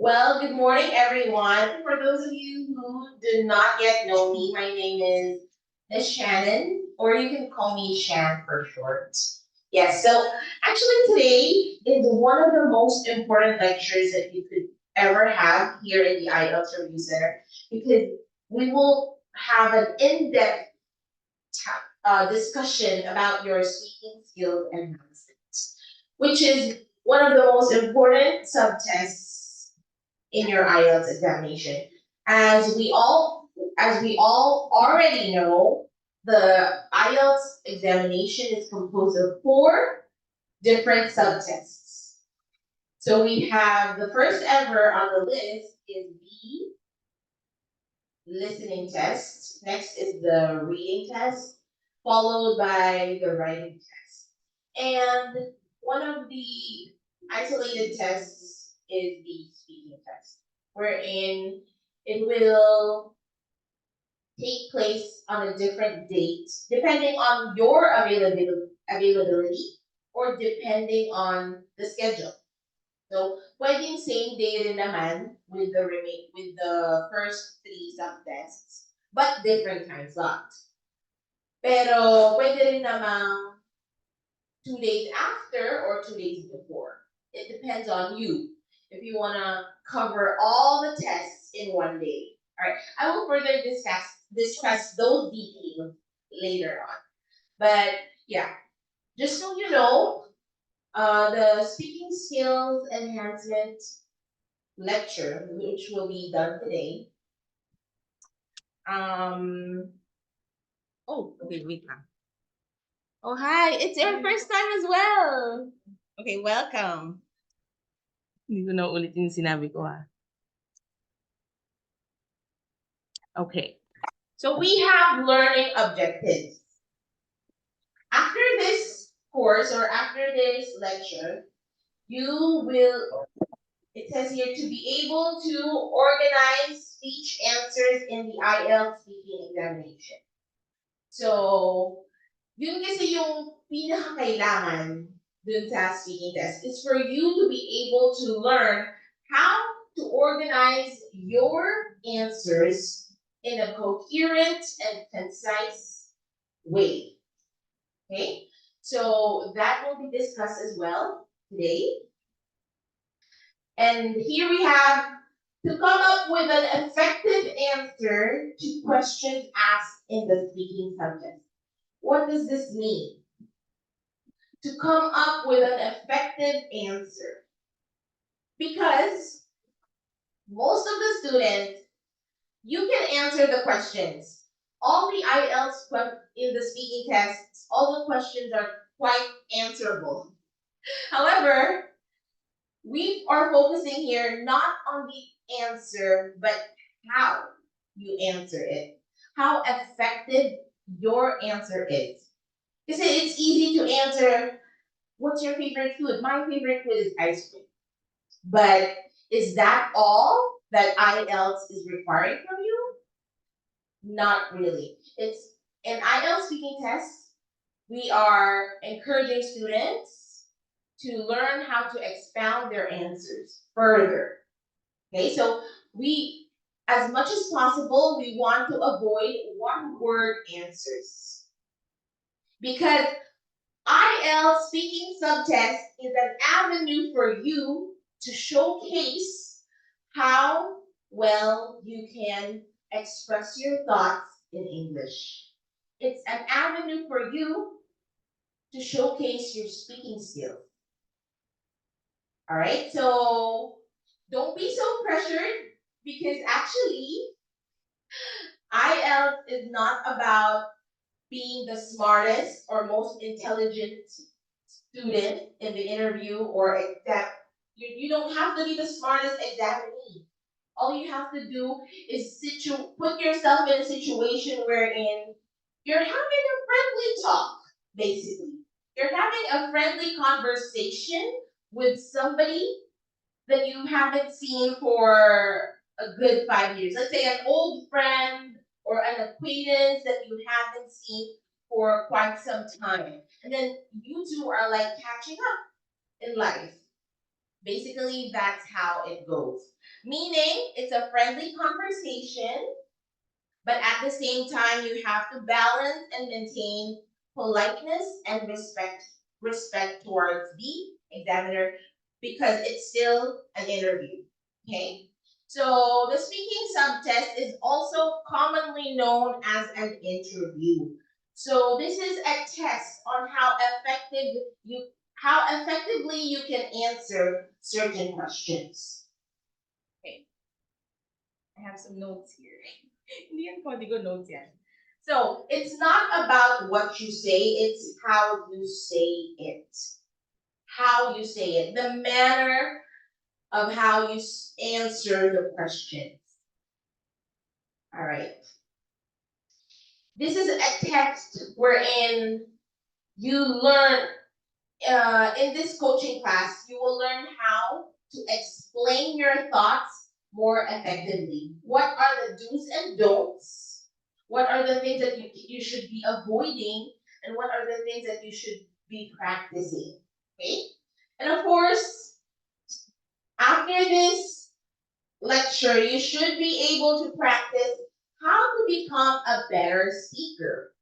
Well, good morning, everyone. For those of you who do not yet know me, my name is Shannon, or you can call me Shan for short. Yes, so actually today is one of the most important lectures that you could ever have here in the IELTS Review Center because we will have an in-depth discussion about your speaking skills enhancement, which is one of the most important subtests in your IELTS examination. As we all as we all already know, the IELTS examination is composed of four different subtests. So we have the first ever on the list is the listening test. Next is the reading test, followed by the writing test. And one of the isolated tests is the speaking test, wherein it will take place on a different date, depending on your availability or depending on the schedule. So, pwedeng same day rin naman with the first three subtests, but different time slot. Pero pwede rin namang 2 days after or 2 days before. It depends on you. If you wanna cover all the tests in one day. All right. I will further discuss those details later on. But yeah, just so you know, the speaking skills enhancement lecture, which will be done today. Um, oh, okay, wait lang. Oh, hi. It's your first time as well. Okay, welcome. Hindi ko na ulit yung sinabi ko ha. Okay. So we have learning objectives. After this course or after this lecture, you will, it says here, to be able to organize speech answers in the IELTS speaking examination. So, yun kasi yung pinakakailangan dun sa speaking test is for you to be able to learn how to organize your answers in a coherent and concise way. Okay? So that will be discussed as well today. And here we have to come up with an effective answer to questions asked in the speaking subject. What does this mean? To come up with an effective answer. Because most of the students, you can answer the questions. All the IELTS in the speaking tests, all the questions are quite answerable. However, we are focusing here not on the answer, but how you answer it. How effective your answer is. Because it's easy to answer, what's your favorite food? My favorite food is ice cream. But is that all that IELTS is requiring from you? Not really. It's an IELTS speaking test. We are encouraging students to learn how to expound their answers further. Okay, so we, as much as possible, we want to avoid one word answers. Because IELTS speaking subtest is an avenue for you to showcase how well you can express your thoughts in English. It's an avenue for you to showcase your speaking skills. All right, so don't be so pressured because actually, IELTS is not about being the smartest or most intelligent student in the interview or exam. You don't have to be the smartest examinee. All you have to do is put yourself in a situation wherein you're having a friendly talk, basically. You're having a friendly conversation with somebody that you haven't seen for a good 5 years. Let's say an old friend or an acquaintance that you haven't seen for quite some time. And then you two are like catching up in life. Basically, that's how it goes. Meaning, it's a friendly conversation, but at the same time, you have to balance and maintain politeness and respect towards the examiner because it's still an interview. Okay? So the speaking subtest is also commonly known as an interview. So this is a test on how effectively you can answer certain questions. Okay. I have some notes here. Hindi yan kodigo notes yan. So it's not about what you say, it's how you say it. How you say it. The manner of how you answer the questions. All right. This is a text wherein you learn, in this coaching class, you will learn how to explain your thoughts more effectively. What are the do's and don'ts? What are the things that you should be avoiding? And what are the things that you should be practicing? Okay? And of course, after this lecture, you should be able to practice how to become a better speaker.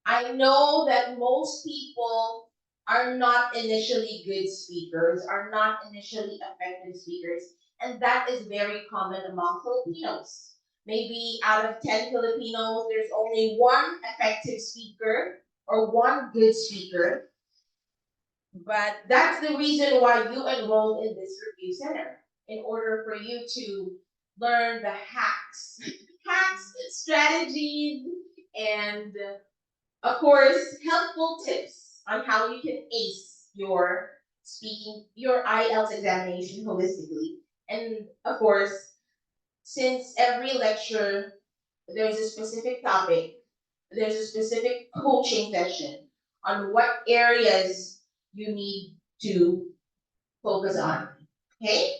I know that most people are not initially good speakers, are not initially effective speakers, and that is very common among Filipinos. Maybe out of 10 Filipinos, there's only one effective speaker or one good speaker. But that's the reason why you enrolled in this review center, in order for you to learn the hacks, strategies, and of course, helpful tips on how you can ace your IELTS examination holistically. And of course, since every lecture there's a specific topic, there's a specific coaching session on what areas you need to focus on. Okay?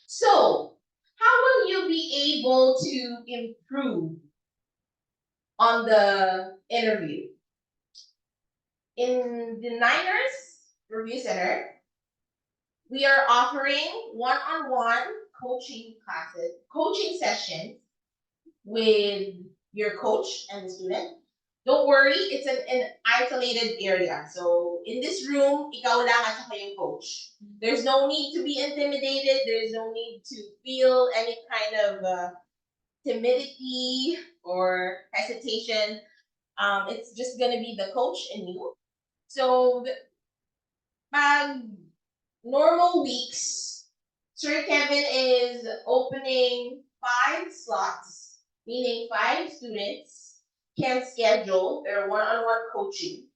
So, how will you be able to improve on the interview? In the Niners Review Center, we are offering one-on-one coaching sessions with your coach and the student. Don't worry, it's an isolated area. So in this room, ikaw lang at saka yung coach. There's no need to be intimidated. There's no need to feel any kind of timidity or hesitation. It's just gonna be the coach and you. So pag normal weeks, Sir Kevin is opening 5 slots, meaning 5 students can schedule their one-on-one coaching.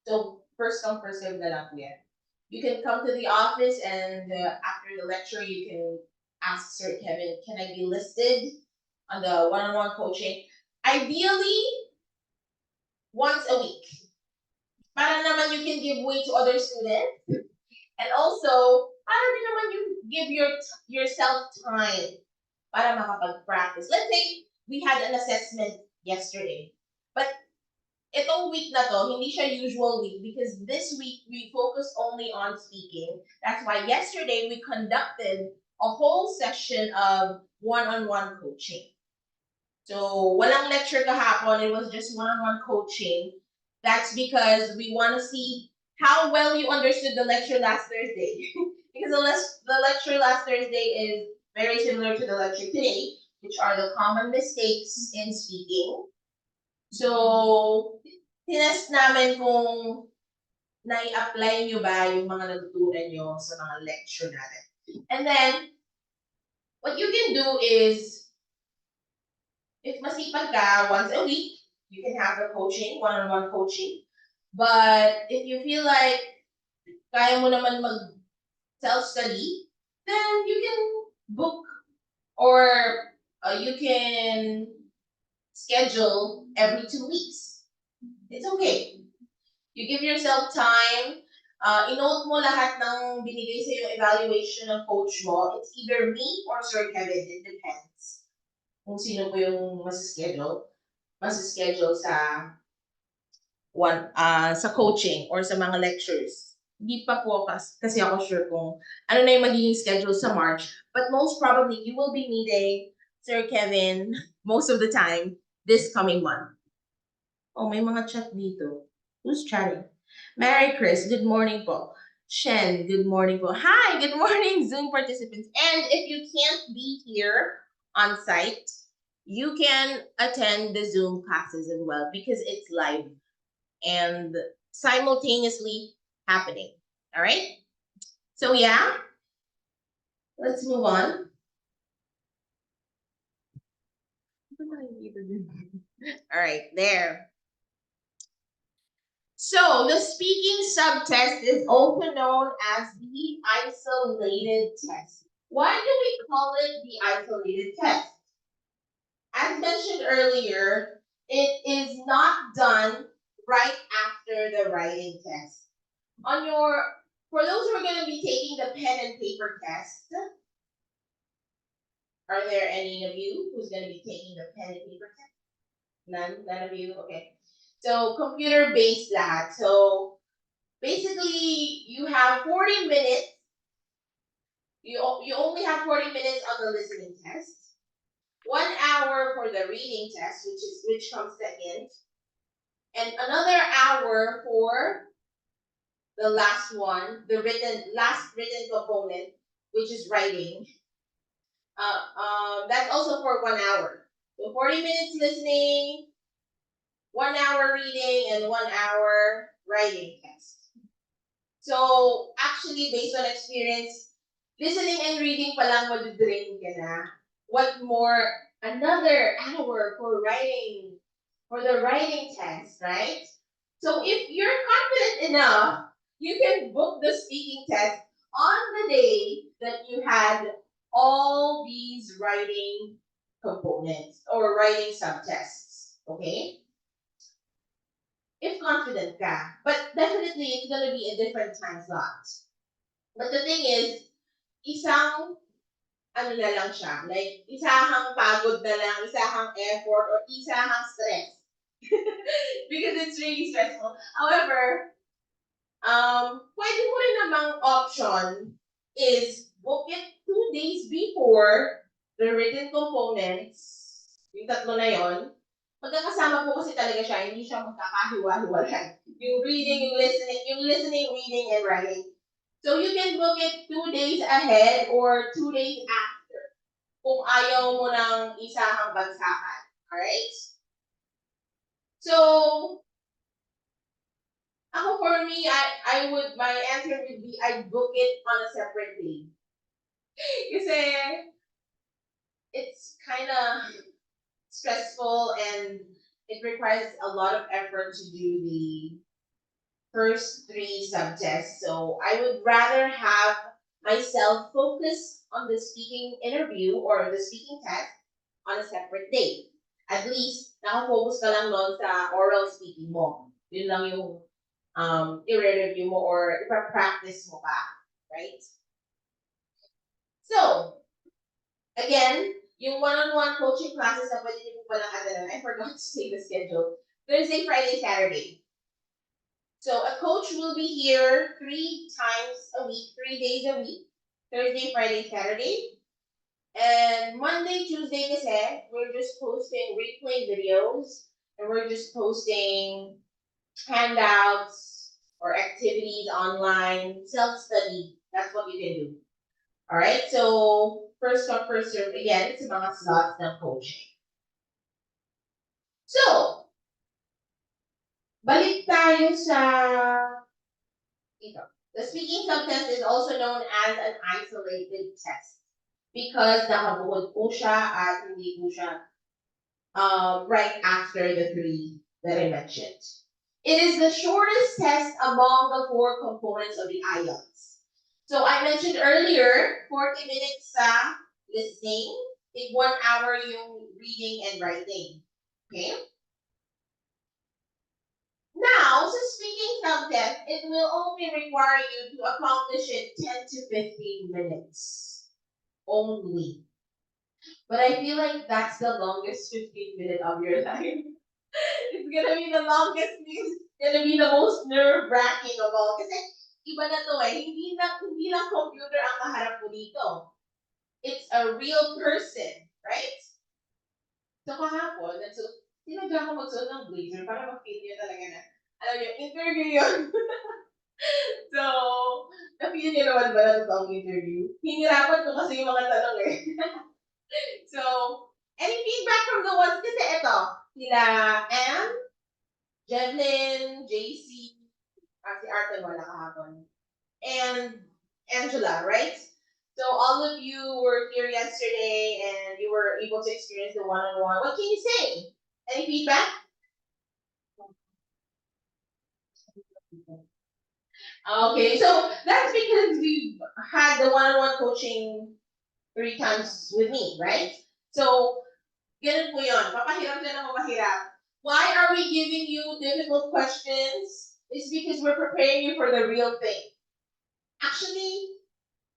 So first come, first serve na lang po yan. You can come to the office and after the lecture, you can ask Sir Kevin, can I be listed on the one-on-one coaching? Ideally, once a week. Para naman you can give way to other students. And also, para din naman you give yourself time para makapag-practice. Let's say we had an assessment yesterday. But itong week na to, hindi siya usual week because this week we focus only on speaking. That's why yesterday we conducted a whole session of one-on-one coaching. So, walang lecture kahapon, it was just one-on-one coaching. That's because we want to see how well you understood the lecture last Thursday. Because the lecture last Thursday is very similar to the lecture today, which are the common mistakes in speaking. So, tinest namin kung nai-apply nyo ba yung mga natutunan nyo sa mga lecture natin. And then, what you can do is, if masipag ka, once a week, you can have the coaching, one-on-one coaching. But if you feel like kaya mo naman mag-self-study, then you can book or you can schedule every 2 weeks. It's okay. You give yourself time. Inote mo lahat ng binigay sa yung evaluation ng coach mo. It's either me or Sir Kevin. It depends kung sino po yung masischedule sa sa coaching or sa mga lectures. Di pa po kasi ako sure kung ano na yung magiging schedule sa March. But most probably, you will be meeting Sir Kevin most of the time this coming month. Oh, may mga chat dito. Who's chatting? Mary Chris, good morning po. Shen, good morning po. Hi, good morning, Zoom participants. And if you can't be here on site, you can attend the Zoom classes as well because it's live and simultaneously happening. All right? So, yeah, let's move on. All right, there. So, the speaking subtest is also known as the isolated test. Why do we call it the isolated test? As mentioned earlier, it is not done right after the writing test. For those who are going to be taking the pen and paper test, are there any of you who's going to be taking the pen and paper test? None of you? Okay. So, computer-based lahat. So, basically, you have 40 minutes. You only have 40 minutes on the listening test. 1 hour for the reading test, which comes second. And another hour for the last one, the last written component, which is writing. That's also for 1 hour. So 40 minutes listening, 1 hour reading, and 1 hour writing test. So actually, based on experience, listening and reading pa lang madidrain ka na. What more, another hour for the writing test, right? So if you're confident enough, you can book the speaking test on the day that you had all these writing components or writing subtests, okay? If confident ka. But definitely, it's gonna be a different time slot. But the thing is, isang ano na lang siya, like isahang pagod na lang, isahang effort, or isahang stress. Because it's really stressful. However, pwede mo rin namang option is book it 2 days before the written components, yung tatlo na yon. Magkakasama po kasi talaga siya, hindi siya magkakahiwa-hiwalay. Yung reading, yung listening, reading, and writing. So you can book it 2 days ahead or 2 days after kung ayaw mo ng isahang bagsakan. Alright? So, ako for me, my answer would be I'd book it on a separate day. Kasi it's kind of stressful and it requires a lot of effort to do the first 3 subtests. So I would rather have myself focus on the speaking interview or the speaking test on a separate day. At least, nakafocus ka lang doon sa oral speaking mo. Yun lang yung i-review mo or ipa-practice mo pa. Right? So, again, yung one-on-one coaching classes na pwede niyo po palang atanan, I forgot to say the schedule. Thursday, Friday, Saturday. So a coach will be here 3 times a week, 3 days a week. Thursday, Friday, Saturday. And Monday, Tuesday kasi, we're just posting replay videos. And we're just posting handouts or activities online, self-study. That's what you can do. All right, so first come, first serve. Again, it's mga slots ng coaching. So, balik tayo sa ito. The speaking subtest is also known as an isolated test because nakabuod po siya at hindi po siya right after the 3 that I mentioned. It is the shortest test among the 4 components of the IELTS. So I mentioned earlier, 40 minutes sa listening, 1 hour yung reading and writing. Okay? Now, so speaking subtest, it will only require you to accomplish it 10 to 15 minutes only. But I feel like that's the longest 15 minutes of your life. It's gonna be the longest because it's gonna be the most nerve-wracking of all. Kasi iba na to eh. Hindi lang computer ang kaharap mo dito. It's a real person, right? So kahapon, tinadya ko magsuot ng blazer para ma-feel nyo talaga na, alam nyo, interview yun. So, na-feel nyo naman ba na totoong interview? Hinirapan ko kasi yung mga tanong eh. So, any feedback from the ones kasi ito, sila Anne, Jevlyn, JC, si Arthur wala kahapon, and Angela, right? So all of you were here yesterday and you were able to experience the one-on-one. What can you say? Any feedback? Okay, so that's because we've had the one-on-one coaching 3 times with me, right? So, ganun po yun. Papahirap na ng mapahirap. Why are we giving you difficult questions? It's because we're preparing you for the real thing. Actually,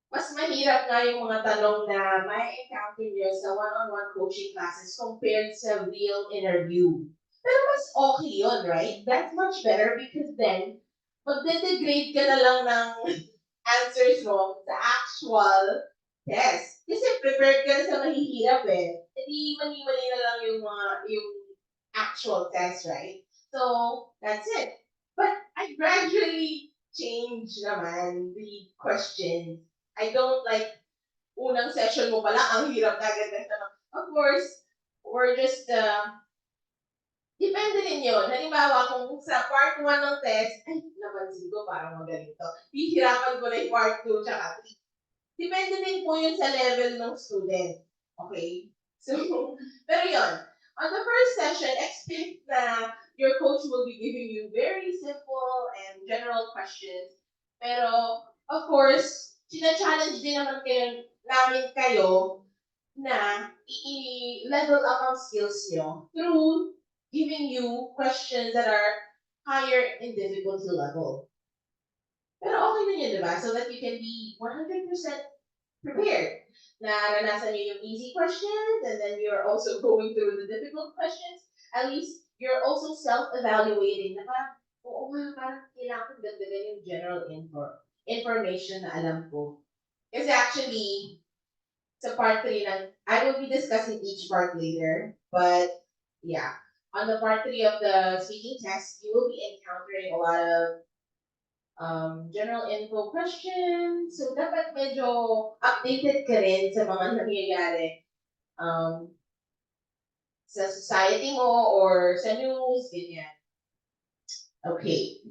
mas mahirap nga yung mga tanong na may encounter nyo sa one-on-one coaching classes compared sa real interview. Pero mas okay yun, right? That's much better because then, magde-degrade ka na lang ng answers mo sa actual test. Kasi prepared ka na sa mahihirap eh. Hindi mali-mali na lang yung actual test, right? So, that's it. But I gradually change naman the questions. I don't like unang session mo pala, ang hirap na agad ng tanong. Of course, we're just, depende rin yun. Halimbawa, kung sa part 1 ng test, ay, napansin ko, parang magaling to. Hihirapan ko na yung part 2 tsaka 3. Depende din po yun sa level ng student. Okay? So, pero yun, on the first session, expect na your coach will be giving you very simple and general questions. Pero, of course, sina-challenge din namin kayo na i-level up ang skills nyo through giving you questions that are higher in difficulty level. Pero okay na yun, di ba? So that you can be 100% prepared. Naranasan niyo yung easy questions and then you're also going through the difficult questions. At least you're also self-evaluating na parang, oo nga, parang kailangan ko dagdagan yung general information na alam ko. Kasi actually, sa part 3 ng, I will be discussing each part later, but yeah, on the part 3 of the speaking test, you will be encountering a lot of general info questions. So, dapat medyo updated ka rin sa mga nangyayari sa society mo or sa news, ganyan. Okay.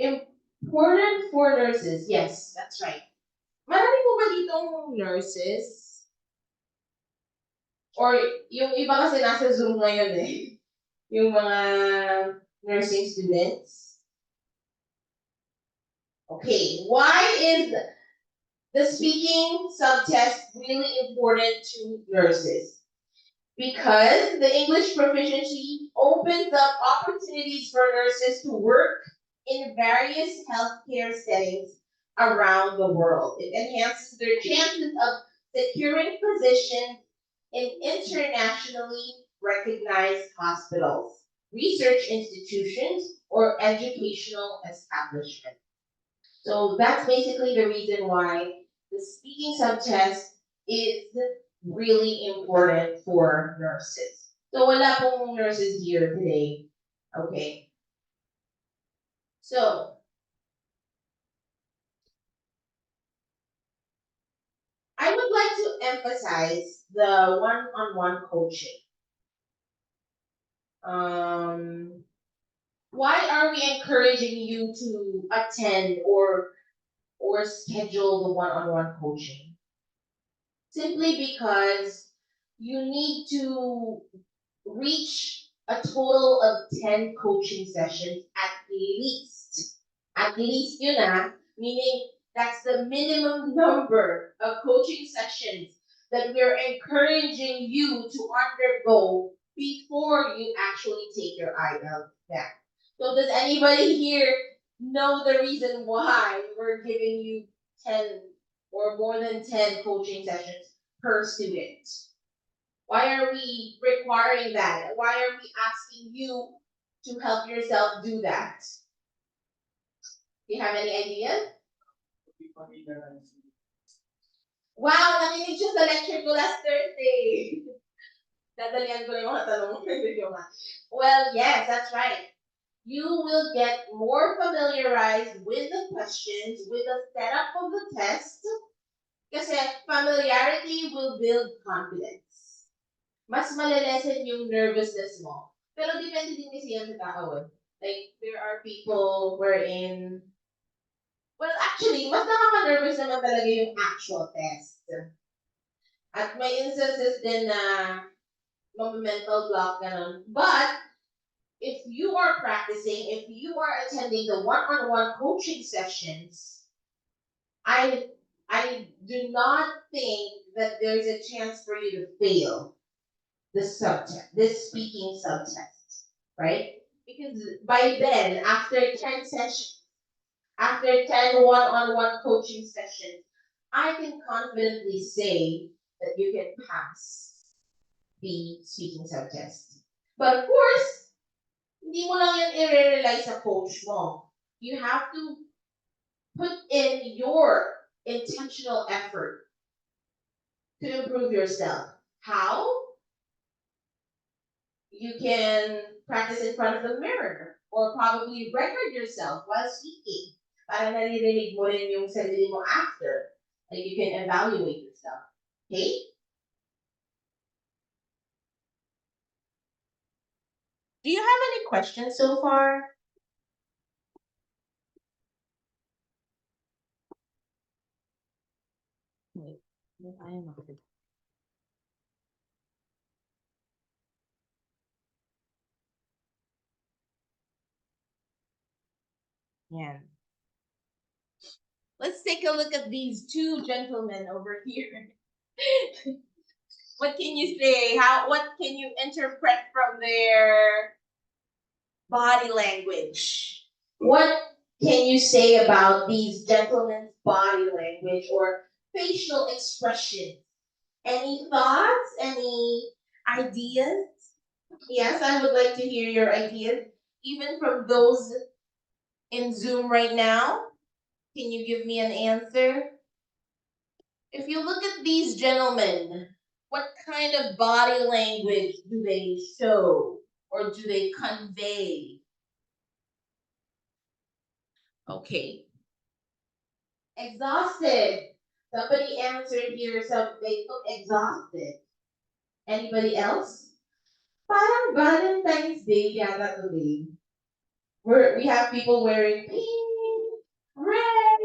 Important for nurses. Yes, that's right. Marami po ba ditong nurses? Or yung iba kasi nasa Zoom ngayon eh. Yung mga nursing students. Okay, why is the speaking subtest really important to nurses? Because the English proficiency opens up opportunities for nurses to work in various healthcare settings around the world. It enhances their chances of securing positions in internationally recognized hospitals, research institutions, or educational establishments. So that's basically the reason why the speaking subtest is really important for nurses. So wala pong nurses here today. Okay. So, I would like to emphasize the one-on-one coaching. Why are we encouraging you to attend or schedule the one-on-one coaching? Simply because you need to reach a total of 10 coaching sessions at least. At least yun meaning that's the minimum number of coaching sessions that we're encouraging you to undergo before you actually take your IELTS exam. So does anybody here know the reason why we're giving you 10 or more than 10 coaching sessions per student? Why are we requiring that? Why are we asking you to help yourself do that? Do you have any ideas? Wow, nakinig siya sa lecture ko last Thursday. Dadalian ko na yung mga tanong. Well, yes, that's right. You will get more familiarized with the questions, with the setup of the test, kasi familiarity will build confidence. Mas malalesen yung nervousness mo. Pero depende din kasi yan sa tao. Like, there are people wherein, well, actually, mas nakaka-nervous naman talaga yung actual test. At may instances din na mental block, ganun. But, if you are practicing, if you are attending the one-on-one coaching sessions, I do not think that there's a chance for you to fail this subject, this speaking subtest, right? Because by then, after 10 sessions, after 10 one-on-one coaching sessions, I can confidently say that you can pass the speaking subtest. But of course, hindi mo lang yan i-rely sa coach mo. You have to put in your intentional effort to improve yourself. How? You can practice in front of the mirror or probably record yourself while speaking. Para naririnig mo rin yung sarili mo after. Like you can evaluate yourself. Okay? Do you have any questions so far? Wait, I am not. Yeah. Let's take a look at these two gentlemen over here. What can you say? What can you interpret from their body language? What can you say about these gentlemen's body language or facial expression? Any thoughts? Any ideas? Yes, I would like to hear your ideas, even from those in Zoom right now. Can you give me an answer? If you look at these gentlemen, what kind of body language do they show or do they convey? Okay. Exhausted. Somebody answered here, so they look exhausted. Anybody else? Parang Valentine's Day yata today. We have people wearing pink, red.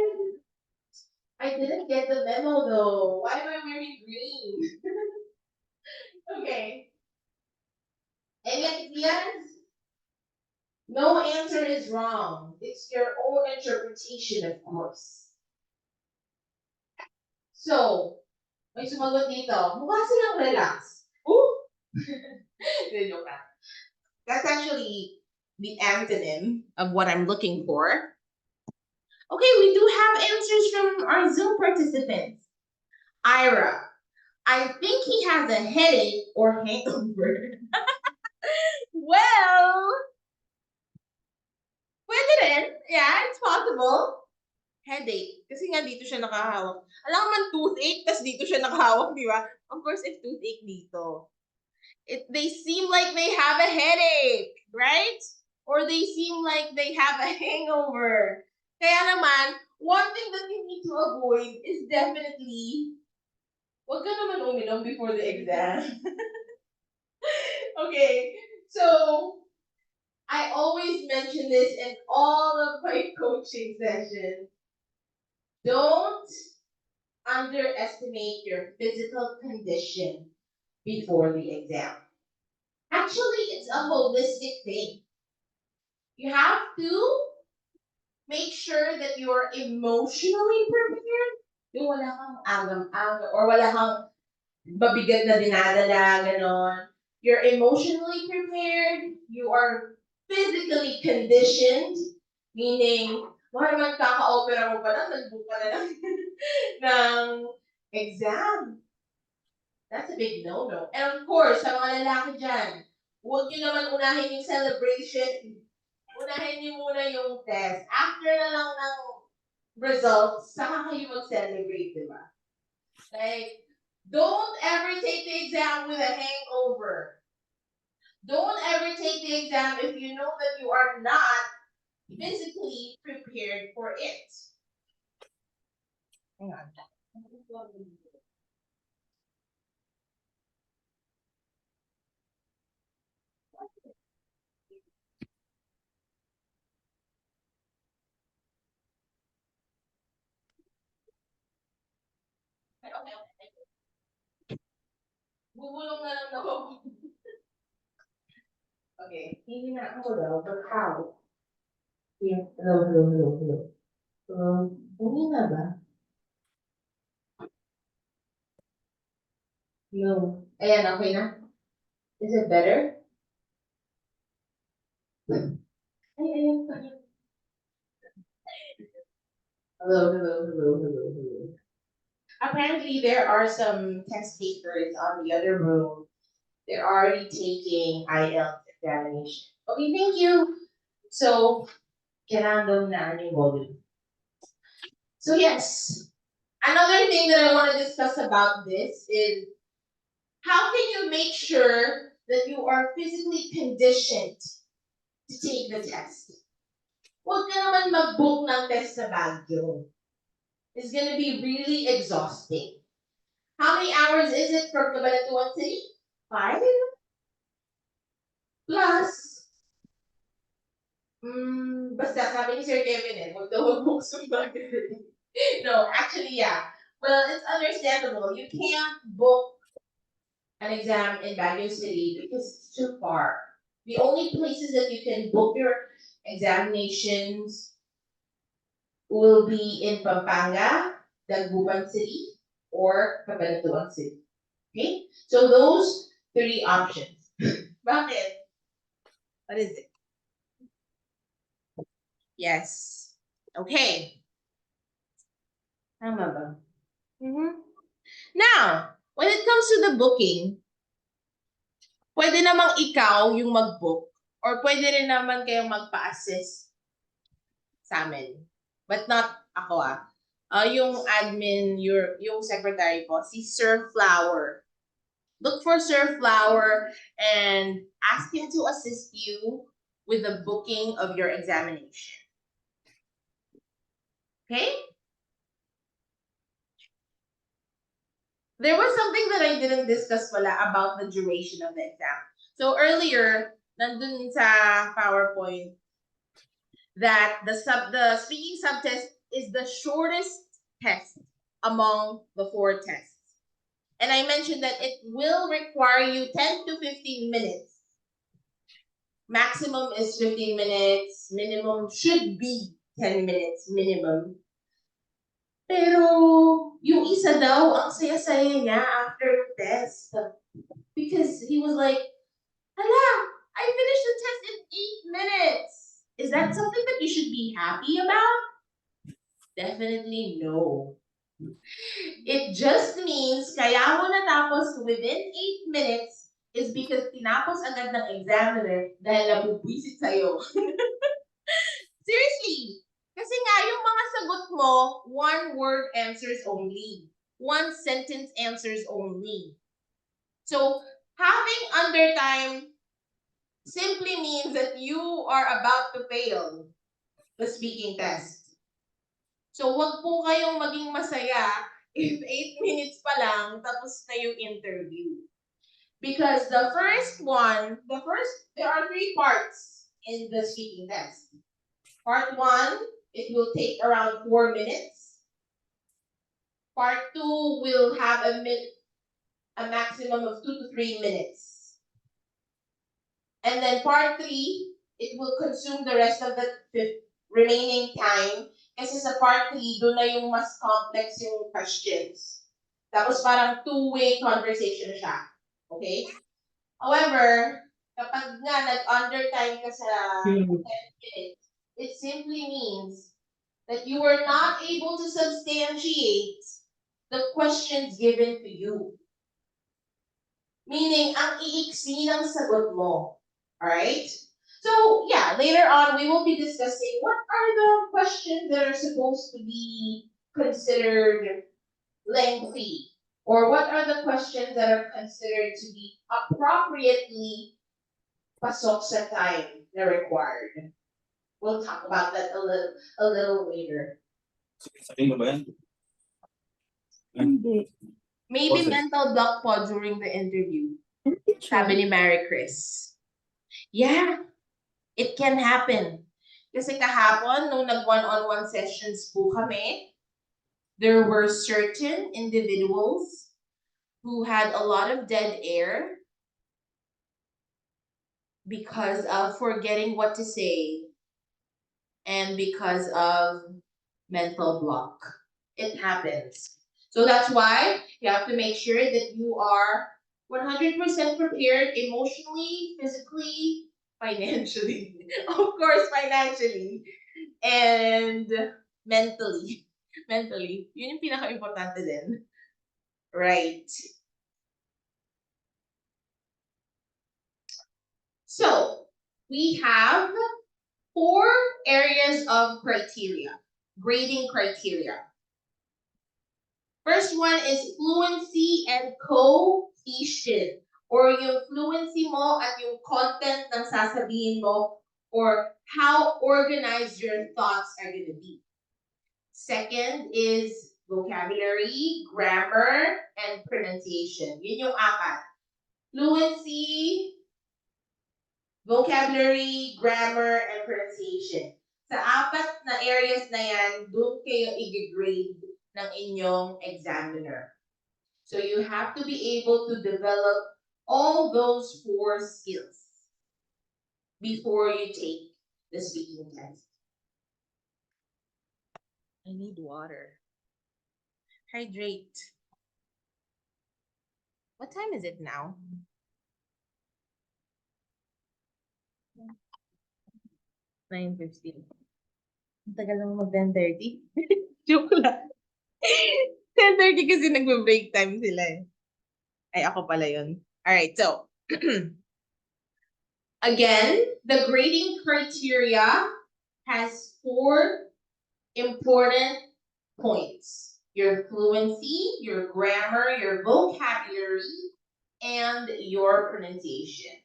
I didn't get the memo though. Why am I wearing green? Okay. Any ideas? No answer is wrong. It's your own interpretation, of course. So, may sumagot dito. Mukha silang relax. Ooh! That's actually the antonym of what I'm looking for. Okay, we do have answers from our Zoom participants. Ira, I think he has a headache or hangover. Well, pwede rin. Yeah, it's possible. Headache. Kasi nga dito siya nakahawak. Alam mo man toothache, tas dito siya nakahawak, di ba? Of course, if toothache dito. They seem like they have a headache, right? Or they seem like they have a hangover. Kaya naman, one thing that you need to avoid is definitely, wag ka naman uminom before the exam. Okay, so I always mention this in all of my coaching sessions. Don't underestimate your physical condition before the exam. Actually, it's a holistic thing. You have to make sure that you're emotionally prepared. Yung wala kang agam-agam or wala kang mabigat na dinadala, ganon. You're emotionally prepared. You are physically conditioned, meaning, baka naman kaka-opera mo pa lang, nag-book ka na lang ng exam. That's a big no-no. And of course, sa mga lalaki dyan, Huwag nyo naman unahin yung celebration. Unahin nyo muna yung test. After na lang ng results, saka kayo mag-celebrate, di ba? Like, don't ever take the exam with a hangover. Don't ever take the exam if you know that you are not physically prepared for it. Hang on. Bubulong na lang ako. Okay, hindi na ako daw, but how? Yeah, hello. Hindi na ba? No. Ayan, okay na? Is it better? Ay, ayan. Hello. Apparently, there are some test takers on the other room. They're already taking IELTS examination. Okay, thank you. So, kailangan na yung volume. So, yes. Another thing that I want to discuss about this is how can you make sure that you are physically conditioned to take the test? Huwag ka naman mag-book ng test sa Baguio. It's gonna be really exhausting. How many hours is it from Cabanatuan City? 5? Plus, basta sabi ni Sir Kevin huwag daw mag-book sa Baguio. No, actually, yeah. Well, it's understandable. You can't book an exam in Baguio City because it's too far. The only places that you can book your examinations will be in Pampanga, Dagupan City, or Cabanatuan City. Okay? So those 3 options. Bakit? What is it? Yes. Okay. Tama ba? Now, when it comes to the booking, pwede namang ikaw yung mag-book or pwede rin naman kayong magpa-assist sa amin. But not ako yung admin, yung secretary ko, si Sir Flower. Look for Sir Flower and ask him to assist you with the booking of your examination. Okay? There was something that I didn't discuss pala about the duration of the exam. So earlier, nandun sa PowerPoint, that the speaking subtest is the shortest test among the 4 tests. And I mentioned that it will require you 10 to 15 minutes. Maximum is 15 minutes. Minimum should be 10 minutes minimum. Pero yung isa daw, ang saya-saya niya after the test. Because he was like, hala, I finished the test in 8 minutes. Is that something that you should be happy about? Definitely no. It just means kaya mo natapos within 8 minutes is because tinapos agad ng examiner dahil nabubwisit sa'yo. Seriously. Kasi nga, yung mga sagot mo, 1-word answers only. 1-sentence answers only. So, having undertime simply means that you are about to fail the speaking test. So, wag po kayong maging masaya if 8 minutes pa lang, tapos na yung interview. Because there are 3 parts in the speaking test. Part 1, it will take around 4 minutes. Part 2 will have a maximum of 2 to 3 minutes. And then part 3, it will consume the rest of the remaining time. Kasi sa part 3, doon na yung mas complex yung questions. Tapos parang 2-way conversation siya. Okay? However, kapag nga nag-undertime ka sa 10 minutes, it simply means that you were not able to substantiate the questions given to you. Meaning, ang iiksi ng sagot mo. Alright? So, yeah, later on, we will be discussing what are the questions that are supposed to be considered lengthy, or what are the questions that are considered to be appropriately pasok sa time na required. We'll talk about that a little later. Sabihin mo ba yan? Hindi. Maybe Okay. mental block po during the interview. Sabi ni Mary Chris. Yeah, it can happen. Kasi kahapon, nung nag-one-on-one sessions po kami, there were certain individuals who had a lot of dead air because of forgetting what to say and because of mental block. It happens. So that's why you have to make sure that you are 100% prepared emotionally, physically, financially. Of course, financially. And mentally. Mentally. Yun yung pinaka-importante din. Right. So, we have 4 areas of criteria, grading criteria. First one is fluency and cohesion, or yung fluency mo at yung content ng sasabihin mo, or how organized your thoughts are going to be. Second is vocabulary, grammar, and pronunciation. Yun yung 4. Fluency, vocabulary, grammar, and pronunciation. Sa 4 na areas na yan, doon kayo i-grade ng inyong examiner. So you have to be able to develop all those 4 skills before you take the speaking test. I need water. Hydrate. What time is it now? 9:15. Ang tagal lang mag 10:30. Joke lang. 10:30 kasi nagbe-break time sila eh. Ay, ako pala yun. Alright, so. Again, the grading criteria has 4 important points. Your fluency, your grammar, your vocabulary, and your pronunciation.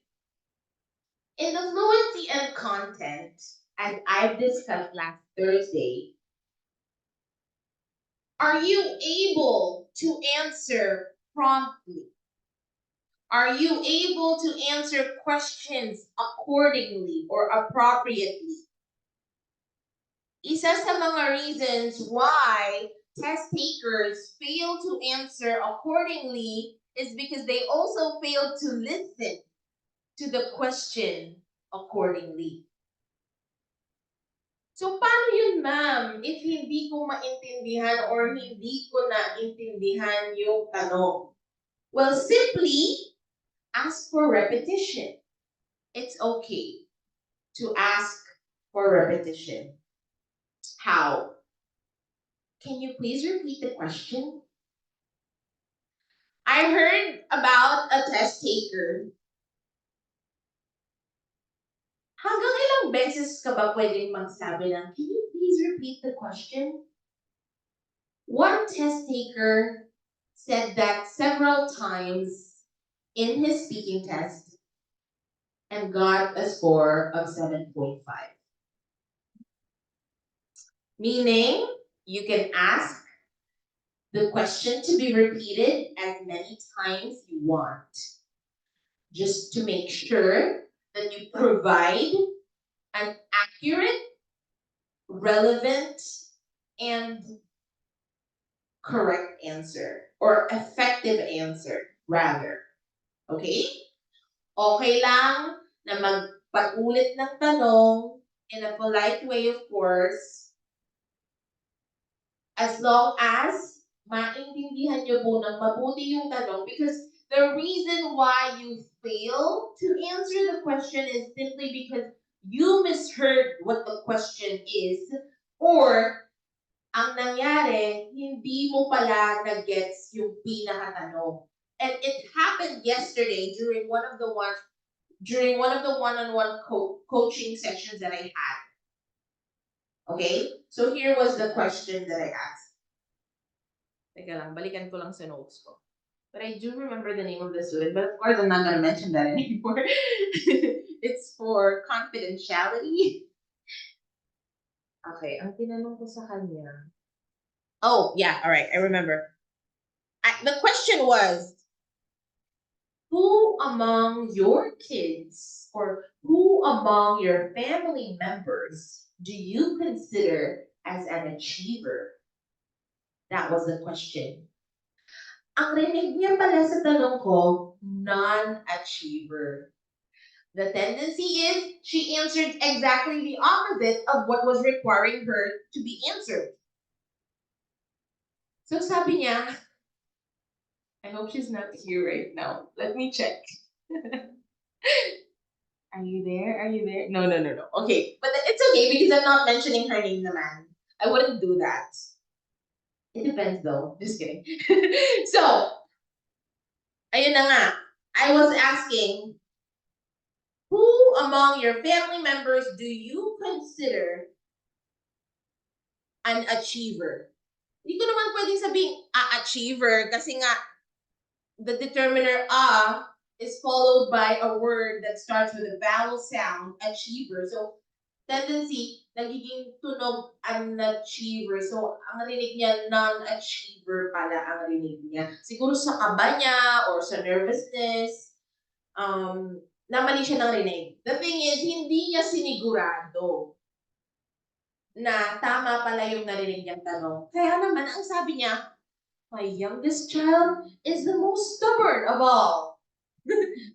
In the fluency and content, as I've discussed last Thursday, are you able to answer promptly? Are you able to answer questions accordingly or appropriately? Isa sa mga reasons why test takers fail to answer accordingly is because they also fail to listen to the question accordingly. So, paano yun, ma'am? If hindi ko maintindihan or hindi ko naintindihan yung tanong? Well, simply ask for repetition. It's okay to ask for repetition. How? Can you please repeat the question? I heard about a test taker. Hanggang ilang beses ka ba pwedeng magsabi ng, can you please repeat the question? One test taker said that several times in his speaking test and got a score of 7.5. Meaning, you can ask the question to be repeated as many times you want, just to make sure that you provide an accurate, relevant, and correct answer, or effective answer, rather. Okay? Okay lang na magpag-ulit ng tanong in a polite way, of course, as long as maintindihan nyo po ng mabuti yung tanong, because the reason why you fail to answer the question is simply because you misheard what the question is, or ang nangyari, hindi mo pala na-gets yung pinakatanong. And it happened yesterday during one of the one-on-one coaching sessions that I had. Okay? So here was the question that I asked. Teka lang, balikan ko lang sa notes ko. But I do remember the name of the student, but of course I'm not gonna mention that anymore. It's for confidentiality. Okay, ang tinanong ko sa kanya. Oh, yeah, all right, I remember. The question was, who among your kids or who among your family members do you consider as an achiever? That was the question. Ang rinig niya pala sa tanong ko, non-achiever. The tendency is she answered exactly the opposite of what was requiring her to be answered. So sabi niya, I hope she's not here right now. Let me check. Are you there? Are you there? No. Okay, but it's okay because I'm not mentioning her name naman. I wouldn't do that. It depends though. Just kidding. So, ayun na nga. I was asking, who among your family members do you consider an achiever? Hindi ko naman pwedeng sabing achiever kasi nga the determiner is followed by a word that starts with a vowel sound, achiever. So, tendency, nagiging tunog an achiever. So, ang rinig niya, non-achiever pala ang rinig niya. Siguro sa kaba niya or sa nervousness, namali siya ng rinig. The thing is, hindi niya sinigurado na tama pala yung narinig niyang tanong. Kaya naman, ang sabi niya, my youngest child is the most stubborn of all.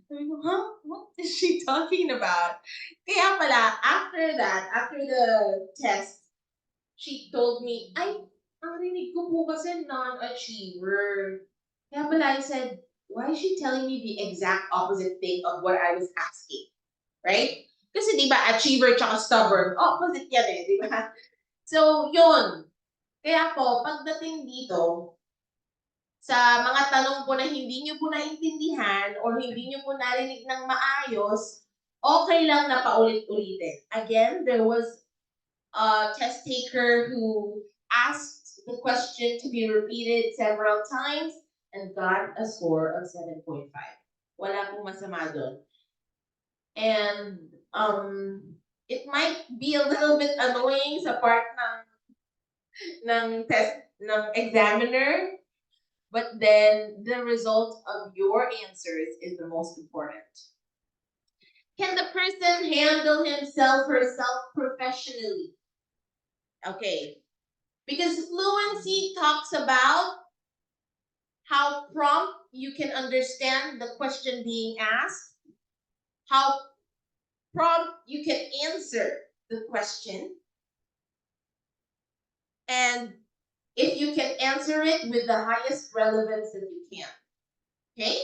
Sabi ko, huh? What is she talking about? Kaya pala, after the test, she told me, ay, ang rinig ko po kasi non-achiever. Kaya pala, I said, why is she telling me the exact opposite thing of what I was asking? Right? Kasi di ba, achiever tsaka stubborn, opposite yan eh, di ba? So, yun. Kaya po, pagdating dito, sa mga tanong po na hindi nyo po naintindihan or hindi nyo po narinig ng maayos, okay lang na paulit-ulitin. Again, there was a test taker who asked the question to be repeated several times and got a score of 7.5. Wala pong masama doon. And it might be a little bit annoying sa part ng test ng examiner, but then the result of your answers is the most important. Can the person handle himself or herself professionally? Okay. Because fluency talks about how prompt you can understand the question being asked, how prompt you can answer the question, and if you can answer it with the highest relevance that you can. Okay?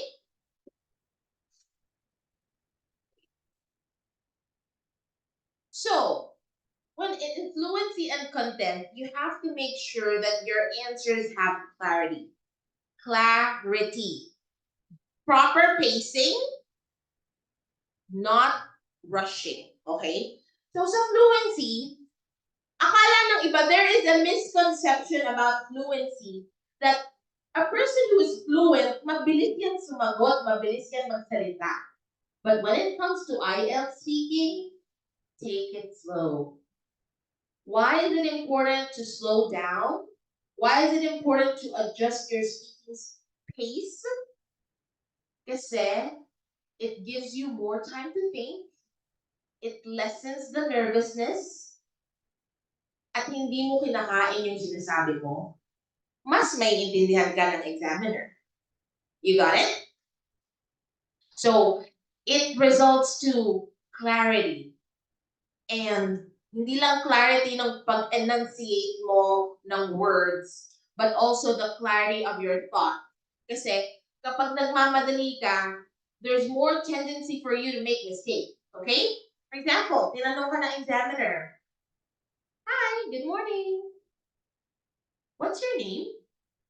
So, when in fluency and content, you have to make sure that your answers have clarity. Clarity. Proper pacing, not rushing. Okay? So sa fluency, akala ng iba, there is a misconception about fluency that a person who is fluent, mabilis yan sumagot, mabilis yan magsalita. But when it comes to IELTS speaking, take it slow. Why is it important to slow down? Why is it important to adjust your speaking pace? Kasi it gives you more time to think, it lessens the nervousness, at hindi mo kinakain yung sinasabi mo, mas may intindihan ka ng examiner. You got it? So, it results to clarity. And hindi lang clarity ng pag-enunciate mo ng words, but also the clarity of your thought. Kasi kapag nagmamadali ka, there's more tendency for you to make mistake. Okay? For example, tinanong ka ng examiner, hi, good morning. What's your name?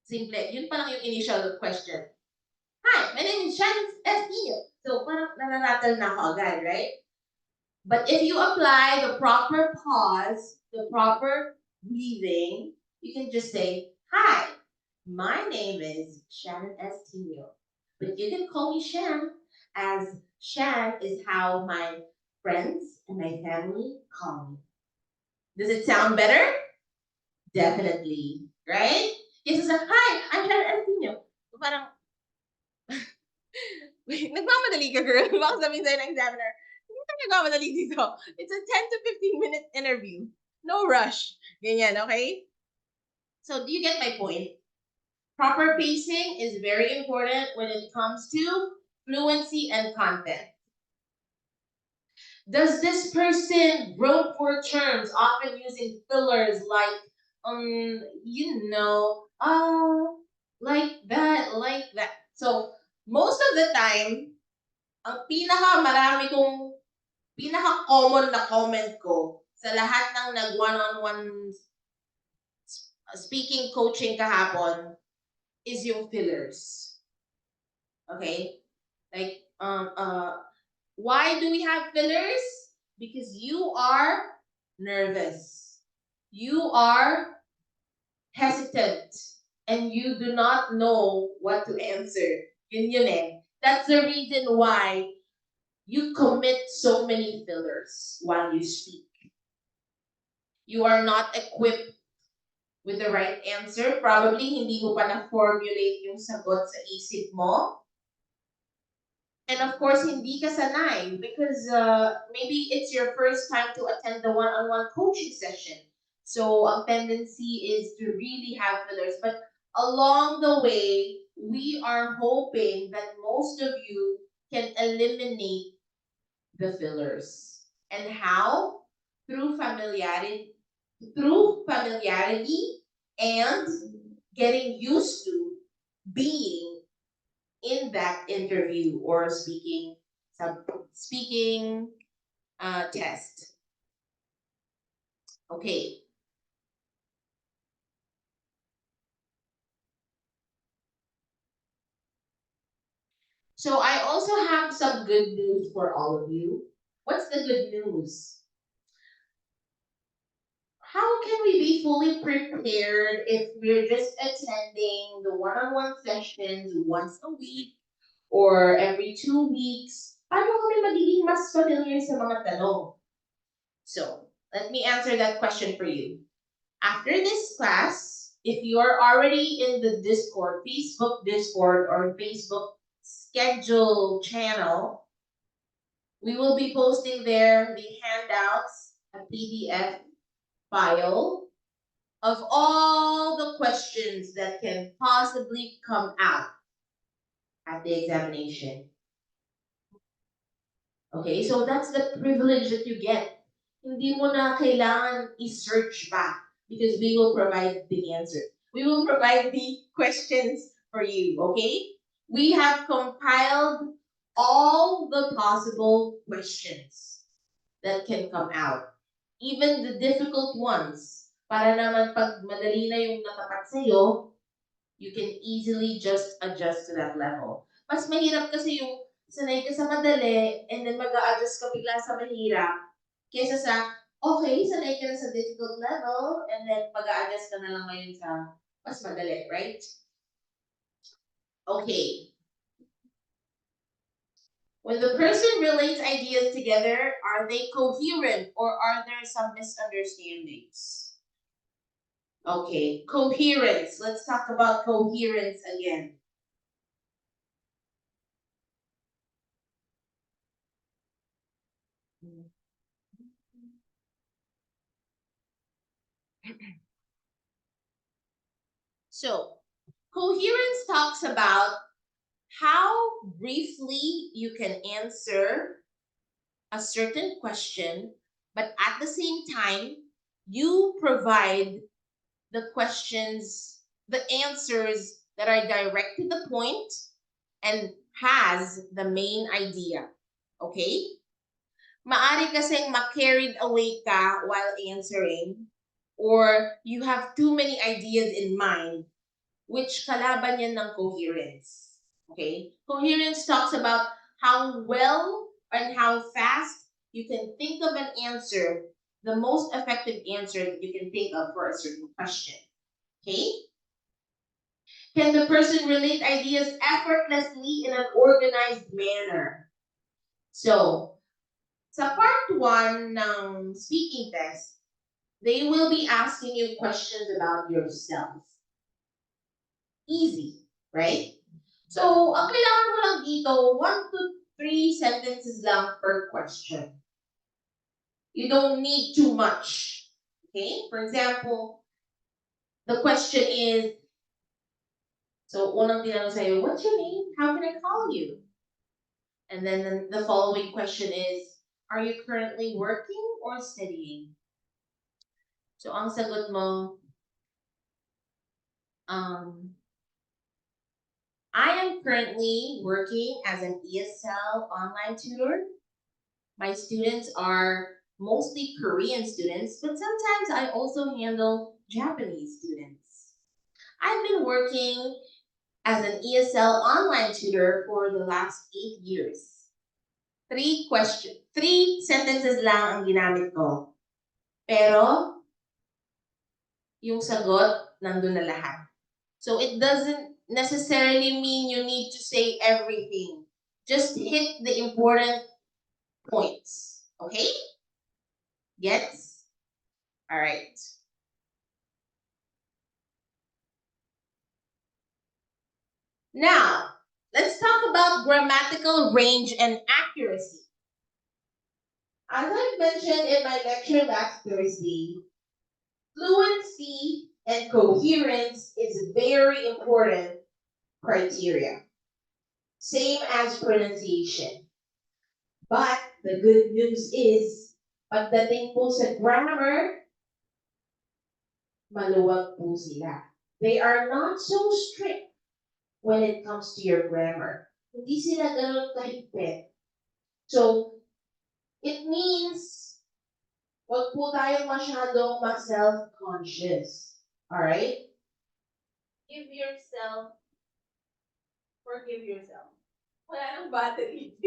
Simple. Yun pa lang yung initial question. Hi, my name is Shannen Tinio. So, parang nararattle na ako agad, right? But if you apply the proper pause, the proper breathing, you can just say, hi, my name is Shannen Tinio. But you can call me Shan, as Shan is how my friends and my family call me. Does it sound better? Definitely, right? Yes, it's like, hi, I'm Shannen Tinio. So parang, nagmamadali ka, girl. Baka sabihin sa'yo ng examiner, hindi ka nagmamadali dito. It's a 10 to 15-minute interview. No rush. Ganyan, okay? So, do you get my point? Proper pacing is very important when it comes to fluency and content. Does this person wrote for terms, often using fillers like, you know, like that. So, most of the time, ang pinaka-common na comment ko sa lahat ng nag-one-on-one speaking coaching kahapon is yung fillers. Okay? Like, why do we have fillers? Because you are nervous. You are hesitant. And you do not know what to answer. Yun eh. That's the reason why you commit so many fillers while you speak. You are not equipped with the right answer. Probably hindi mo pa na-formulate yung sagot sa isip mo. And of course, hindi ka sanay because maybe it's your first time to attend the one-on-one coaching session. So a tendency is to really have fillers. But along the way, we are hoping that most of you can eliminate the fillers. And how? Through familiarity and getting used to being in that interview or speaking test. Okay. So I also have some good news for all of you. What's the good news? How can we be fully prepared if we're just attending the one-on-one sessions once a week or every 2 weeks? Paano kami magiging mas familiar sa mga tanong? So, let me answer that question for you. After this class, if you are already in the Discord, Facebook Discord or Facebook schedule channel, we will be posting there the handouts, a PDF file of all the questions that can possibly come out at the examination. Okay, so that's the privilege that you get. Hindi mo na kailangan i-search pa because we will provide the answer. We will provide the questions for you, okay? We have compiled all the possible questions that can come out, even the difficult ones. Para naman pag madali na yung natapat sa'yo, you can easily just adjust to that level. Mas mahirap kasi yung sanay ka sa madali and then mag-a-adjust ka bigla sa mahirap kesa sa, okay, sanay ka na sa difficult level and then mag-a-adjust ka na lang ngayon sa mas madali, right? Okay. When the person relates ideas together, are they coherent or are there some misunderstandings? Okay, coherence. Let's talk about coherence again. So, coherence talks about how briefly you can answer a certain question, but at the same time, you provide the questions, the answers that are direct to the point and has the main idea. Okay? Maari kasing ma-carried away ka while answering, or you have too many ideas in mind, which kalaban yan ng coherence. Okay? Coherence talks about how well and how fast you can think of an answer, the most effective answer that you can think of for a certain question. Okay? Can the person relate ideas effortlessly in an organized manner? So, sa part 1 ng speaking test, they will be asking you questions about yourself. Easy, right? So, ang kailangan mo lang dito, 1 to 3 sentences lang per question. You don't need too much. Okay? For example, the question is, so unang tinanong sa'yo, what's your name? How can I call you? And then the following question is, are you currently working or studying? So ang sagot mo, I am currently working as an ESL online tutor. My students are mostly Korean students, but sometimes I also handle Japanese students. I've been working as an ESL online tutor for the last 8 years. 3 sentences lang ang ginamit ko. Pero, yung sagot, nandun na lahat. So it doesn't necessarily mean you need to say everything. Just hit the important points. Okay? Yes? Alright. Now, let's talk about grammatical range and accuracy. As I mentioned in my lecture last Thursday, fluency and coherence is very important criteria. Same as pronunciation. But the good news is, pagdating po sa grammar, maluwag po sila. They are not so strict when it comes to your grammar. Hindi sila ganun kahigpit. So, it means, wag po tayong masyadong ma-self-conscious. Alright? Give yourself, forgive yourself. Wala nang battery.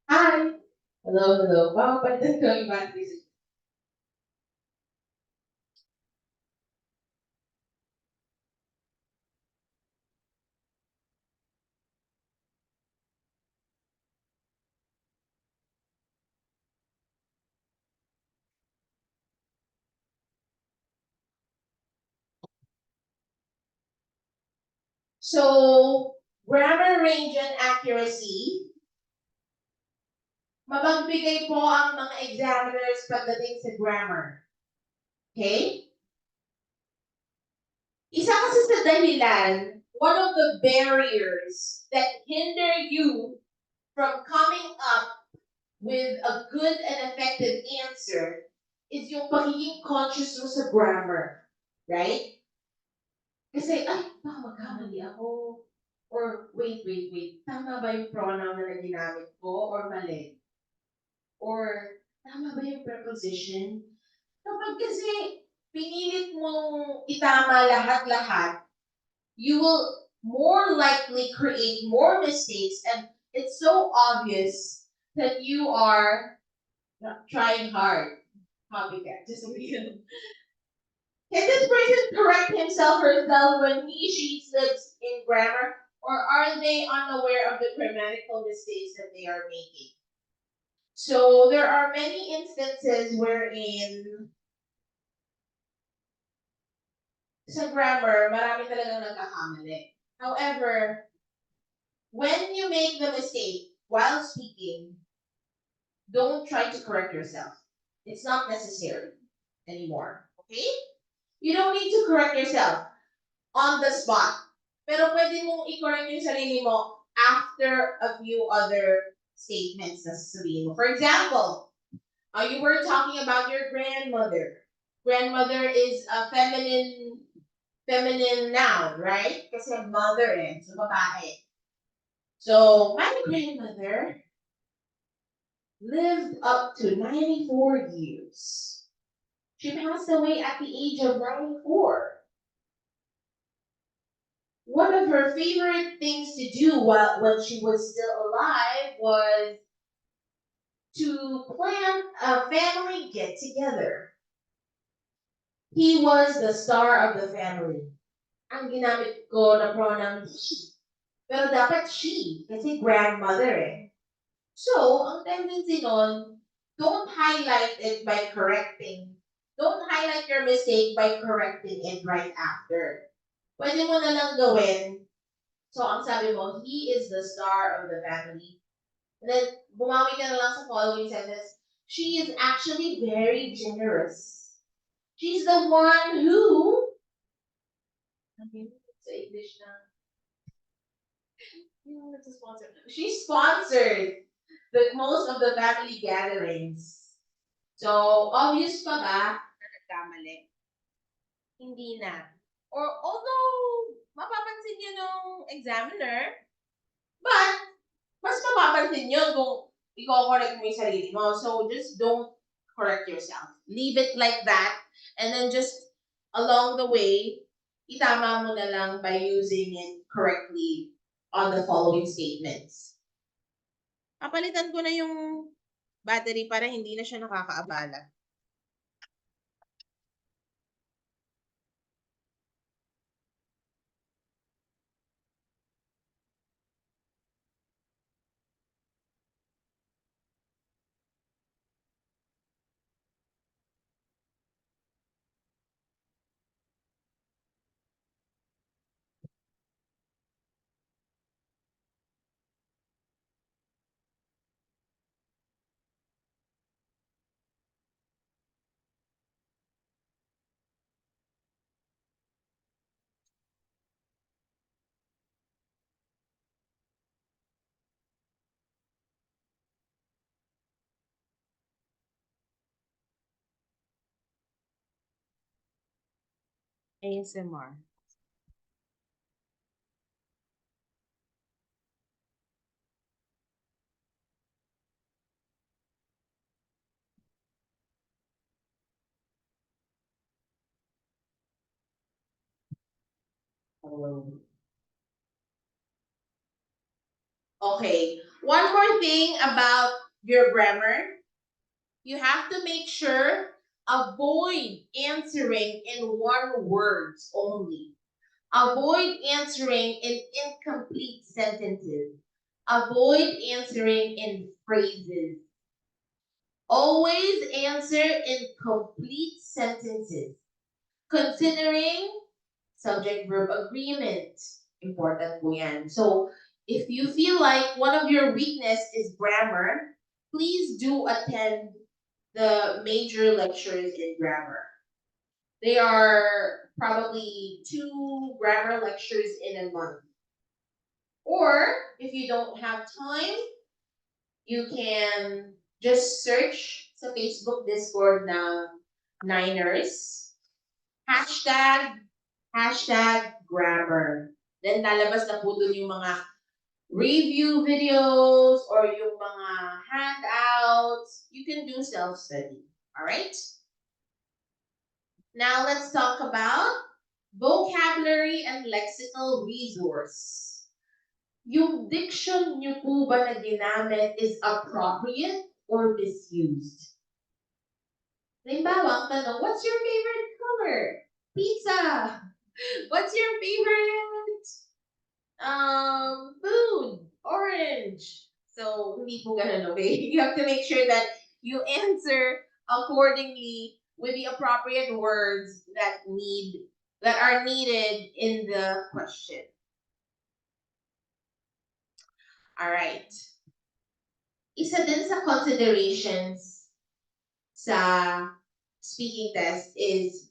Hi! Hello. Papapalitan ko yung battery. So, grammar range and accuracy, mapagbigay po ang mga examiners pagdating sa grammar. Okay? Isa kasi sa dahilan, one of the barriers that hinder you from coming up with a good and effective answer is yung pagiging conscious mo sa grammar. Right? Kasi, ay, baka magkamali ako. Or, wait. Tama ba yung pronoun na ginamit ko? Or mali? Or, tama ba yung preposition? Kapag kasi pinilit mong itama lahat-lahat, you will more likely create more mistakes, and it's so obvious that you are not trying hard. Copycat. Just real. Can this person correct himself or herself when she slips in grammar, or are they unaware of the grammatical mistakes that they are making? So there are many instances wherein sa grammar, marami talagang nagkakamali. However, when you make the mistake while speaking, don't try to correct yourself. It's not necessary anymore. Okay? You don't need to correct yourself on the spot. Pero pwede mong i-correct yung sarili mo after a few other statements na sasabihin mo. For example, you were talking about your grandmother. Grandmother is a feminine noun, right? Kasi mother so babae. So, my grandmother lived up to 94 years. She passed away at the age of 94. one of her favorite things to do while when she was still alive was to plan a family get together. He was the star of the family. Ang ginamit ko na pronoun he. Pero dapat she, kasi grandmother eh. So, ang tendency nun, don't highlight it by correcting. Don't highlight your mistake by correcting it right after. Pwede mo na lang gawin. So, ang sabi mo, he is the star of the family. And then, bumawi ka na lang sa following sentence. She is actually very generous. She's the one who, sa English na, she sponsored most of the family gatherings. So, obvious pa ba na nagkamali? Hindi na. Or although, mapapansin nyo nung examiner, but, mas mapapansin nyo kung i-correct mo yung sarili mo. So, just don't correct yourself. Leave it like that. And then just along the way, itama mo na lang by using it correctly on the following statements. Papalitan ko na yung battery para hindi na siya nakakaabala. ASMR. Okay, one more thing about your grammar. You have to make sure avoid answering in one words only. Avoid answering in incomplete sentences. Avoid answering in phrases. Always answer in complete sentences. Considering subject-verb agreement. Important po yan. So, if you feel like one of your weakness is grammar, please do attend the major lectures in grammar. They are probably 2 grammar lectures in a month. Or, if you don't have time, you can just search sa Facebook Discord ng Niners. Hashtag grammar. Then lalabas na po dun yung mga review videos or yung mga handouts. You can do self-study. Alright? Now let's talk about vocabulary and lexical resource. Yung diction nyo po ba na ginamit is appropriate or misused? Halimbawa, ang tanong, what's your favorite color? Pizza! What's your favorite food? Orange. So, hindi po ganun, okay? You have to make sure that you answer accordingly with the appropriate words that are needed in the question. All right. Isa din sa considerations sa speaking test is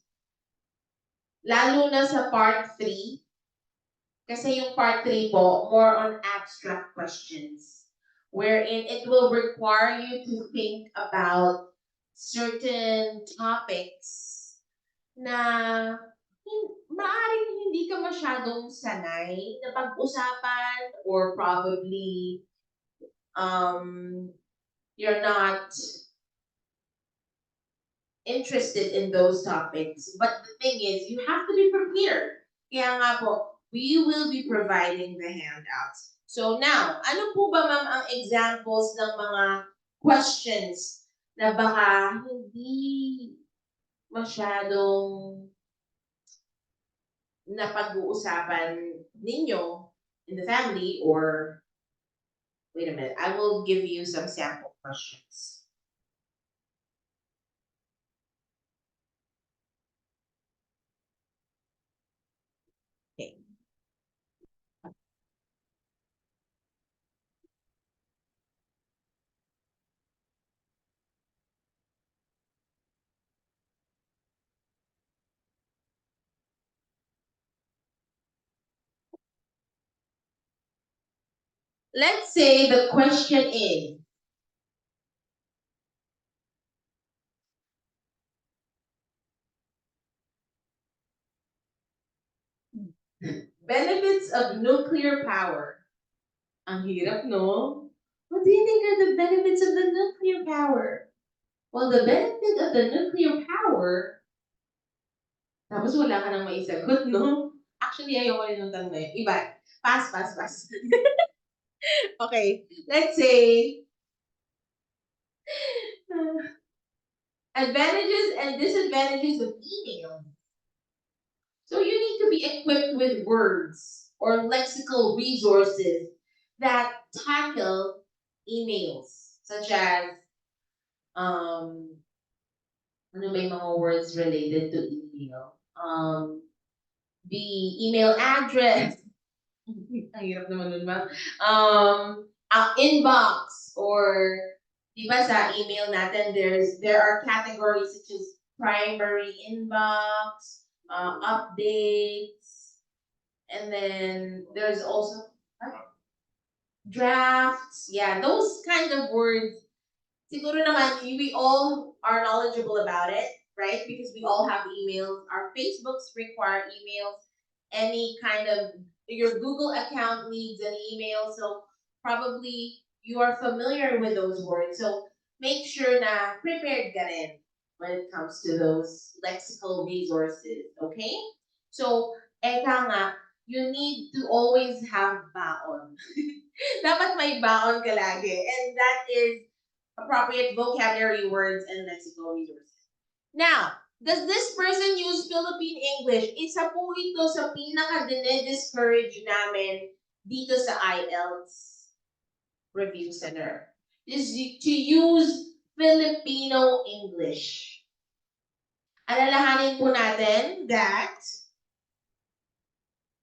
lalo na sa part 3. Kasi yung part 3 po, more on abstract questions. Wherein it will require you to think about certain topics na maaaring hindi ka masyadong sanay na pag-usapan or probably you're not interested in those topics. But the thing is, you have to be prepared. Kaya nga po, we will be providing the handouts. So now, ano po ba ma'am ang examples ng mga questions na baka hindi masyadong napag-uusapan ninyo in the family, or wait a minute, I will give you some sample questions. Okay. Let's say the question is, benefits of nuclear power. Ang hirap, no? What do you think are the benefits of the nuclear power? Well, the benefit of the nuclear power, tapos wala ka nang maisagot, no? Actually, ayoko rin ng tanong na yun. Iba. Pass, pass, pass. Okay, let's say, advantages and disadvantages of email. So you need to be equipped with words or lexical resources that tackle emails, such as, ano ba yung mga words related to email? The email address. Ang hirap naman nun, ma'am. Ang inbox, or di ba sa email natin, there are categories such as primary inbox, updates, and then there's also drafts. Yeah, those kind of words. Siguro naman, we all are knowledgeable about it, right? Because we all have emails. Our Facebooks require emails. Any kind of, your Google account needs an email. So probably you are familiar with those words. So make sure na prepared ka rin when it comes to those lexical resources, okay? So, eka nga, you need to always have baon. Dapat may baon ka lagi. And that is appropriate vocabulary words and lexical resources. Now, does this person use Philippine English? Isa po ito sa pinaka-discourage namin dito sa IELTS Review Center. Is to use Filipino English. Alalahanin po natin that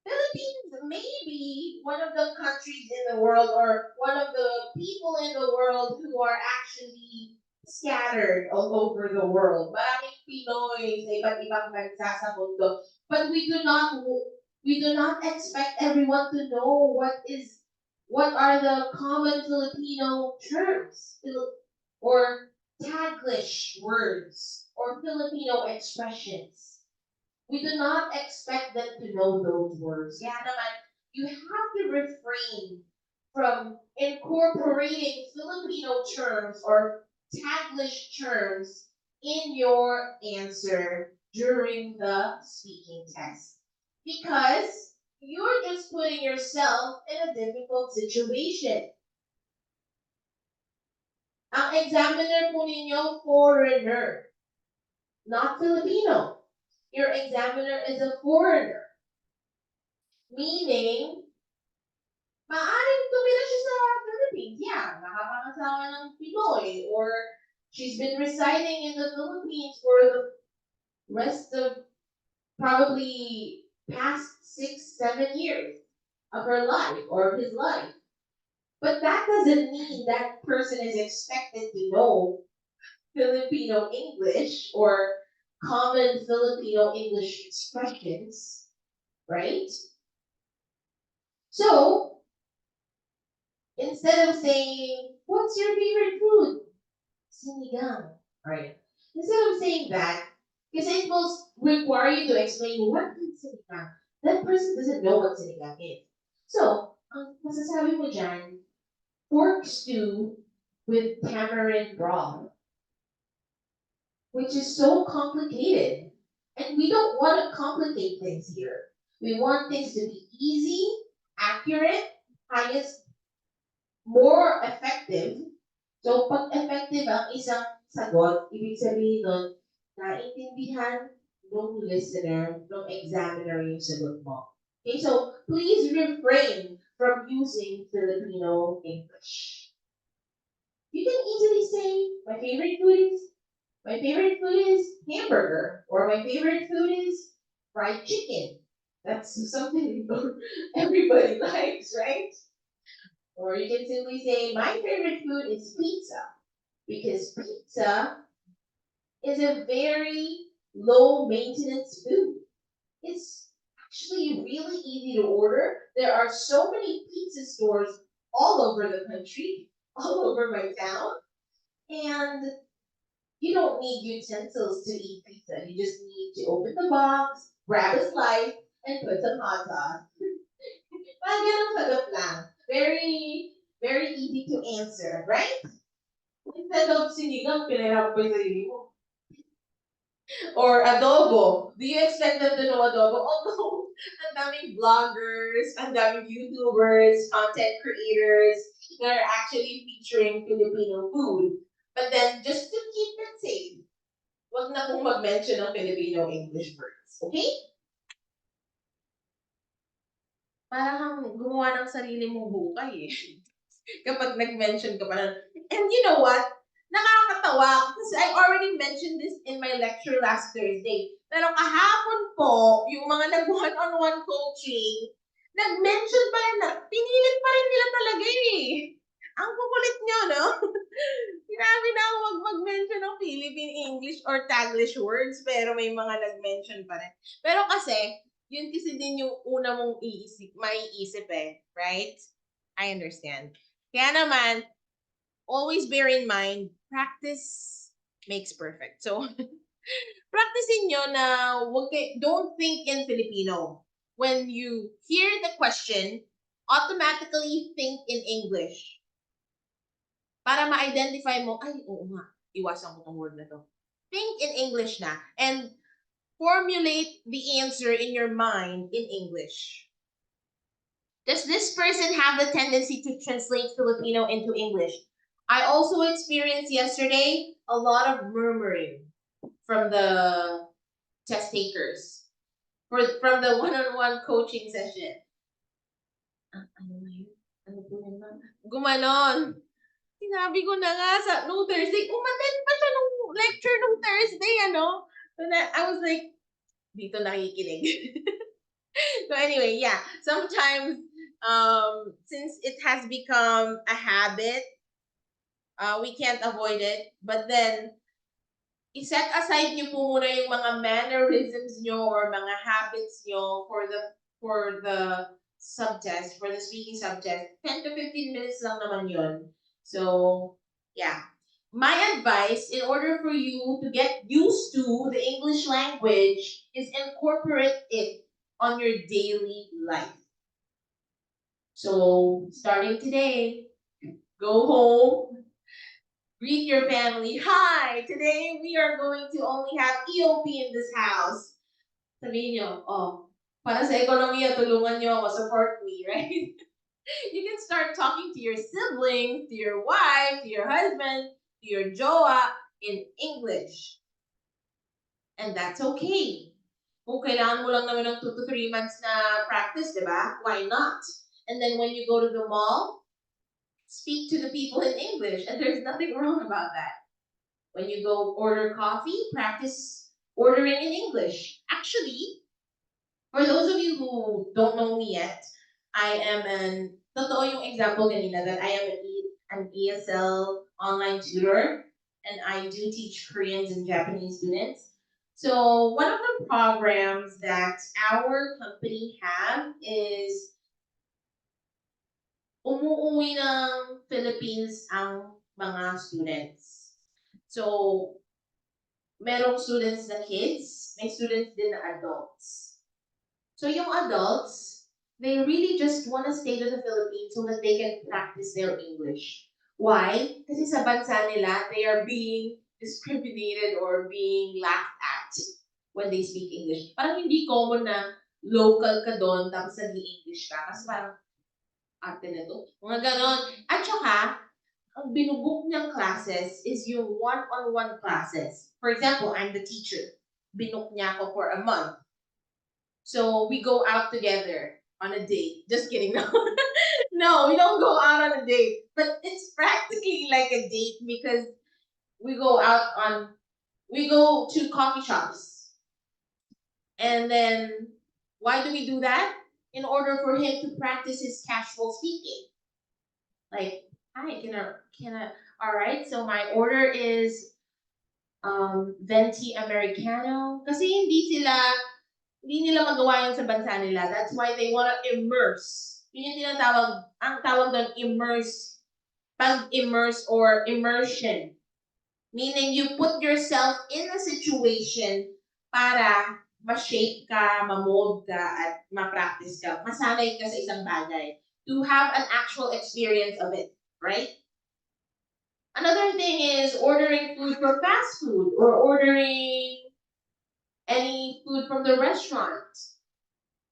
Philippines may be one of the countries in the world, or one of the people in the world who are actually scattered all over the world. Maraming Pinoy sa iba't ibang bansa sa mundo. But we do not expect everyone to know what are the common Filipino terms, or Taglish words, or Filipino expressions. We do not expect them to know those words. Yeah, naman, you have to refrain from incorporating Filipino terms or Taglish terms in your answer during the speaking test. Because you're just putting yourself in a difficult situation. Ang examiner po ninyo, foreigner, not Filipino. Your examiner is a foreigner. Meaning, maaaring tumira siya sa Philippines. Yeah, nakapakasawa ng Pinoy, or she's been residing in the Philippines for the rest of probably past 6-7 years of her life or his life. But that doesn't mean that person is expected to know Filipino English or common Filipino English expressions, right? So, instead of saying, what's your favorite food? Sinigang. Right? Instead of saying that, because it will require you to explain what is sinigang. That person doesn't know what sinigang is. So, ang masasabi mo dyan, pork stew with tamarind broth, which is so complicated. And we don't want to complicate things here. We want things to be easy, accurate, highest, more effective. So, pag effective ang isang sagot, ibig sabihin nun, naintindihan ng listener, ng examiner yung sagot mo. Okay, so please refrain from using Filipino English. You can easily say, my favorite food is hamburger, or my favorite food is fried chicken. That's something everybody likes, right? Or you can simply say, my favorite food is pizza, because pizza is a very low maintenance food. It's actually really easy to order. There are so many pizza stores all over the country, all over my town, and you don't need utensils to eat pizza. You just need to open the box, grab a slice, and put some hot sauce. Parang ganun sagot lang. Very, very easy to answer, right? Instead of sinigang, pinahirap pa yung sarili mo. Or adobo. Do you expect them to know adobo? Oh no, ang daming vloggers, ang daming YouTubers, content creators that are actually featuring Filipino food. But then, just to keep it safe, wag na pong mag-mention ng Filipino English words. Okay? Parang kang gumawa ng sarili mong hukay eh. Kapag nag-mention ka pa ng... And you know what? Nakakatawa kasi I already mentioned this in my lecture last Thursday. Pero kahapon po, yung mga nag-one-on-one coaching, nag-mention pa rin na, pinilit pa rin nila talaga eh. Ang kukulit nyo, no? Sinabi na ako wag mag-mention ng Philippine English or Taglish words, pero may mga nag-mention pa rin. Pero kasi, yun kasi din yung una mong maiisip eh, right? I understand. Kaya naman, always bear in mind, practice makes perfect. So, practicein nyo na don't think in Filipino. When you hear the question, automatically think in English. Para ma-identify mo, ay, oo nga, iwasan ko tong word na to. Think in English na. And formulate the answer in your mind in English. Does this person have the tendency to translate Filipino into English? I also experienced yesterday a lot of murmuring from the test takers, from the one-on-one coaching session. Ano na yun? Ano po yun, ma'am? Gumanon. Sinabi ko na nga nung Thursday, umattend pa siya nung lecture nung Thursday, ano? So I was like, dito nakikinig. So anyway, yeah, sometimes since it has become a habit, we can't avoid it. But then, iset aside nyo po muna yung mga mannerisms nyo or mga habits nyo for the subtest, for the speaking subtest. 10 to 15 minutes lang naman yun. So, yeah. My advice, in order for you to get used to the English language, is incorporate it on your daily life. So, starting today, go home, greet your family. Hi, today we are going to only have EOP in this house. Sabihin nyo, oh, para sa ekonomiya, tulungan nyo ako, support me, right? You can start talking to your siblings, to your wife, to your husband, to your jowa in English. And that's okay. Kung kailangan mo lang naman ng 2 to 3 months na practice, di ba? Why not? And then when you go to the mall, speak to the people in English, and there's nothing wrong about that. When you go order coffee, practice ordering in English. Actually, for those of you who don't know me yet, I am totoo yung example kanina that I am an ESL online tutor, and I do teach Koreans and Japanese students. So one of the programs that our company have is umuuwi ng Philippines ang mga students. So, merong students na kids, may students din na adults. So, yung adults, they really just want to stay to the Philippines so that they can practice their English. Why? Kasi sa bansa nila, they are being discriminated or being laughed at when they speak English. Parang hindi common na local ka doon, tapos nag-English ka. Kasi parang, ate na to. Mga ganon. At saka, ang binubook niyang classes is yung one-on-one classes. For example, I'm the teacher. Binook niya ako for a month. So, we go out together on a date. Just kidding, no. No, we don't go out on a date. But it's practically like a date because we go out on, we go to coffee shops. And then, why do we do that? In order for him to practice his casual speaking. Like, hi, all right, so my order is venti americano. Kasi hindi nila magawa yun sa bansa nila. That's why they wanna immerse. Yun yung tinatawag, ang tawag doon, pag-immerse or immersion. Meaning you put yourself in a situation para ma-shape ka, ma-mold ka, at ma-practice ka. Masanay ka sa isang bagay. To have an actual experience of it, right? Another thing is ordering food from fast food or ordering any food from the restaurant.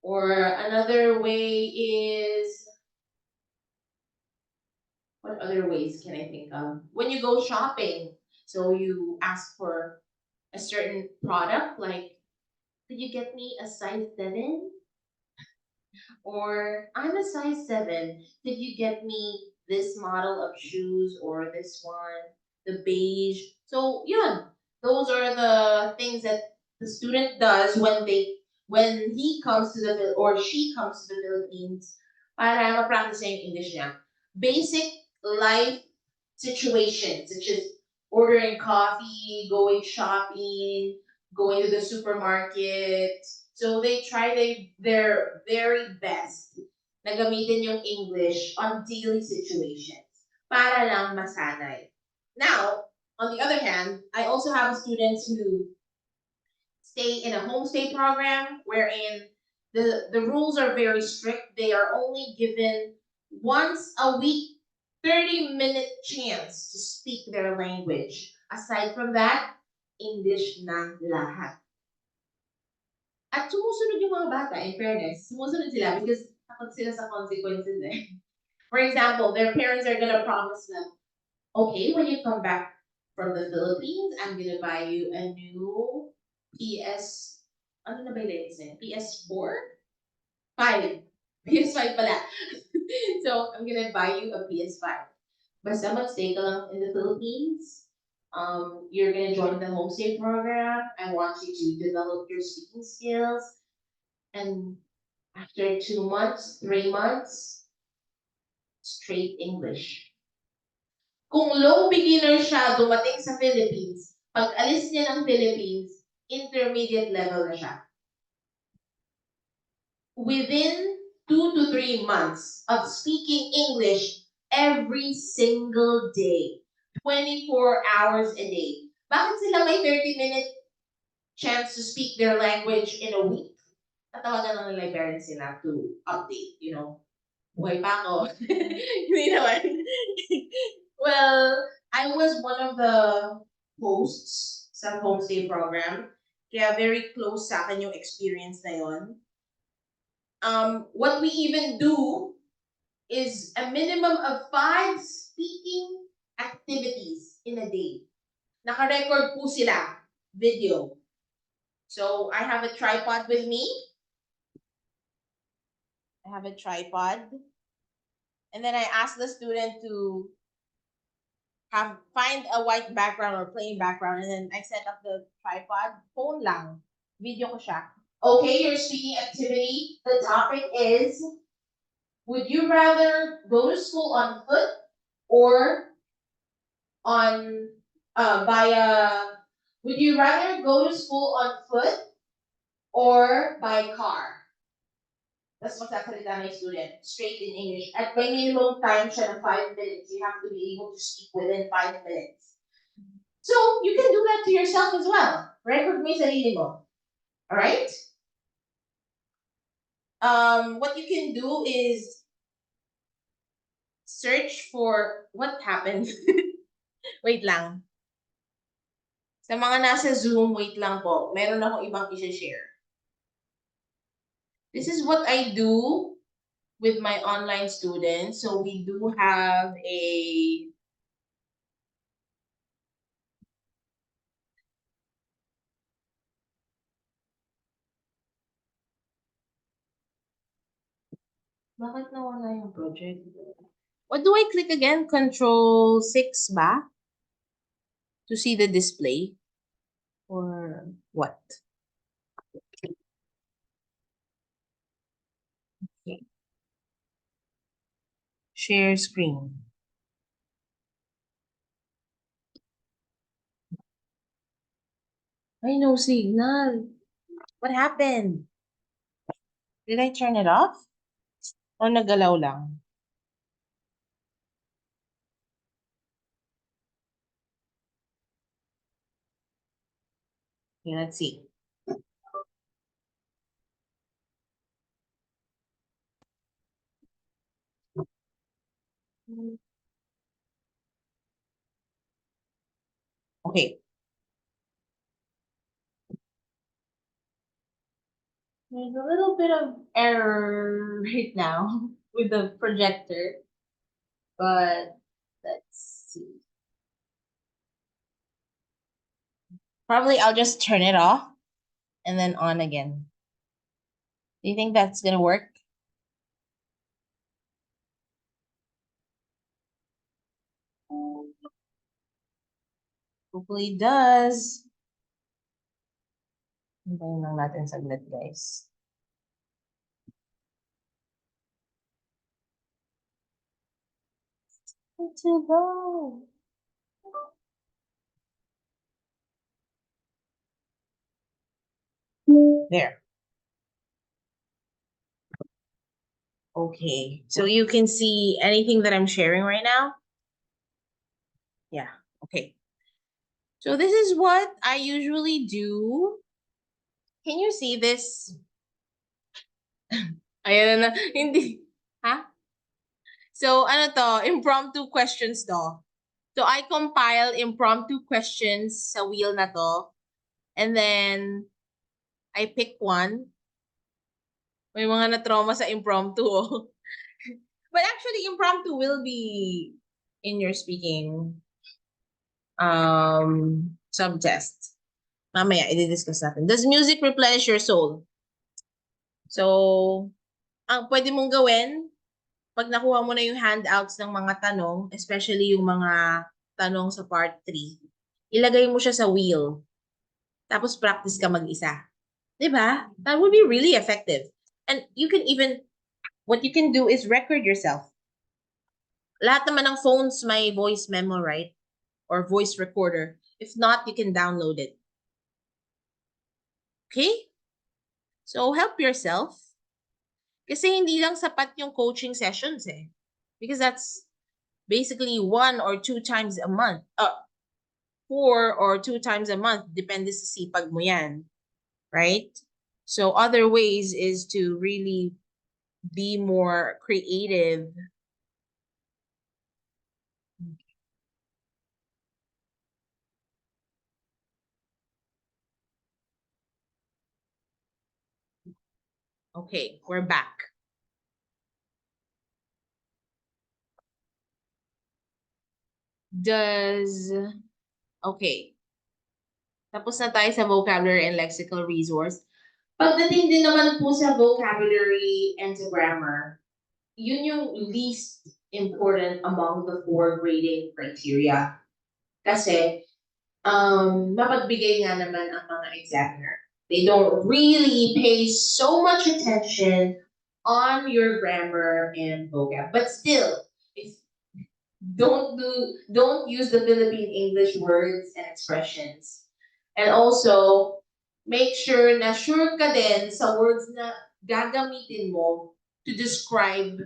Or another way is, what other ways can I think of? When you go shopping, so you ask for a certain product, like, could you get me a size 7? Or I'm a size 7. Could you get me this model of shoes or this one, the beige? So yeah, those are the things that the student does when he comes to or she comes to the Philippines para ma-practice niya yung English niya. Basic life situations such as ordering coffee, going shopping, going to the supermarket. So they try their very best na gamitin yung English on daily situations para lang masanay. Now, on the other hand, I also have students who stay in a homestay program wherein the rules are very strict. They are only given once a week 30-minute chance to speak their language. Aside from that, English na lahat. At sumusunod yung mga bata, in fairness, sumusunod sila because takot sila sa consequences eh. For example, their parents are gonna promise them, okay, when you come back from the Philippines, I'm gonna buy you a new ano na ba yung latest na yun? PS4? 5. PS5 pala. So, I'm gonna buy you a PS5. Basta magstay ka lang in the Philippines. You're gonna join the homestay program. I want you to develop your speaking skills. And after 2 months, 3 months, straight English. Kung low beginner siya dumating sa Philippines, pag alis niya ng Philippines, intermediate level na siya. Within 2 to 3 months of speaking English every single day, 24 hours a day. Bakit sila may 30-minute chance to speak their language in a week? Tatawagan lang nila yung parents nila to update, buhay pa ako. Hindi naman. Well, I was one of the hosts sa homestay program. Kaya very close sa akin yung experience na yon. What we even do is a minimum of 5 speaking activities in a day. Naka-record po sila, video. So I have a tripod with me. I have a tripod. And then I ask the student to find a white background or plain background, and then I set up the tripod. Phone lang. Video ko siya. Okay, your speaking activity. The topic is, would you rather go to school on foot or on would you rather go to school on foot or by car? That's magsasalita ng student, straight in English. At may minimum time siya ng 5 minutes. You have to be able to speak within 5 minutes. So, you can do that to yourself as well. Record mo yung sarili mo. Alright? What you can do is search for what happened. Wait lang. Sa mga nasa Zoom, wait lang po. Meron akong ibang i-share. This is what I do with my online students. So we do have a bakit nawala yung project? What do I click again? Control 6 ba? To see the display? Or what? Okay. Share screen. Ay, no signal. What happened? Did I turn it off? Or nagalaw lang? Okay, let's see. Okay. There's a little bit of error right now with the projector, but let's see. Probably I'll just turn it off and then on again. Do you think that's gonna work? Hopefully it does. Hintayin lang natin saglit, guys. Too low. There. Okay, so you can see anything that I'm sharing right now? Yeah, okay. So this is what I usually do. Can you see this? Ayan na, hindi. Ha? So ano to, impromptu questions to. So I compile impromptu questions sa wheel na to. And then I pick one. May mga na-trauma sa impromptu. Oh. But actually, impromptu will be in your speaking sub-test. Mamaya, i-discuss natin. Does music replenish your soul? So, ang pwede mong gawin, pag nakuha mo na yung handouts ng mga tanong, especially yung mga tanong sa part 3, ilagay mo siya sa wheel. Tapos practice ka mag-isa. Diba? That would be really effective. And you can even, what you can do is record yourself. Lahat naman ng phones may voice memo, right? Or voice recorder. If not, you can download it. Okay? So help yourself. Kasi hindi lang sapat yung coaching sessions eh. Because that's basically 1 or 2 times a month. 4 or 2 times a month. Depende sa sipag mo yan. Right? So other ways is to really be more creative. Okay, we're back. Okay. Tapos na tayo sa vocabulary and lexical resource. Pagdating din naman po sa vocabulary and sa grammar, yun yung least important among the 4 grading criteria. Kasi, mapagbigay nga naman ang mga examiner. They don't really pay so much attention on your grammar and vocab. But still, if don't use the Philippine English words and expressions. And also, make sure na sure ka din sa words na gagamitin mo to describe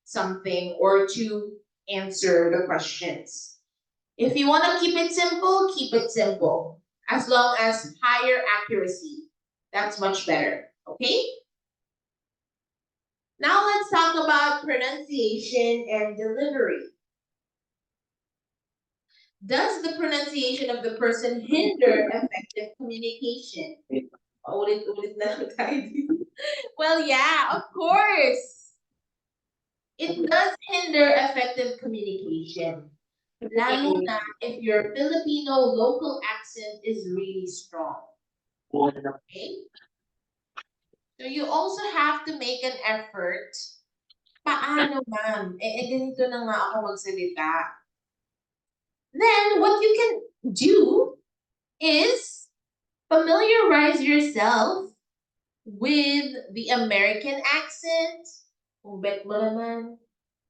something or to answer the questions. If you want to keep it simple, keep it simple. As long as higher accuracy. That's much better. Okay? Now let's talk about pronunciation and delivery. Does the pronunciation of the person hinder effective communication? Ulit-ulit na lang tayo dito. Well, yeah, of course. It does hinder effective communication. Lalo na if your Filipino local accent is really strong. Okay? So you also have to make an effort. Paano, ma'am? Ganito na nga ako magsalita. Then, what you can do is familiarize yourself with the American accent, kung bet mo naman,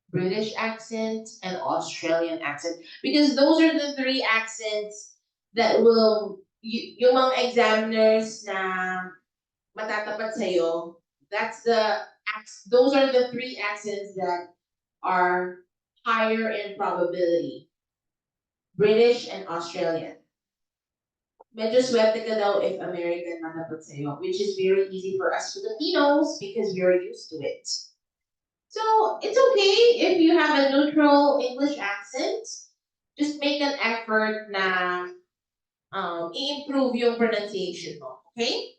British accent, and Australian accent. Because those are the three accents that will, yung mga examiners na matatapat sa'yo, those are the three accents that are higher in probability. British and Australian. Medyo swerte ka daw if American matapat sa'yo, which is very easy for us Filipinos because we're used to it. So it's okay if you have a neutral English accent. Just make an effort na i-improve yung pronunciation mo, okay?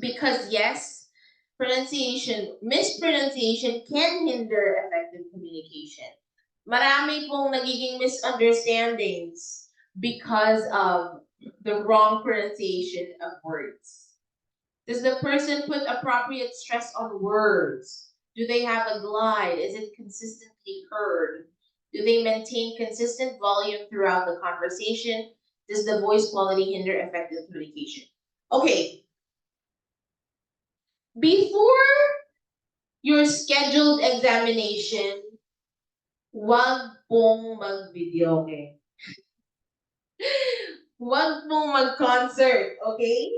Because yes, mispronunciation can hinder effective communication. Marami pong nagiging misunderstandings because of the wrong pronunciation of words. Does the person put appropriate stress on words? Do they have a glide? Is it consistently heard? Do they maintain consistent volume throughout the conversation? Does the voice quality hinder effective communication? Okay, before your scheduled examination, wag pong mag-video, okay? Wag pong mag-concert, okay?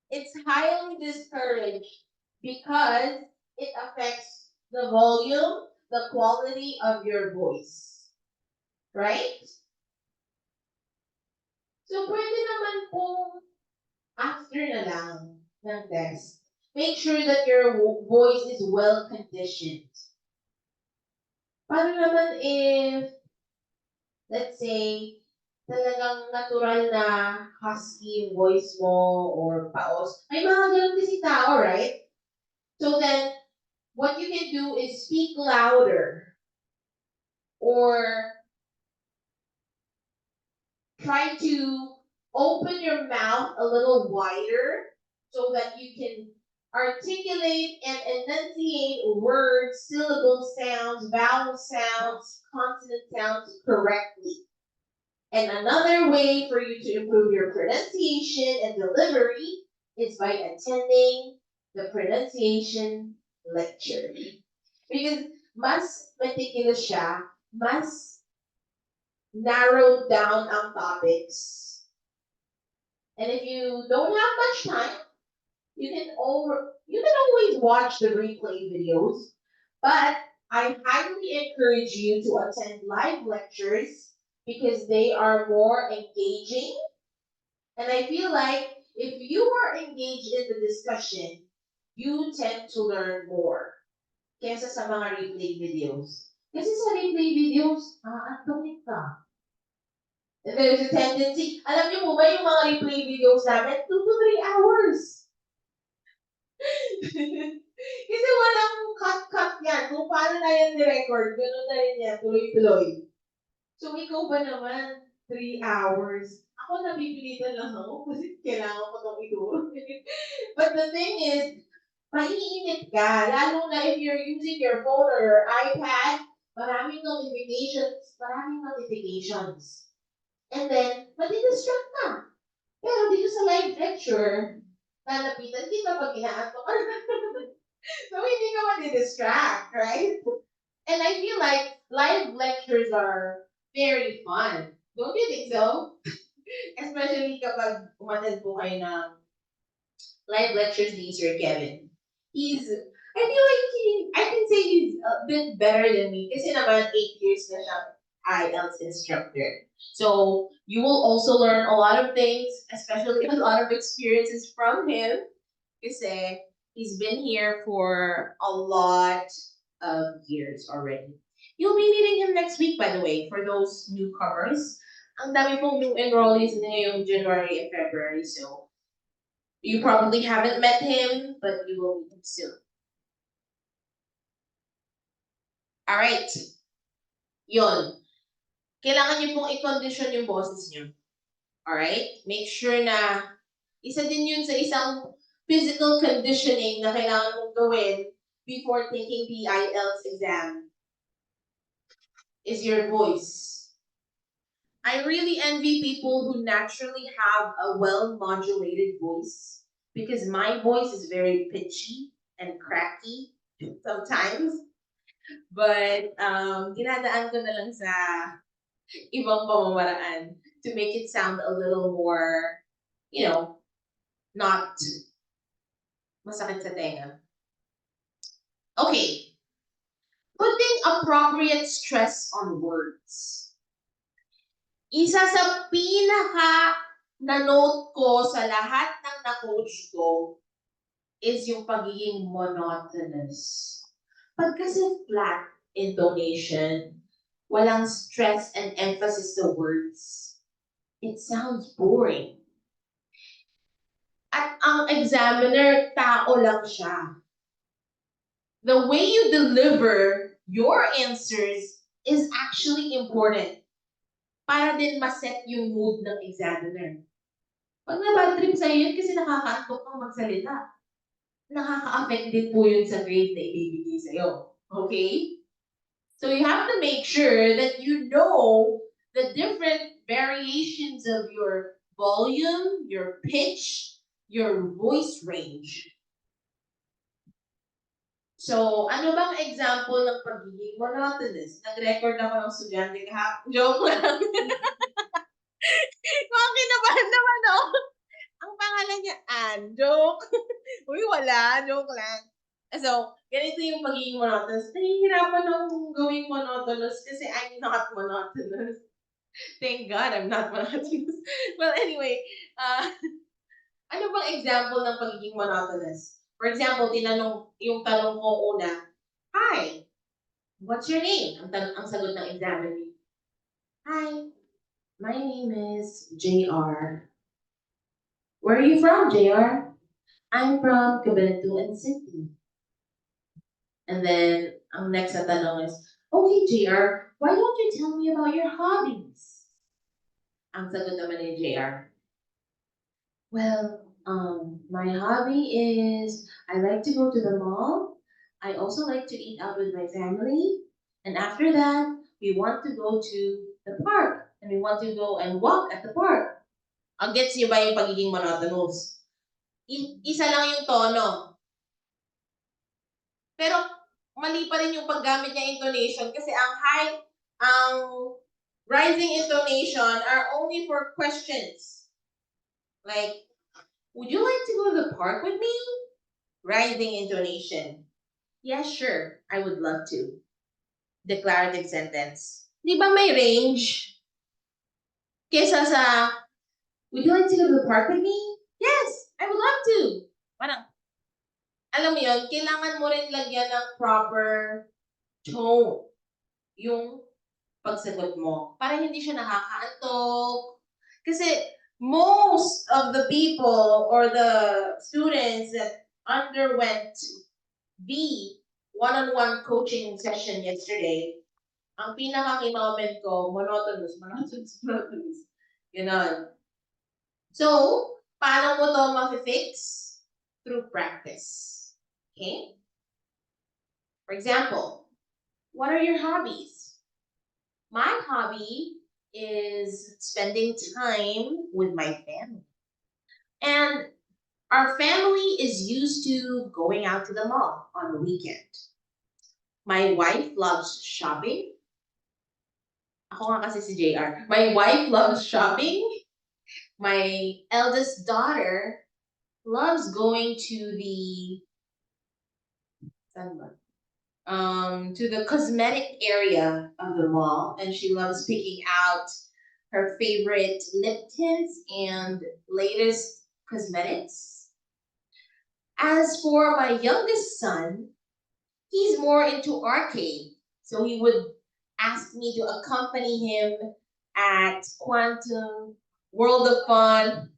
It's highly discouraged because it affects the volume, the quality of your voice. Right? So, pwede naman pong after na lang ng test. Make sure that your voice is well conditioned. Paano naman if, let's say, talagang natural na husky yung voice mo or paos? May mga ganun kasi tao, right? So then, what you can do is speak louder or try to open your mouth a little wider so that you can articulate and enunciate words, syllable sounds, vowel sounds, consonant sounds correctly. And another way for you to improve your pronunciation and delivery is by attending the pronunciation lecture. Because mas meticulous siya, mas narrowed down ang topics. And if you don't have much time, you can always watch the replay videos, but I highly encourage you to attend live lectures because they are more engaging. And I feel like if you are engaged in the discussion, you tend to learn more kesa sa mga replay videos. Kasi sa replay videos, antonin ka. And there's a tendency, alam niyo po ba yung mga replay videos namin, 2 to 3 hours. Kasi walang cut-cut yan. Kung paano na yan ni-record, gano'n na rin yan, tuloy-tuloy. So, ikaw ba naman, 3 hours? Ako napipilitan lang ako kasi kailangan ko itong ituro. But the thing is, maiinit ka, lalo na if you're using your phone or your iPad, maraming notifications. And then, madidistract ka. Pero dito sa live lecture, lalapitan kita pag inaantok ka. So, hindi ka madidistract, right? And I feel like live lectures are very fun. Don't you think so? Especially kapag umattend po kayo ng live lectures ni Sir Kevin. I feel like I can say he's a bit better than me kasi naman 8 years na siya IELTS instructor. So you will also learn a lot of things, especially a lot of experiences from him kasi he's been here for a lot of years already. You'll be meeting him next week, by the way, for those newcomers. Ang dami pong new enrollees ngayong January and February, so You probably haven't met him, but you will meet him soon. Alright. Yun. Kailangan niyo pong i-condition yung boses niyo. Alright? Make sure na isa din yun sa isang physical conditioning na kailangan mong gawin before taking the IELTS exam is your voice. I really envy people who naturally have a well-modulated voice because my voice is very pitchy and cracky sometimes. But dinadaan ko na lang sa ibang pamamaraan to make it sound a little more, not masakit sa tenga. Okay. Putting appropriate stress on words. Isa sa pinaka na-note ko sa lahat ng na-coach ko is yung pagiging monotonous. Pag kasi flat intonation, walang stress and emphasis sa words, it sounds boring. At ang examiner, tao lang siya. The way you deliver your answers is actually important para din ma-set yung mood ng examiner. Pag na-bad trip sa'yo yun kasi nakaka-antok kang magsalita, nakaka-affect din po yun sa grade na ibibigay sa'yo. Okay? So you have to make sure that you know the different variations of your volume, your pitch, your voice range. So, ano bang example ng pagiging monotonous? Nag-record ako ng estudyante kahapon. Joke lang. Mga kinabahan naman, no? Ang pangalan niya, Ann. Joke. Uy, wala. Joke lang. So, ganito yung pagiging monotonous. Nahihirapan akong gawing monotonous kasi I'm not monotonous. Thank God I'm not monotonous. Well, anyway, ano bang example ng pagiging monotonous? For example, yung tanong ko una, hi, what's your name? Ang sagot ng examiner. Hi, my name is JR. Where are you from, JR? I'm from Cabanatuan City. And then, ang next na tanong is, okay, JR, why don't you tell me about your hobbies? Ang sagot naman ni JR, well, my hobby is I like to go to the mall. I also like to eat out with my family. And after that, we want to go to the park. And we want to go and walk at the park. Ang gets niyo ba yung pagiging monotonous? Isa lang yung tono. Pero mali pa rin yung paggamit niya intonation kasi ang rising intonation are only for questions. Like, would you like to go to the park with me? Rising intonation. Yes, sure. I would love to. Declarative sentence. Di ba may range? Kesa sa, would you like to go to the park with me? Yes, I would love to. Parang, alam mo yun, kailangan mo rin lagyan ng proper tone yung pagsagot mo para hindi siya nakakaantok. Kasi most of the people or the students that underwent the one-on-one coaching session yesterday, ang pinaka-kinoment ko, monotonous. Ganon. So, paano mo to ma-fix? Through practice. Okay? For example, what are your hobbies? My hobby is spending time with my family. And our family is used to going out to the mall on the weekend. My wife loves shopping. Ako nga kasi si JR. My wife loves shopping. My eldest daughter loves going to the cosmetic area of the mall, and she loves picking out her favorite lip tints and latest cosmetics. As for my youngest son, he's more into arcade, so he would ask me to accompany him at Quantum, World of Fun.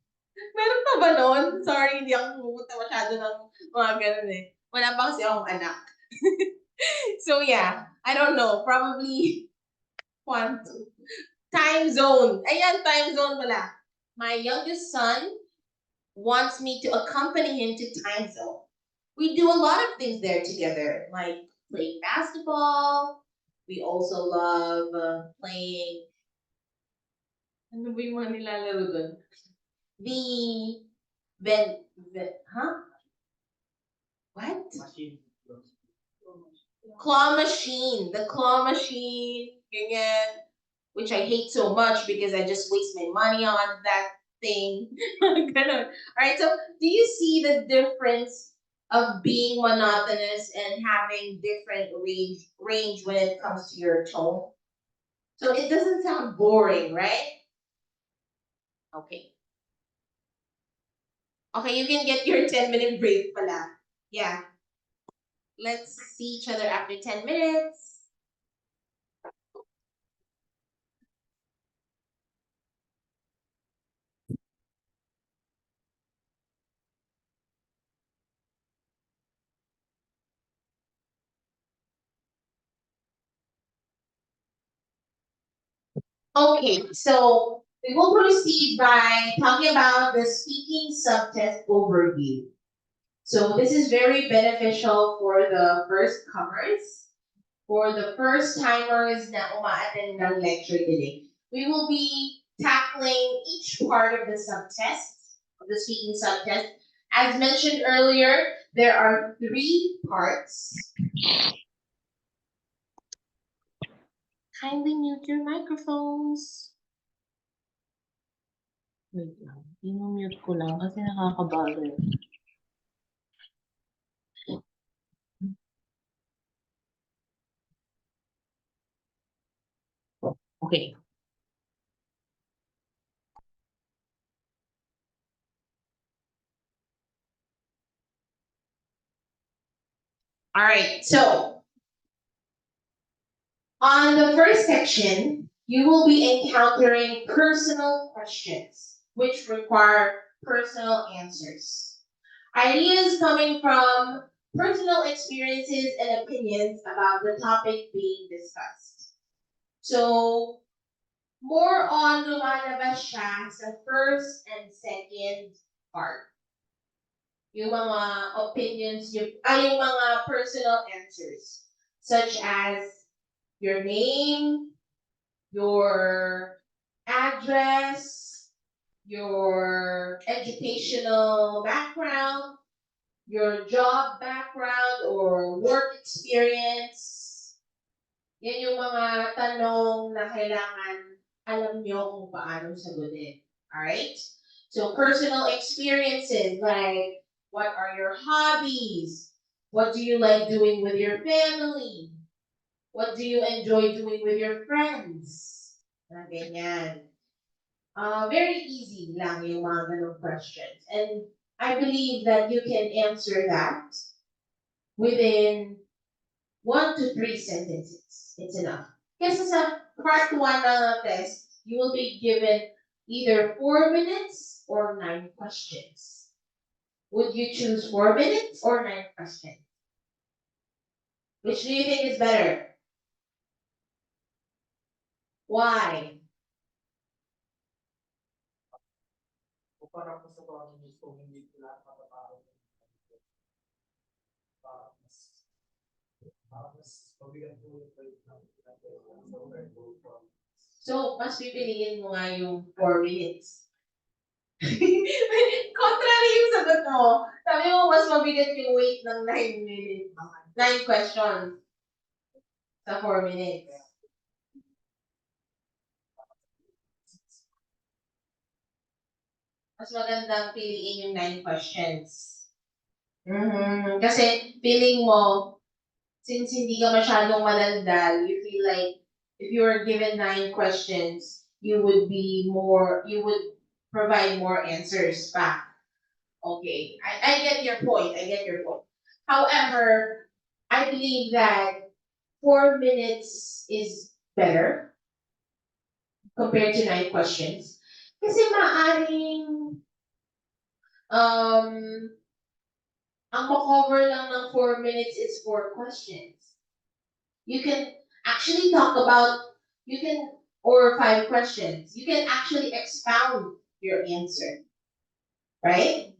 Meron pa ba nun? Sorry, hindi ako pumunta masyado ng mga ganun eh. Wala pa kasi akong anak. So yeah, I don't know. Probably one, two. Time zone. Ayan, time zone pala. My youngest son wants me to accompany him to time zone. We do a lot of things there together, like playing basketball. We also love playing. Ano ba yung mga nilalaro doon? The huh? What? Machine. Claw machine. The claw machine. Ganyan. Which I hate so much because I just waste my money on that thing. Alright, so do you see the difference of being monotonous and having different range when it comes to your tone? So it doesn't sound boring, right? Okay. Okay, you can get your 10-minute break pala. Yeah. Let's see each other after 10 minutes. Okay, so we will proceed by talking about the speaking subtest overview. So this is very beneficial for the first comers, for the first timers na uma-attend ng lecture today. We will be tackling each part of the subtest, of the speaking subtest. As mentioned earlier, there are 3 parts. Kindly mute your microphones. Wait lang. Mute ko lang kasi nakakabagal. Okay. All right. So on the first section, you will be encountering personal questions, which require personal answers. Ideas coming from personal experiences and opinions about the topic being discussed. So, more on lumalabas siya sa first and second part. Yung mga opinions, yung mga personal answers, such as your name, your address, your educational background, your job background or work experience. Yan yung mga tanong na kailangan alam nyo kung paano sagutin. Alright? So personal experiences like what are your hobbies? What do you like doing with your family? What do you enjoy doing with your friends? Ganyan. Very easy lang yung mga ganong questions. And I believe that you can answer that within 1 to 3 sentences. It's enough. Kasi sa part 1 ng test, you will be given either 4 minutes or 9 questions. Would you choose 4 minutes or 9 questions? Which do you think is better? Why? Parang sa parang gusto hindi ko lahat matatao. Parang mas mabigat po So, mas pipiliin mo nga yung 4 minutes. Contrary yung sagot mo. Sabi mo, mas mabigat yung wait ng 9 minutes. 9 questions sa 4 minutes. Mas magandang piliin yung 9 questions. Kasi feeling mo, since hindi ka masyadong madaldal, you feel like if you were given 9 questions, you would provide more answers pa. Okay, I get your point. However, I believe that 4 minutes is better compared to 9 questions. Kasi maaring Um, ang makover lang ng 4 minutes is 4 questions. You can actually talk about, you can, or 5 questions. You can actually expound your answer, right?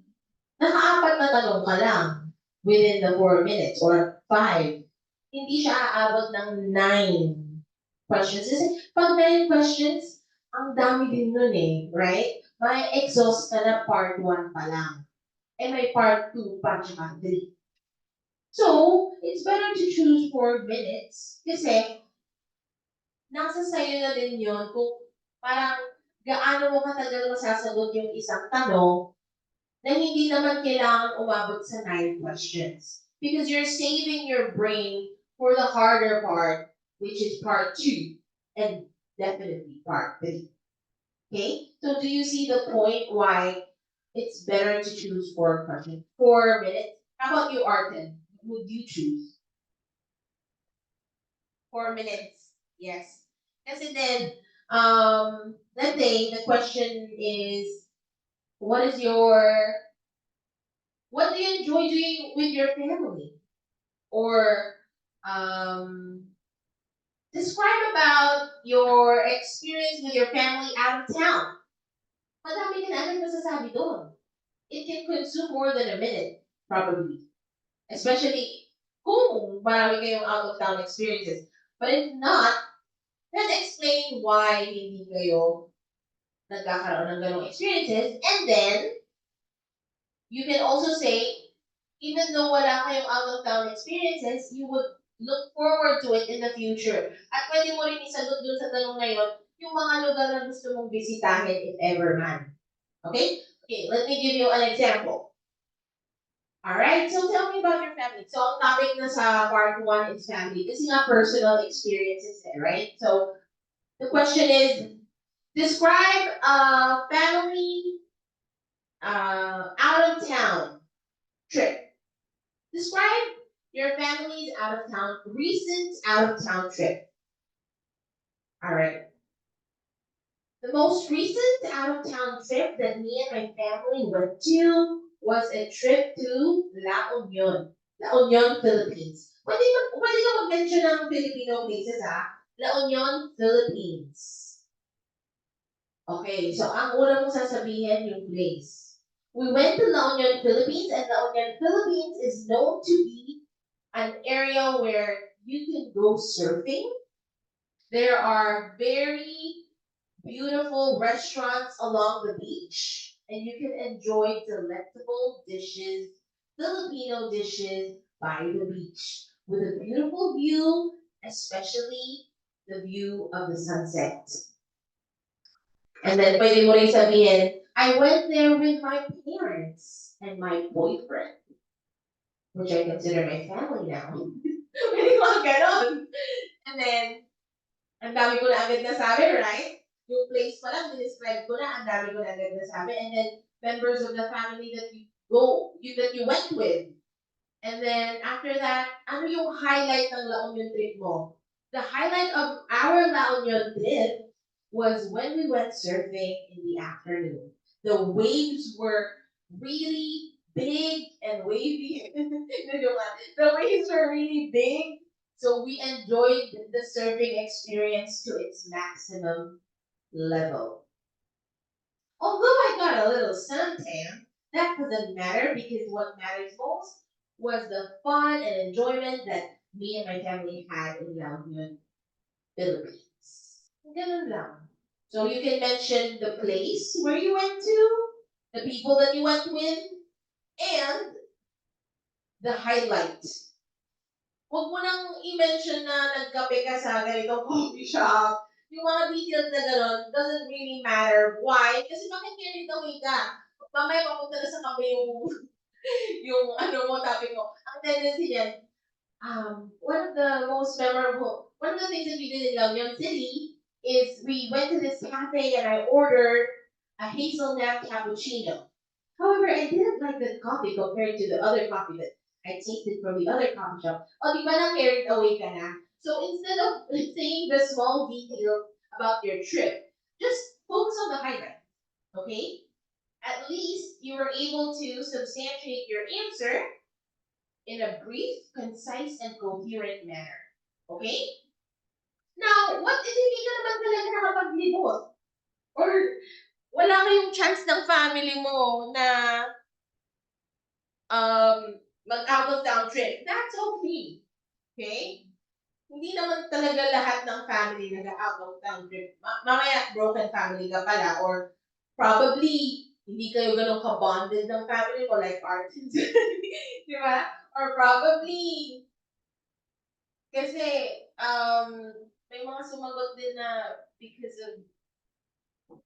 Nakaapat na tanong ka lang within the 4 minutes or 5. Hindi siya aabot ng 9 questions. Kasi pag 9 questions, ang dami din nun eh, right? May exhaust ka na part 1 pa lang. And may part 2 pa tsaka 3. So, it's better to choose 4 minutes kasi nasa sayo na din yun kung parang gaano mo katagal masasagot yung isang tanong na hindi naman kailangan umabot sa 9 questions. Because you're saving your brain for the harder part, which is part 2, and definitely part 3. Okay? So do you see the point why it's better to choose 4 questions? 4 minutes? How about you, Arden? Would you choose 4 minutes? Yes. Kasi then, let's say the question is, what is your, what do you enjoy doing with your family? Or um, describe about your experience with your family out of town. Madami ka na agad masasabi doon. It can consume more than a minute, probably. Especially kung marami kayong out of town experiences. But if not, then explain why hindi kayo nagkakaroon ng ganong experiences. And then, you can also say, even though wala kayong out of town experiences, you would look forward to it in the future. At pwede mo rin isagot dun sa tanong na yun, yung mga lugar na gusto mong bisitahin if ever man. Okay? Okay, let me give you an example. Alright, so tell me about your family. So, ang topic na sa part 1 is family. Kasi nga personal experiences there, right? So, the question is, describe a family out of town trip. Describe your family's out of town, recent out of town trip. All right. The most recent out of town trip that me and my family went to was a trip to La Union. La Union, Philippines. Pwede ka mag-mention ng Filipino places ha? La Union, Philippines. Okay, so ang una mong sasabihin yung place. We went to La Union, Philippines, and La Union, Philippines is known to be an area where you can go surfing. There are very beautiful restaurants along the beach, and you can enjoy delectable dishes, Filipino dishes by the beach with a beautiful view, especially the view of the sunset. And then pwede mo rin sabihin, I went there with my parents and my boyfriend, which I consider my family now. Pwede mga ganon. And then, ang dami ko na agad nasabi, right? Yung place pa lang, describe ko na, ang dami ko na agad nasabi. And then, members of the family that you went with. And then, after that, ano yung highlight ng La Union trip mo? The highlight of our La Union trip was when we went surfing in the afternoon. The waves were really big and wavy. The waves were really big, so we enjoyed the surfing experience to its maximum level. Although I got a little suntan, that doesn't matter because what matters most was the fun and enjoyment that me and my family had in La Union, Philippines. Ganun lang. So you can mention the place where you went to, the people that you went with, and the highlight. Huwag mo nang i-mention na nagkape ka sa ganitong coffee shop. Yung mga details na gano'n doesn't really matter. Why? Kasi makikirita away ka. Mamaya mapunta na sa kape yung, yung ano mo, topic mo. Ang tendency niyan, one of the things that we did in La Union City is we went to this cafe and I ordered a hazelnut cappuccino. However, I didn't like the coffee compared to the other coffee that I tasted from the other coffee shop. O, di ba na carried away ka na? So instead of saying the small details about your trip, just focus on the highlight. Okay? At least you were able to substantiate your answer in a brief, concise, and coherent manner. Okay? Now, what if hindi ka naman talaga nakapaglibot? Or wala kayong chance ng family mo na mag-out of town trip? That's okay. Okay? Hindi naman talaga lahat ng family nag-out of town trip. Mamaya, broken family ka pala, or probably, hindi kayo ganun ka-bonded ng family mo, like Artins. Di ba? Or probably, kasi, may mga sumagot din na because of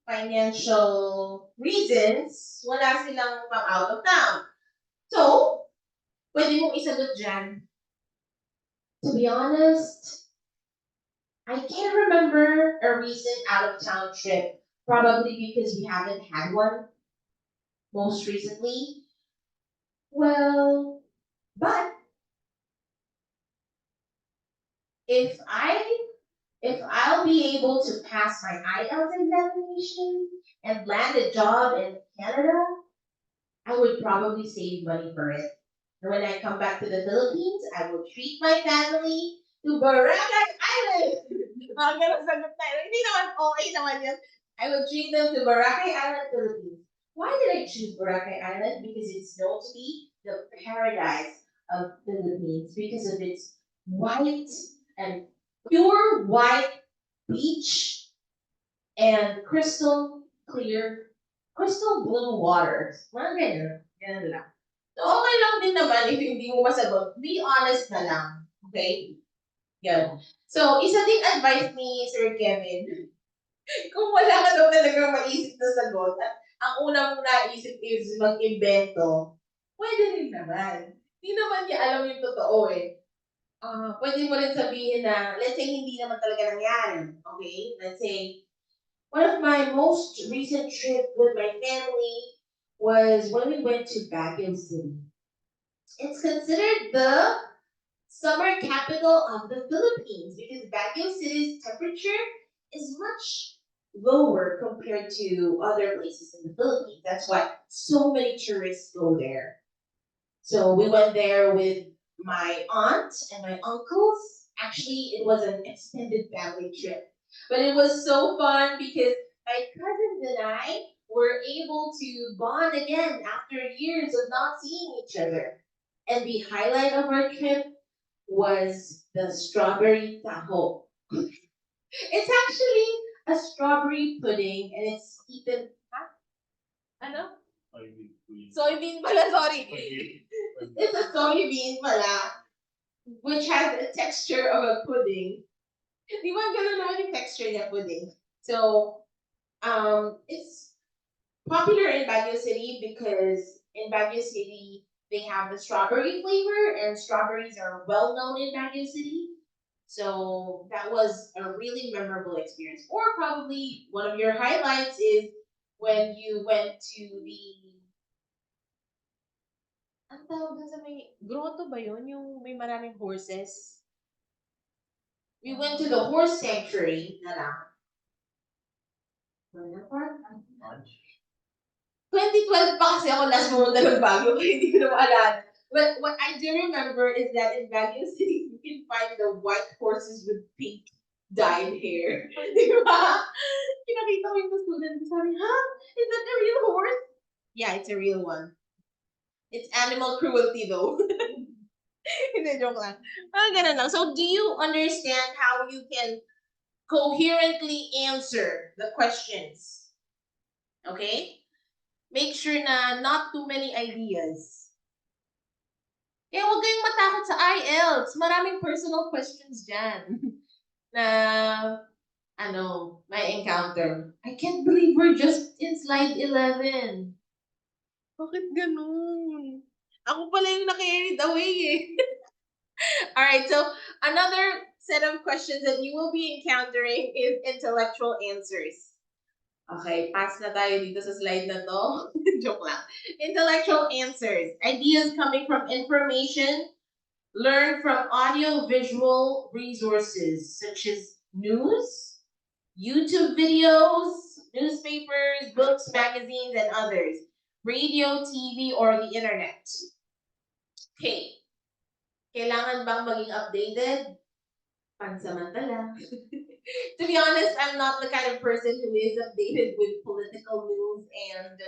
financial reasons, wala silang pang out of town. So, pwede mong isagot dyan. To be honest, I can't remember a recent out of town trip, probably because we haven't had one most recently. Well, but if I if I'll be able to pass my IELTS examination and land a job in Canada, I would probably save money for it. And when I come back to the Philippines, I will treat my family to Boracay Island. Mga ganun sagot tayo. Hindi naman okay naman yun. I will treat them to Boracay Island, Philippines. Why did I choose Boracay Island? Because it's known to be the paradise of Philippines because of its white and pure white beach and crystal blue waters. Mga ganun. Ganun lang. So, okay lang din naman if hindi mo masagot. Be honest na lang. Okay? Yan. So, isa ding advice ni Sir Kevin, kung wala ka daw talagang maisip na sagot, at ang una mong naisip is mag-invento, pwede rin naman. Hindi naman niya alam yung totoo eh. Pwede mo rin sabihin na, let's say, hindi naman talaga nangyari. Okay? Let's say, one of my most recent trip with my family was when we went to Baguio City. It's considered the summer capital of the Philippines because Baguio City's temperature is much lower compared to other places in the Philippines. That's why so many tourists go there. So we went there with my aunt and my uncles. Actually, it was an extended family trip. But it was so fun because my cousins and I were able to bond again after years of not seeing each other. And the highlight of our trip was the strawberry taho. It's actually a strawberry pudding and it's eaten. Huh? Ano? Soybean pala, sorry. It's a soybean pala, which has a texture of a pudding. Di ba ganun naman yung texture niya pudding? So, it's popular in Baguio City because in Baguio City, they have the strawberry flavor, and strawberries are well known in Baguio City. So that was a really memorable experience. Or probably one of your highlights is when you went to the ang tawag dun sa may grotto ba yun? Yung may maraming horses. We went to the horse sanctuary na lang. Ano park? 2012 pa kasi ako last pumunta ng Baguio, kaya hindi ko na maalala. But what I do remember is that in Baguio City, you can find the white horses with pink dyed hair. Di ba? Pinakita ko yung student, sabi, huh? Is that a real horse? Yeah, it's a real one. It's animal cruelty though. Hindi, joke lang. Ganun lang. So, do you understand how you can coherently answer the questions? Okay? Make sure na not too many ideas. Kaya huwag kayong matakot sa IELTS. Maraming personal questions dyan na, may encounter. I can't believe we're just in slide 11. Bakit ganun? Ako pala yung na-carried away eh. Alright, so another set of questions that you will be encountering is intellectual answers. Okay, pass na tayo dito sa slide na to. Joke lang. Intellectual answers. Ideas coming from information learned from audio-visual resources such as news, YouTube videos, Newspapers, books, magazines, and others. Radio, TV, or the internet. Okay. Kailangan bang maging updated? Pansamantala. To be honest, I'm not the kind of person who is updated with political news and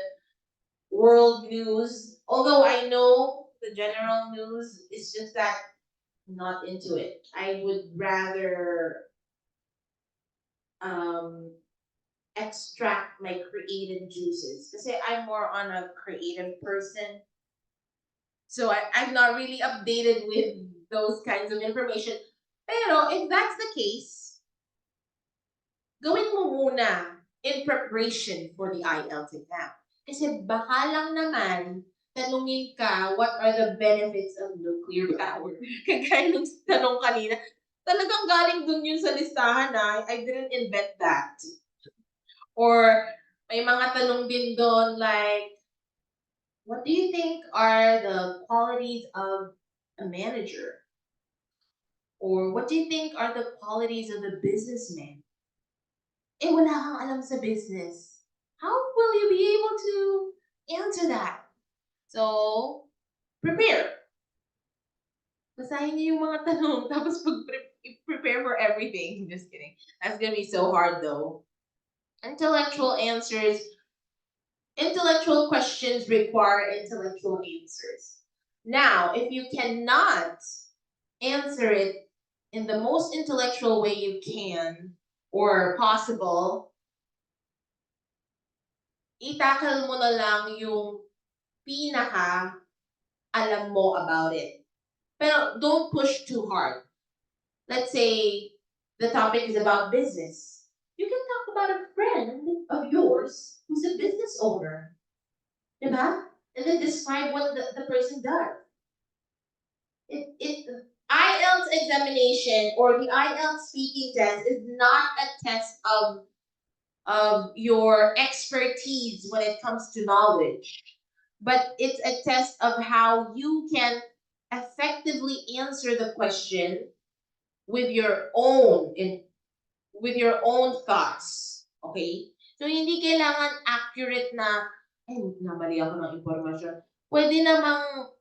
world news. Although I know the general news, it's just that I'm not into it. I would rather um, extract my creative juices. Kasi I'm more on a creative person. So I'm not really updated with those kinds of information. Pero if that's the case, gawin mo muna in preparation for the IELTS exam. Kasi baka lang naman, tanungin ka, what are the benefits of nuclear power? Kagaya nung tanong kanina, talagang galing dun yun sa listahan na I didn't invent that. Or may mga tanong din doon like, what do you think are the qualities of a manager? Or what do you think are the qualities of a businessman? Eh, wala kang alam sa business. How will you be able to answer that? So, prepare. Basahin niyo yung mga tanong, tapos prepare for everything. Just kidding. That's gonna be so hard though. Intellectual answers. Intellectual questions require intellectual answers. Now, if you cannot answer it in the most intellectual way you can or possible, itakal mo na lang yung pinaka alam mo about it. Pero don't push too hard. Let's say the topic is about business. You can talk about a friend of yours who's a business owner. Diba? And then describe what the person does. It IELTS examination or the IELTS speaking test is not a test of your expertise when it comes to knowledge, but it's a test of how you can effectively answer the question with your own with your own thoughts. Okay? So hindi kailangan accurate na ay namali ako ng impormasyon. Pwede namang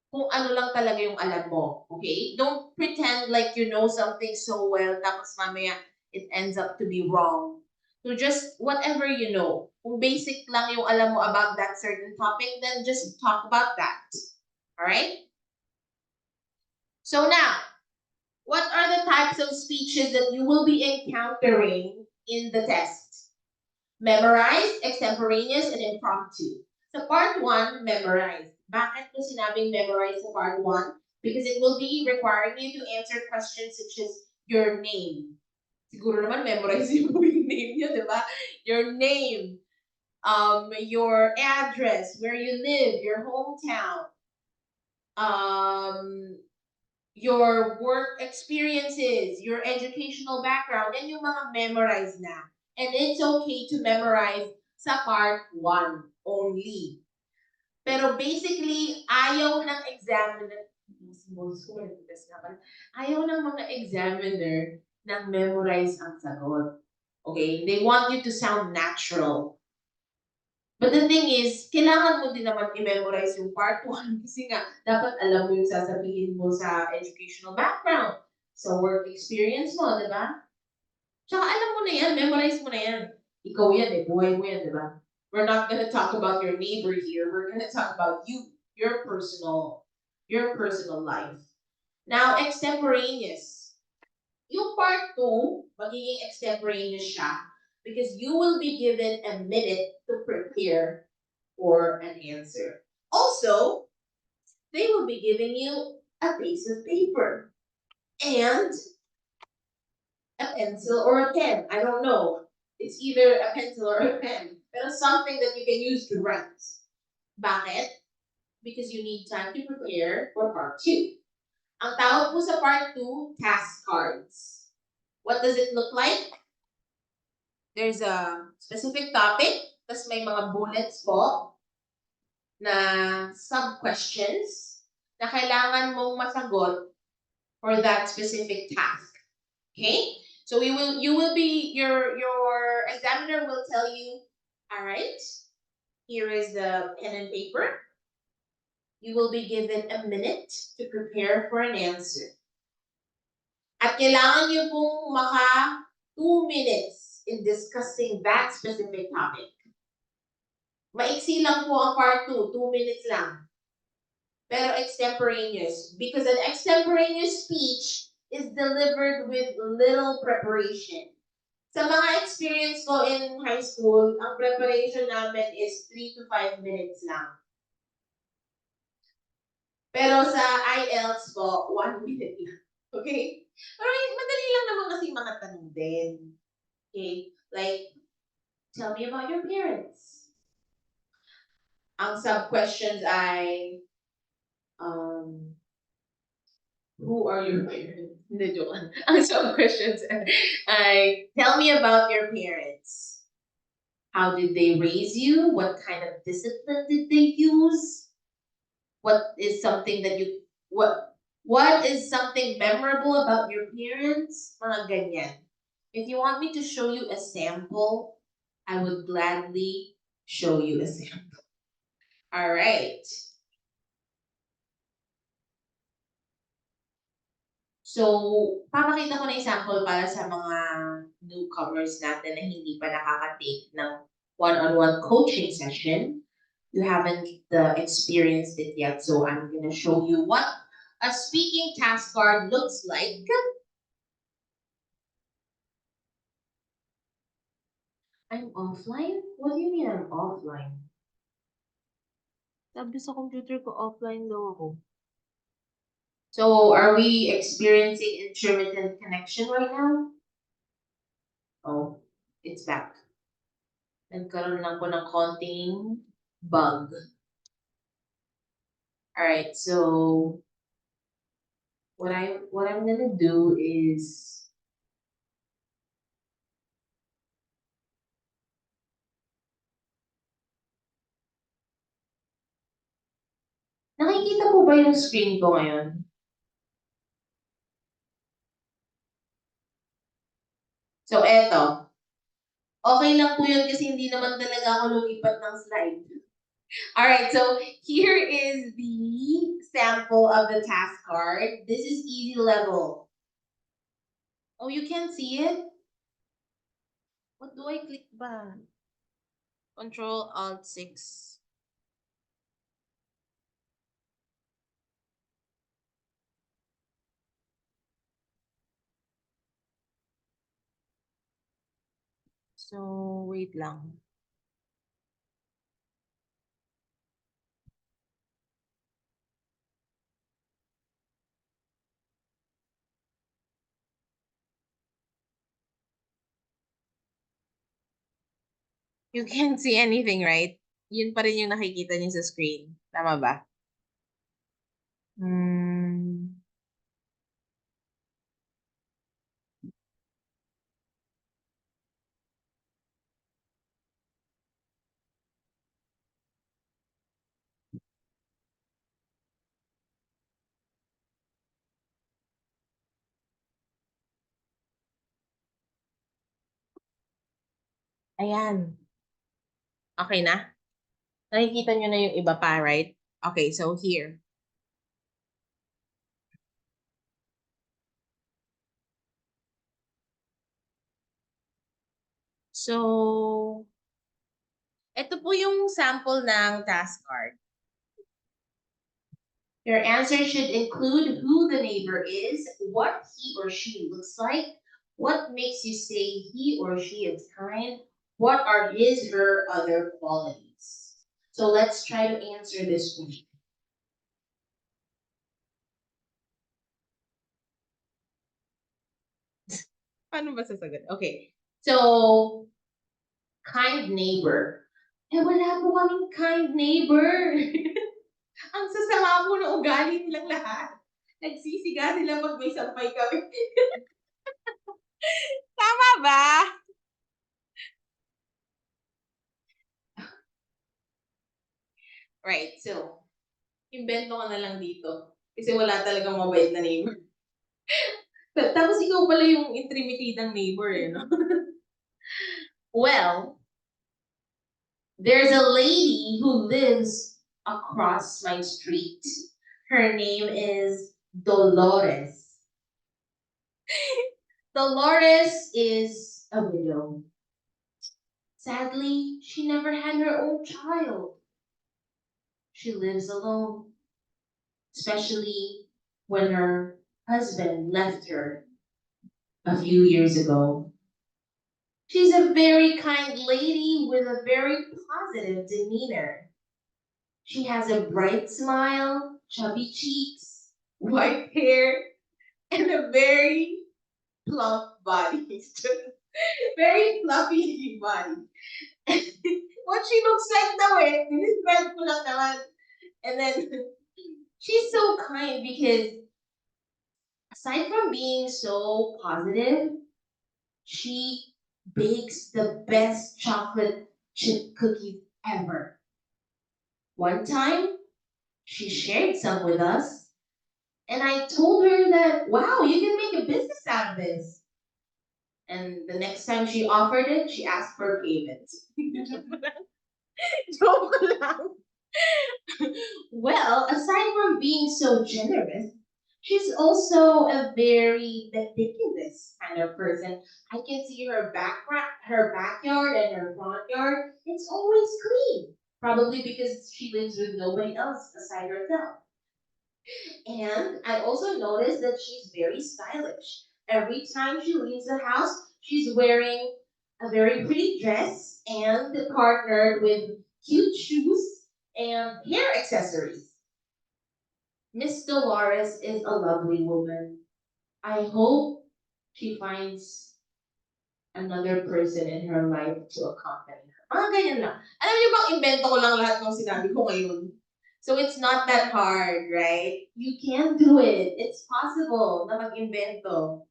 kung ano lang talaga yung alam mo. Okay? Don't pretend like you know something so well tapos mamaya it ends up to be wrong. So just whatever you know. Kung basic lang yung alam mo about that certain topic, then just talk about that. Alright? So now, what are the types of speeches that you will be encountering in the test? Memorized, extemporaneous, and impromptu. So part 1, memorized. Bakit ko sinabing memorize sa part 1? Because it will be requiring you to answer questions such as your name. Siguro naman memorize yung name niyo, di ba? Your name, your address, where you live, your hometown, your work experiences, your educational background, and yung mga memorize na. And it's okay to memorize sa part 1 only. Pero basically, ayaw ng examiner, ayaw ng mga examiner na memorize ang sagot. Okay? They want you to sound natural. But the thing is, kailangan mo din naman i-memorize yung part 1 kasi nga, dapat alam mo yung sasabihin mo sa educational background, sa work experience mo, di ba? Tsaka alam mo na yan, memorize mo na yan. Ikaw yan eh, buhay mo yan, di ba? We're not gonna talk about your neighbor here, we're gonna talk about you, your personal life. Now, extemporaneous. Yung part 2, magiging extemporaneous siya because you will be given a minute to prepare for an answer. Also, they will be giving you a piece of paper and a pencil or a pen. I don't know. It's either a pencil or a pen, but something that you can use to write. Bakit? Because you need time to prepare for part 2. Ang tawag po sa part 2, task cards. What does it look like? There's a specific topic, tapos may mga bullets po na sub-questions na kailangan mong masagot for that specific task. Okay? So you will be your examiner will tell you, all right, here is the pen and paper. You will be given a minute to prepare for an answer. At kailangan niyo pong 2 minutes in discussing that specific topic. Maiksi lang po ang part 2, 2 minutes lang. Pero extemporaneous. Because an extemporaneous speech is delivered with little preparation. Sa mga experience ko in high school, ang preparation namin is 3 to 5 minutes lang. Pero sa IELTS po, 1 minute lang. Okay? Pero madali lang naman kasi mga tanong din. Okay? Like, tell me about your parents. Ang sub-questions ay, who are your parents? Hindi, joke lang. Ang sub-questions ay, tell me about your parents. How did they raise you? What kind of discipline did they use? What is something that you, what is something memorable about your parents? Mga ganyan. If you want me to show you a sample, I would gladly show you a sample. All right. So, papakita ko na yung sample para sa mga newcomers natin na hindi pa nakaka-take ng one-on-one coaching session. You haven't experienced it yet, so I'm gonna show you what a speaking task card looks like. I'm offline? What do you mean I'm offline? Sabi sa computer ko, offline daw ako. So, are we experiencing intermittent connection right now? Oh, it's back. Nagkaroon lang ko ng konting bug. Alright, so what I'm gonna do is nakikita po ba yung screen ko ngayon? So, eto. Okay lang po yun kasi hindi naman talaga ako lumipat ng slide. Alright, so here is the sample of the task card. This is easy level. Oh, you can see it? What do I click ba? Control Alt 6. So, wait lang. You can't see anything, right? Yun pa rin yung nakikita niyo sa screen. Tama ba? Ayan. Okay na? Nakikita niyo na yung iba pa, right? Okay, so here. So, ito po yung sample ng task card. Your answer should include who the neighbor is, what he or she looks like, what makes you say he or she is kind, what are his, her other qualities. So let's try to answer this question. Paano ba sasagot? Okay. So, kind neighbor. Eh, wala po kaming kind neighbor. Ang sasama po ng ugali nilang lahat. Nagsisiga sila pag may sampay kami. Tama ba? Right, so, invento ka na lang dito. Kasi wala talagang mabait na neighbor. Tapos ikaw pala yung intrimitidang neighbor eh, no? Well, there's a lady who lives across my street. Her name is Dolores. Dolores is a widow. Sadly, she never had her own child. She lives alone, especially when her husband left her a few years ago. She's a very kind lady with a very positive demeanor. She has a bright smile, chubby cheeks, white hair, and a very plump body. Very fluffy body. What she looks like daw eh, describe ko lang naman. And then, she's so kind because aside from being so positive, she bakes the best chocolate chip cookies ever. One time, she shared some with us, and I told her that, wow, you can make a business out of this. And the next time she offered it, she asked for payment. Joke lang. Well, aside from being so generous, she's also a very meticulous kind of person. I can see her backyard and her front yard. It's always clean. Probably because she lives with nobody else aside herself. And I also noticed that she's very stylish. Every time she leaves the house, she's wearing a very pretty dress and partnered with cute shoes and hair accessories. Miss Dolores is a lovely woman. I hope she finds another person in her life to accompany her. Mga ganyan lang. Alam niyo bang invento ko lang lahat ng sinabi ko ngayon? So it's not that hard, right? You can do it. It's possible na mag-invento.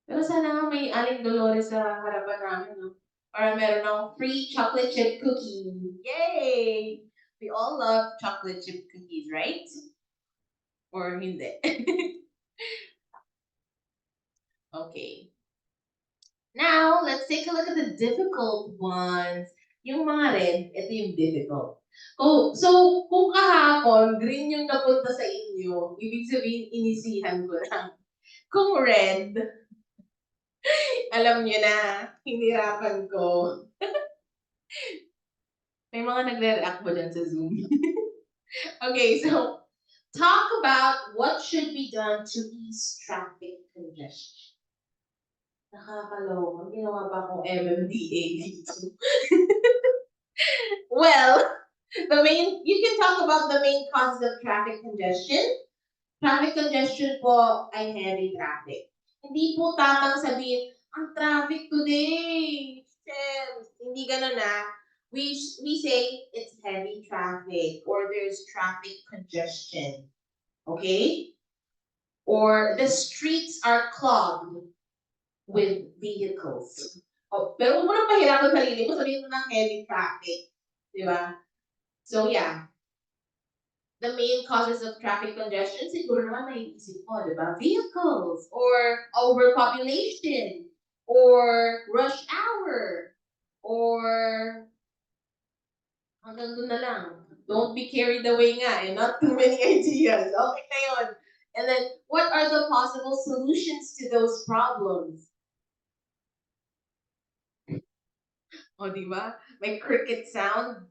Pero sana nga may Aling Dolores sa harapan namin, no? Para meron ng free chocolate chip cookie. Yay! We all love chocolate chip cookies, right? Or hindi. Okay. Now, let's take a look at the difficult ones. Yung mga red, ito yung difficult. Oh, so, kung kahapon, green yung napunta sa inyo, ibig sabihin, inisihan ko lang. Kung red, alam nyo na, hinirapan ko. May mga nagre-react ba dyan sa Zoom? Okay, so, talk about what should be done to ease traffic congestion. Nakakaloka. Ginawa pa akong MMDA dito. Well, you can talk about the main causes of traffic congestion. Traffic congestion po ay heavy traffic. Hindi po tamang sabihin, ang traffic today. Shem, hindi ganun na. We say it's heavy traffic or there's traffic congestion. Okay? Or the streets are clogged with vehicles. Oh, pero huwag mo nang pahirapan sarili mo, sabihin mo ng heavy traffic. Di ba? So yeah, the main causes of traffic congestion, siguro naman may isip mo, di ba? Vehicles, or overpopulation, or rush hour, or hanggang doon na lang. Don't be carried away nga, and not too many ideas. Okay na yun. And then, what are the possible solutions to those problems? O, di ba? May cricket sound.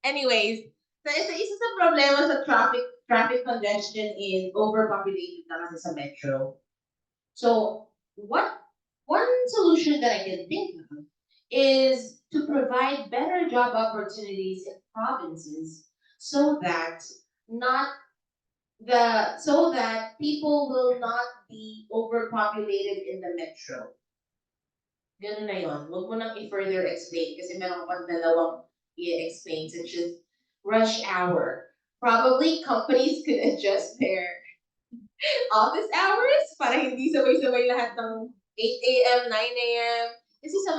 Anyways, isa sa problema sa traffic congestion is overpopulated na kasi sa metro. So, one solution that I can think of is to provide better job opportunities in provinces so that not so that people will not be overpopulated in the metro. Ganun na yun. Huwag mo nang i-further explain kasi meron pang dalawang i-explain such as rush hour. Probably companies could adjust their office hours para hindi sabay-sabay lahat ng 8 a.m., 9 a.m. Kasi sa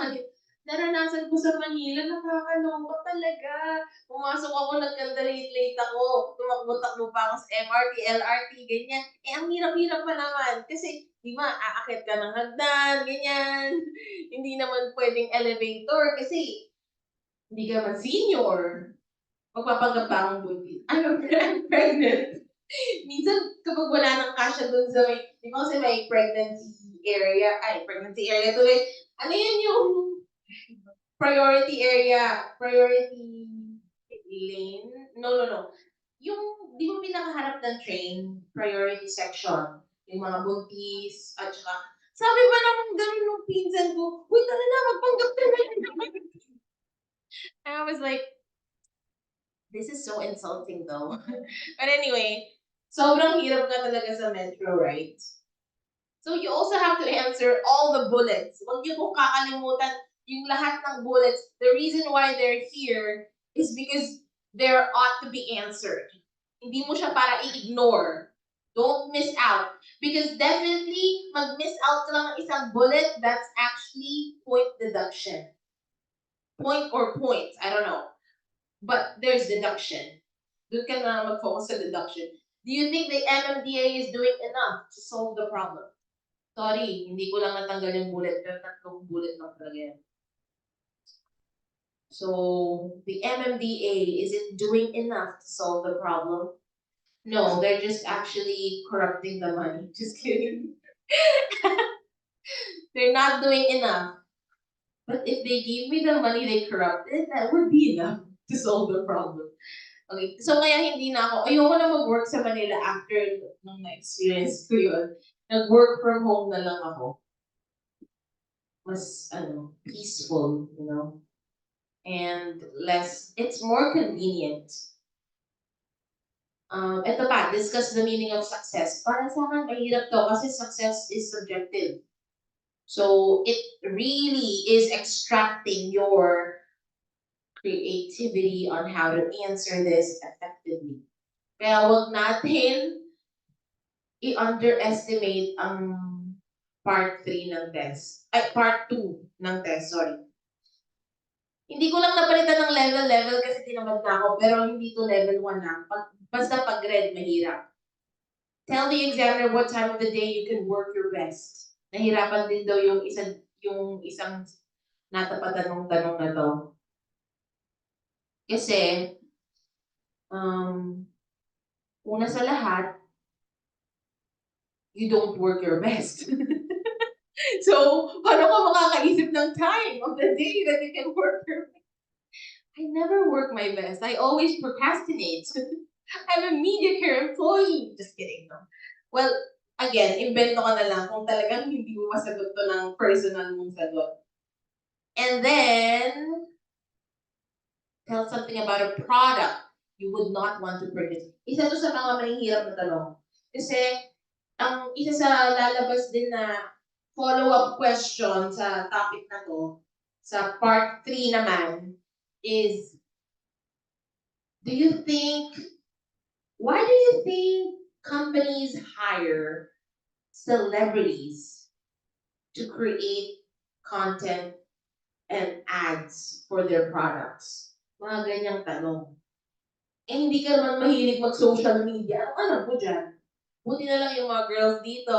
naranasan ko sa Manila, nakakaloka talaga. Pumasok ako, nagkanda-late ako. Tumakbo-takbo pa ako sa MRT, LRT, ganyan. Eh, ang hirap-hirap pa naman. Kasi, di ba, aakyat ka ng hagdan, ganyan. Hindi naman pwedeng elevator kasi hindi ka man senior. Magpapanggap pa akong buntis. I'm pregnant. Minsan, kapag wala nang kasya dun sa may, di ba kasi may pregnancy area tuloy. Ano yun yung priority area, priority lane? No, no, no. Yung, di ba pinakaharap ng train, priority section, yung mga buntis, at saka, sabi ba naman ganun nung pinsan ko, uy, tara na, magpanggap ka na. I was like, this is so insulting though. But anyway, sobrang hirap nga talaga sa metro, right? So you also have to answer all the bullets. Huwag niyo pong kakalimutan yung lahat ng bullets. The reason why they're here is because there ought to be answered. Hindi mo siya para i-ignore. Don't miss out. Because definitely, mag-miss out ka lang ng isang bullet, that's actually point deduction. Point or points, I don't know. But there's deduction. Doon ka na mag-focus sa deduction. Do you think the MMDA is doing enough to solve the problem? Sorry, hindi ko lang natanggal yung bullet, pero tatlong bullet lang talaga yan. So, the MMDA, is it doing enough to solve the problem? No, they're just actually corrupting the money. Just kidding. They're not doing enough. But if they gave me the money they corrupted, that would be enough to solve the problem. Okay, so kaya hindi na ako, ayoko na mag-work sa Manila after nung na-experience ko yun. Nag-work from home na lang ako. Mas, peaceful, and less, it's more convenient. Ito pa, discuss the meaning of success. Para sa akin, mahirap to kasi success is subjective. So, it really is extracting your creativity on how to answer this effectively. Kaya wag natin i-underestimate ang part 3 ng test. Ay, part 2 ng test, sorry. Hindi ko lang napalitan ng level kasi tinamad na ako, pero hindi to level 1 na. Basta pag red, mahirap. Tell the examiner what time of the day you can work your best. Nahirapan din daw yung isang natapatan ng tanong na to. Kasi, una sa lahat, you don't work your best. So, paano ka makakaisip ng time of the day that you can work your best? I never work my best. I always procrastinate. I'm a mediocre employee. Just kidding, no? Well, again, invento ka na lang kung talagang hindi mo masagot to ng personal mong sagot. And then, tell something about a product you would not want to purchase. Isa to sa mga mahihirap na tanong. Kasi, ang isa sa lalabas din na follow-up question sa topic na to, sa part 3 naman, is, why do you think companies hire celebrities to create content and ads for their products? Mga ganyang tanong. Eh, hindi ka naman mahilig mag-social media. Ano alam ko dyan? Buti na lang yung mga girls dito.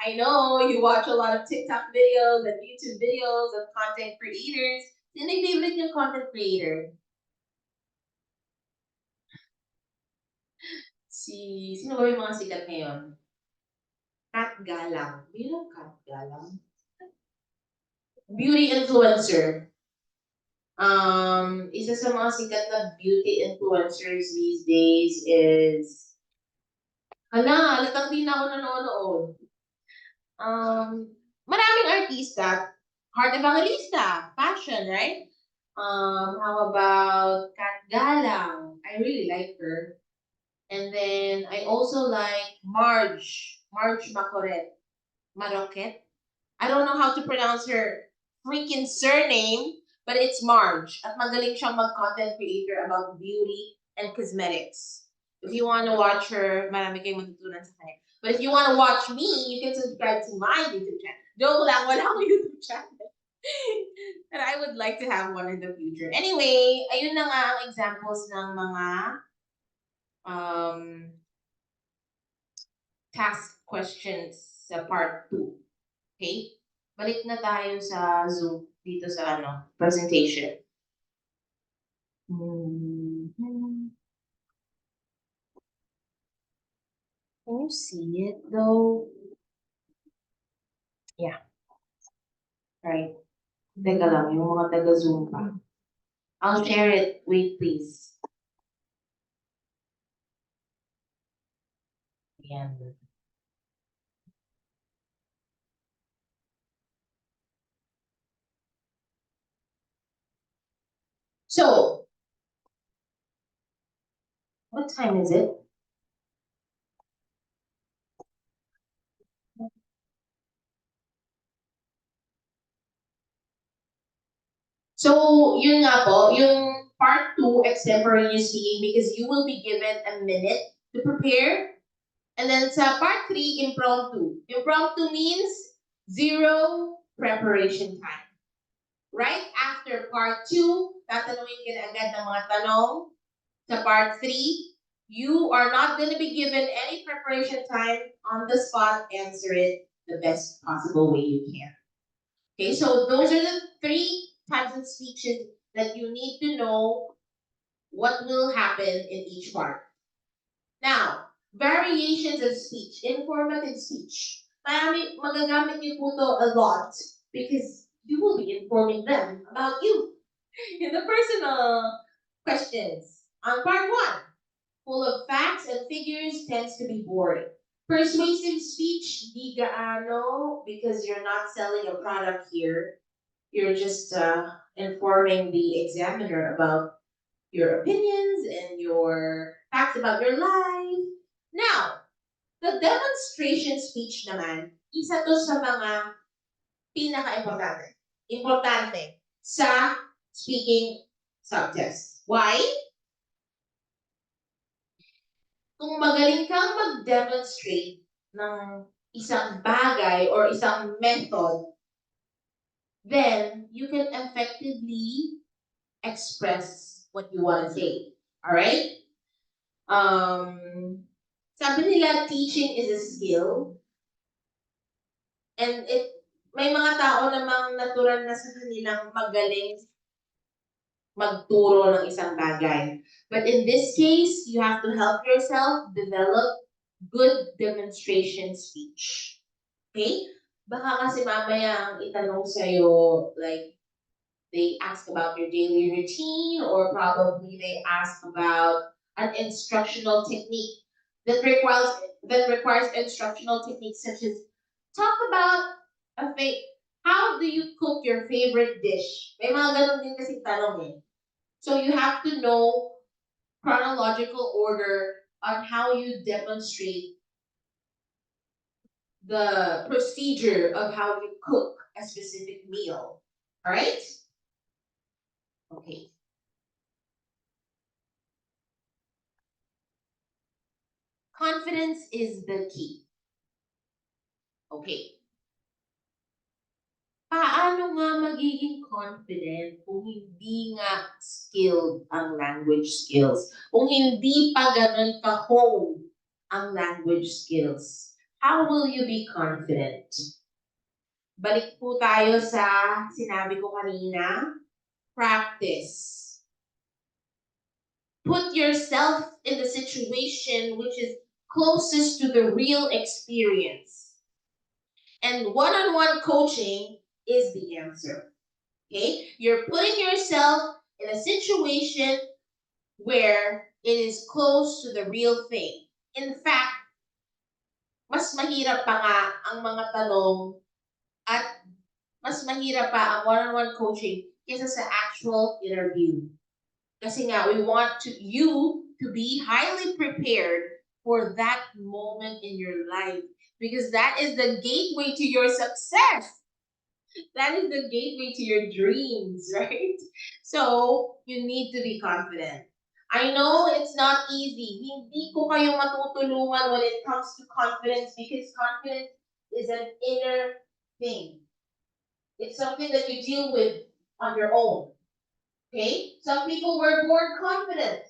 I know you watch a lot of TikTok videos and YouTube videos of content creators. Sino yung favorite yung content creator? Sino ba yung mga sikat ngayon? Kat Galang. You know Kat Galang? Beauty influencer. Isa sa mga sikat na beauty influencers these days is, halatang di na ako nanonood. Maraming artista, heart evangelista, fashion, right? How about Kat Galang? I really like her. And then I also like Marge Maroquet. I don't know how to pronounce her freaking surname, but it's Marge. At magaling siyang mag-content creator about beauty and cosmetics. If you want to watch her, marami kayong matutunan sa kanya. But if you want to watch me, you can subscribe to my YouTube channel. Joke lang, wala akong YouTube channel. But I would like to have one in the future. Anyway, ayun na nga ang examples ng mga um, task questions sa part 2. Okay? Balik na tayo sa Zoom dito sa presentation. Mhm. Can you see it though? Yeah. Right. Teka lang, yung mga taga-Zoom pa. I'll share it. Wait, please. Ayan. So, what time is it? So, yun nga po, yung part 2, extemporaneous speaking, because you will be given a minute to prepare. And then sa part 3, impromptu. Impromptu means zero preparation time. Right after part 2, tatanungin ka na agad ng mga tanong. Sa part 3, you are not going to be given any preparation time, on the spot, answer it the best possible way you can. Okay, so those are the 3 types of speeches that you need to know what will happen in each part. Now, variations of speech, informative speech. Magagamit niyo po to a lot because you will be informing them about you in the personal questions. On part 1, full of facts and figures tends to be boring. Persuasive speech, di gaano, because you're not selling a product here. You're just informing the examiner about your opinions and your facts about your life. Now, the demonstration speech naman, isa to sa mga pinaka-importante. Importante sa speaking subtest. Why? Kung magaling kang mag-demonstrate ng isang bagay or isang method, then you can effectively express what you want to say. Alright? Sabi nila, teaching is a skill. And may mga tao namang natural na sa kanilang magaling magturo ng isang bagay. But in this case, you have to help yourself develop good demonstration speech. Okay? Baka kasi mamaya ang itanong sa'yo, like, they ask about your daily routine, or probably they ask about an instructional technique that requires instructional techniques such as talk about how do you cook your favorite dish? May mga ganun din kasi tanong eh. So you have to know chronological order on how you demonstrate the procedure of how you cook a specific meal. All right? Okay. Confidence is the key. Okay. Paano nga magiging confident kung hindi nga skilled ang language skills? Kung hindi pa ganun ka-hone ang language skills, how will you be confident? Balik po tayo sa sinabi ko kanina, practice. Put yourself in the situation which is closest to the real experience. And one-on-one coaching is the answer. Okay? You're putting yourself in a situation where it is close to the real thing. In fact, mas mahirap pa nga ang mga tanong at mas mahirap pa ang one-on-one coaching kaysa sa actual interview. Kasi nga, we want you to be highly prepared for that moment in your life because that is the gateway to your success. That is the gateway to your dreams, right? So, you need to be confident. I know it's not easy. Hindi ko kayo matutulungan when it comes to confidence because confidence is an inner thing. It's something that you deal with on your own. Okay? Some people were born confident,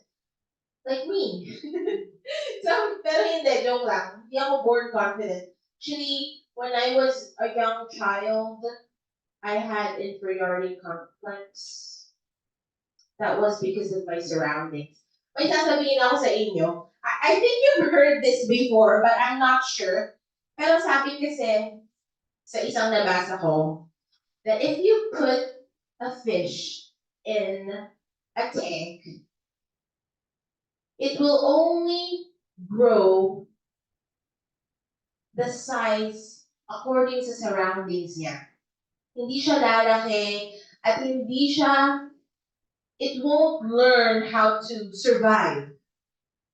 like me. Pero hindi, joke lang. Hindi ako born confident. Actually, when I was a young child, I had inferiority complex. That was because of my surroundings. May sasabihin ako sa inyo. I think you've heard this before, but I'm not sure. Pero sabi kasi sa isang nabasa ko, that if you put a fish in a tank, it will only grow the size according sa surroundings niya. Hindi siya lalaki at hindi siya, it won't learn how to survive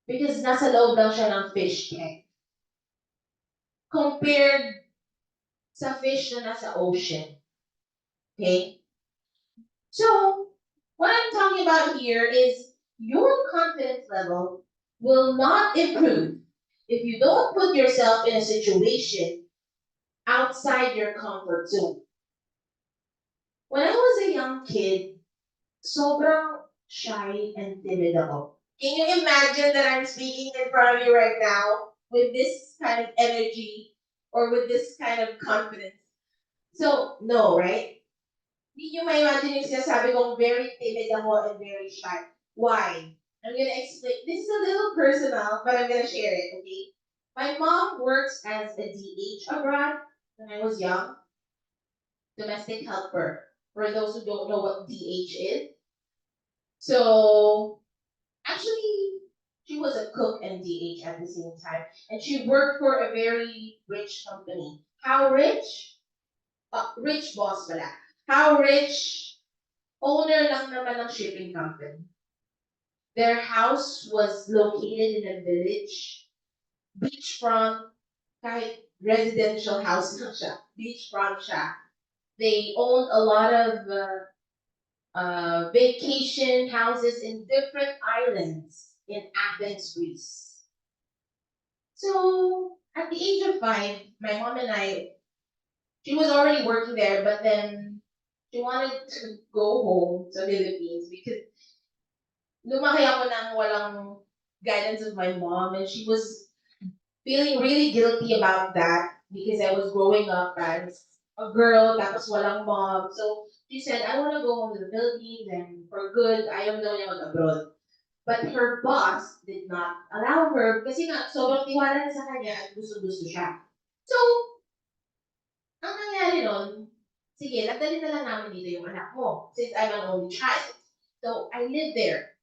because nasa loob lang siya ng fish tank. Compared sa fish na nasa ocean. Okay? So, what I'm talking about here is your confidence level will not improve if you don't put yourself in a situation outside your comfort zone. When I was a young kid, sobrang shy and timid ako. Can you imagine that I'm speaking in front of you right now with this kind of energy or with this kind of confidence? So, no, right? Hindi nyo ma-imagine yung sinasabi kong very timid ako and very shy. Why? I'm gonna explain. This is a little personal, but I'm gonna share it, okay? My mom works as a DH abroad when I was young, domestic helper. For those who don't know what DH is. So, actually, she was a cook and DH at the same time. And she worked for a very rich company. How rich? Rich boss pala. How rich? Owner lang naman ng shipping company. Their house was located in a village, beachfront, kahit residential house lang siya, beachfront siya. They owned a lot of vacation houses in different islands in Athens, Greece. So, at the age of 5, my mom and I, she was already working there, but then she wanted to go home to Philippines because lumaki ako nang walang guidance of my mom, and she was feeling really guilty about that because I was growing up as a girl, tapos walang mom. So she said, I want to go home to the Philippines and for good, ayaw daw niya mag-abroad. But her boss did not allow her kasi nga, sobrang tiwala niya sa kanya at gusto-gusto siya. So, ang nangyari nun, sige, nagdali na lang namin dito yung anak mo since I'm an only child. So, I lived there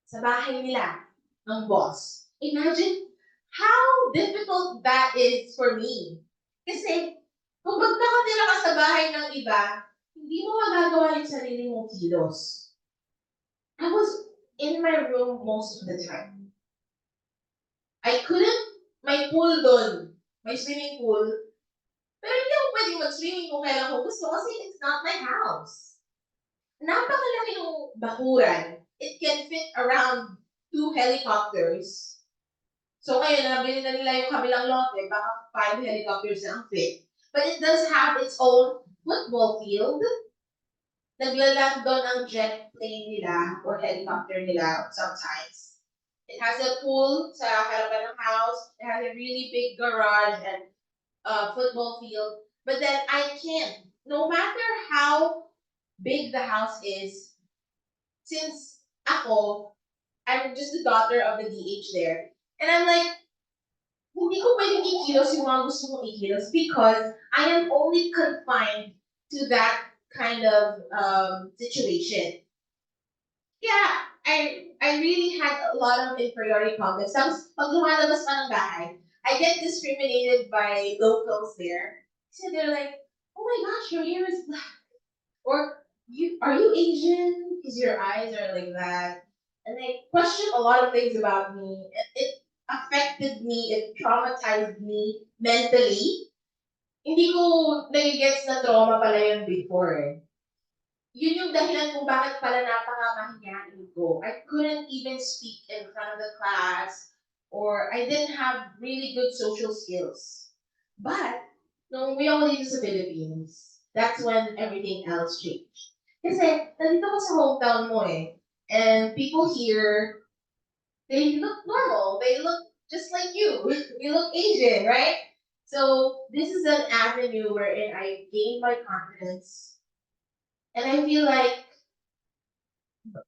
sa bahay nila ng boss. Imagine how difficult that is for me. Kasi, kung pag nakatira ka sa bahay ng iba, hindi mo magagawa yung sarili mong kilos. I was in my room most of the time. I couldn't, may pool doon. May swimming pool. Pero hindi ako pwedeng mag-swimming kung kailan ko gusto kasi it's not my house. Napakalaki ng bakuran. It can fit around 2 helicopters. So ngayon, nabili na nila yung kabilang lote, baka 5 helicopters na ang fit. But it does have its own football field. Naglaland doon ang jet plane nila or helicopter nila sometimes. It has a pool sa harapan ng house. It has a really big garage and football field. But then I can't. No matter how big the house is, since ako, I'm just the daughter of the DH there. And I'm like, hindi ko pwedeng ikilos yung mga gusto kong ikilos because I am only confined to that kind of situation. Yeah, I really had a lot of inferiority complex. Tapos, pag lumalabas pa ng bahay, I get discriminated by locals there. So they're like, oh my gosh, your hair is black. Or, are you Asian? Because your eyes are like that. And they question a lot of things about me. It affected me, it traumatized me mentally. Hindi ko nagigets na trauma pala yun before eh. Yun yung dahilan kung bakit pala napakamahiyain ko. I couldn't even speak in front of the class or I didn't have really good social skills. But, nung umuwi ako dito sa Philippines, that's when everything else changed. Kasi, nandito ka sa hometown mo eh. And people here, they look normal. They look just like you. You look Asian, right? So, this is an avenue wherein I gain my confidence. And I feel like,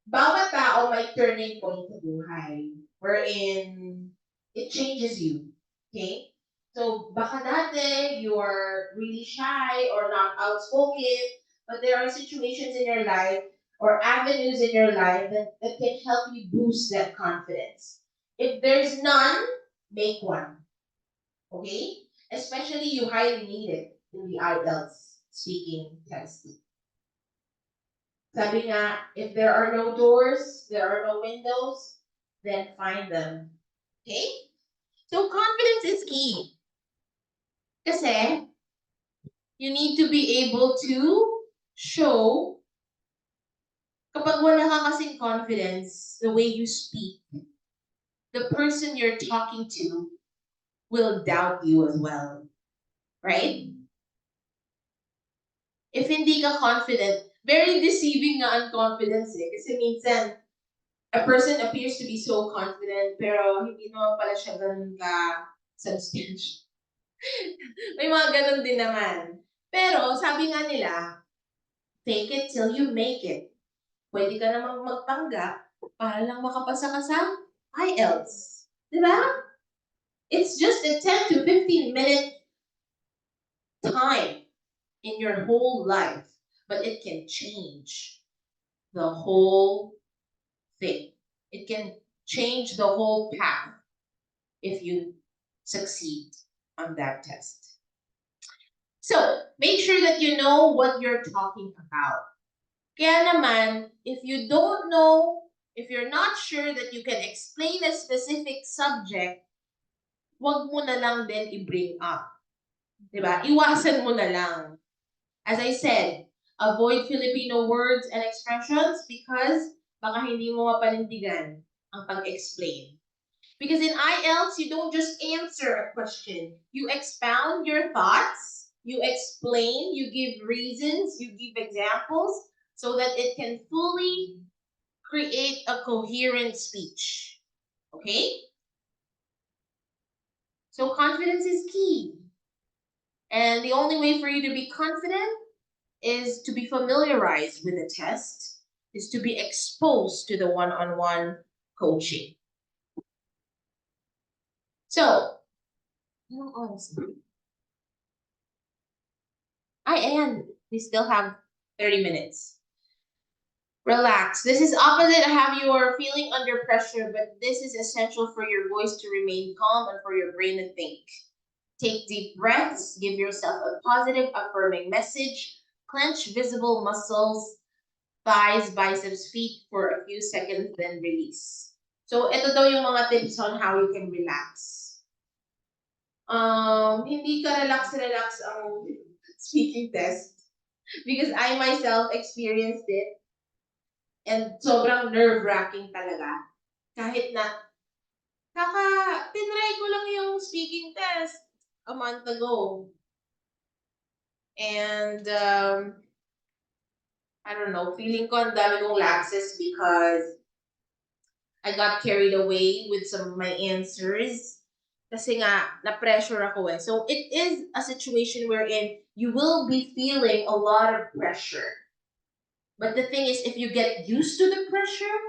bawat tao may turning point sa buhay. Wherein, it changes you. Okay? So, baka dati, you're really shy or not outspoken, but there are situations in your life or avenues in your life that can help you boost that confidence. If there's none, make one. Okay? Especially you highly need it in the IELTS speaking test. Sabi nga, if there are no doors, there are no windows, then find them. Okay? So confidence is key. Kasi, you need to be able to show kapag wala ka kasing confidence, the way you speak, the person you're talking to will doubt you as well. Right? If hindi ka confident, very deceiving nga ang confidence eh. Kasi minsan, a person appears to be so confident, pero hindi naman pala siya ganun ka substantial. May mga ganun din naman. Pero sabi nga nila, fake it till you make it. Pwede ka namang magpanggap para lang makapasa ka sa IELTS. Diba? It's just a 10 to 15 minute time in your whole life, but it can change the whole thing. It can change the whole path if you succeed on that test. So, make sure that you know what you're talking about. Kaya naman, if you don't know, if you're not sure that you can explain a specific subject, wag mo na lang din i-bring up. Diba? Iwasan mo na lang. As I said, avoid Filipino words and expressions because baka hindi mo mapanindigan ang pag-explain. Because in IELTS, you don't just answer a question. You expound your thoughts, you explain, you give reasons, you give examples so that it can fully create a coherent speech. Okay? So confidence is key. And the only way for you to be confident is to be familiarized with the test, is to be exposed to the one-on-one coaching. So, and we still have 30 minutes. Relax. This is opposite how you are feeling under pressure, but this is essential for your voice to remain calm and for your brain to think. Take deep breaths, give yourself a positive, affirming message, clench visible muscles, thighs, biceps, feet for a few seconds, then release. So, ito daw yung mga tips on how you can relax. Hindi ka relax ang speaking test because I myself experienced it and sobrang nerve-wracking talaga. Kahit na, tinry ko lang yung speaking test a month ago. And, I don't know, feeling ko ang dami kong lapses because I got carried away with some of my answers. Kasi nga, na-pressure ako eh. So, it is a situation wherein you will be feeling a lot of pressure. But the thing is, if you get used to the pressure,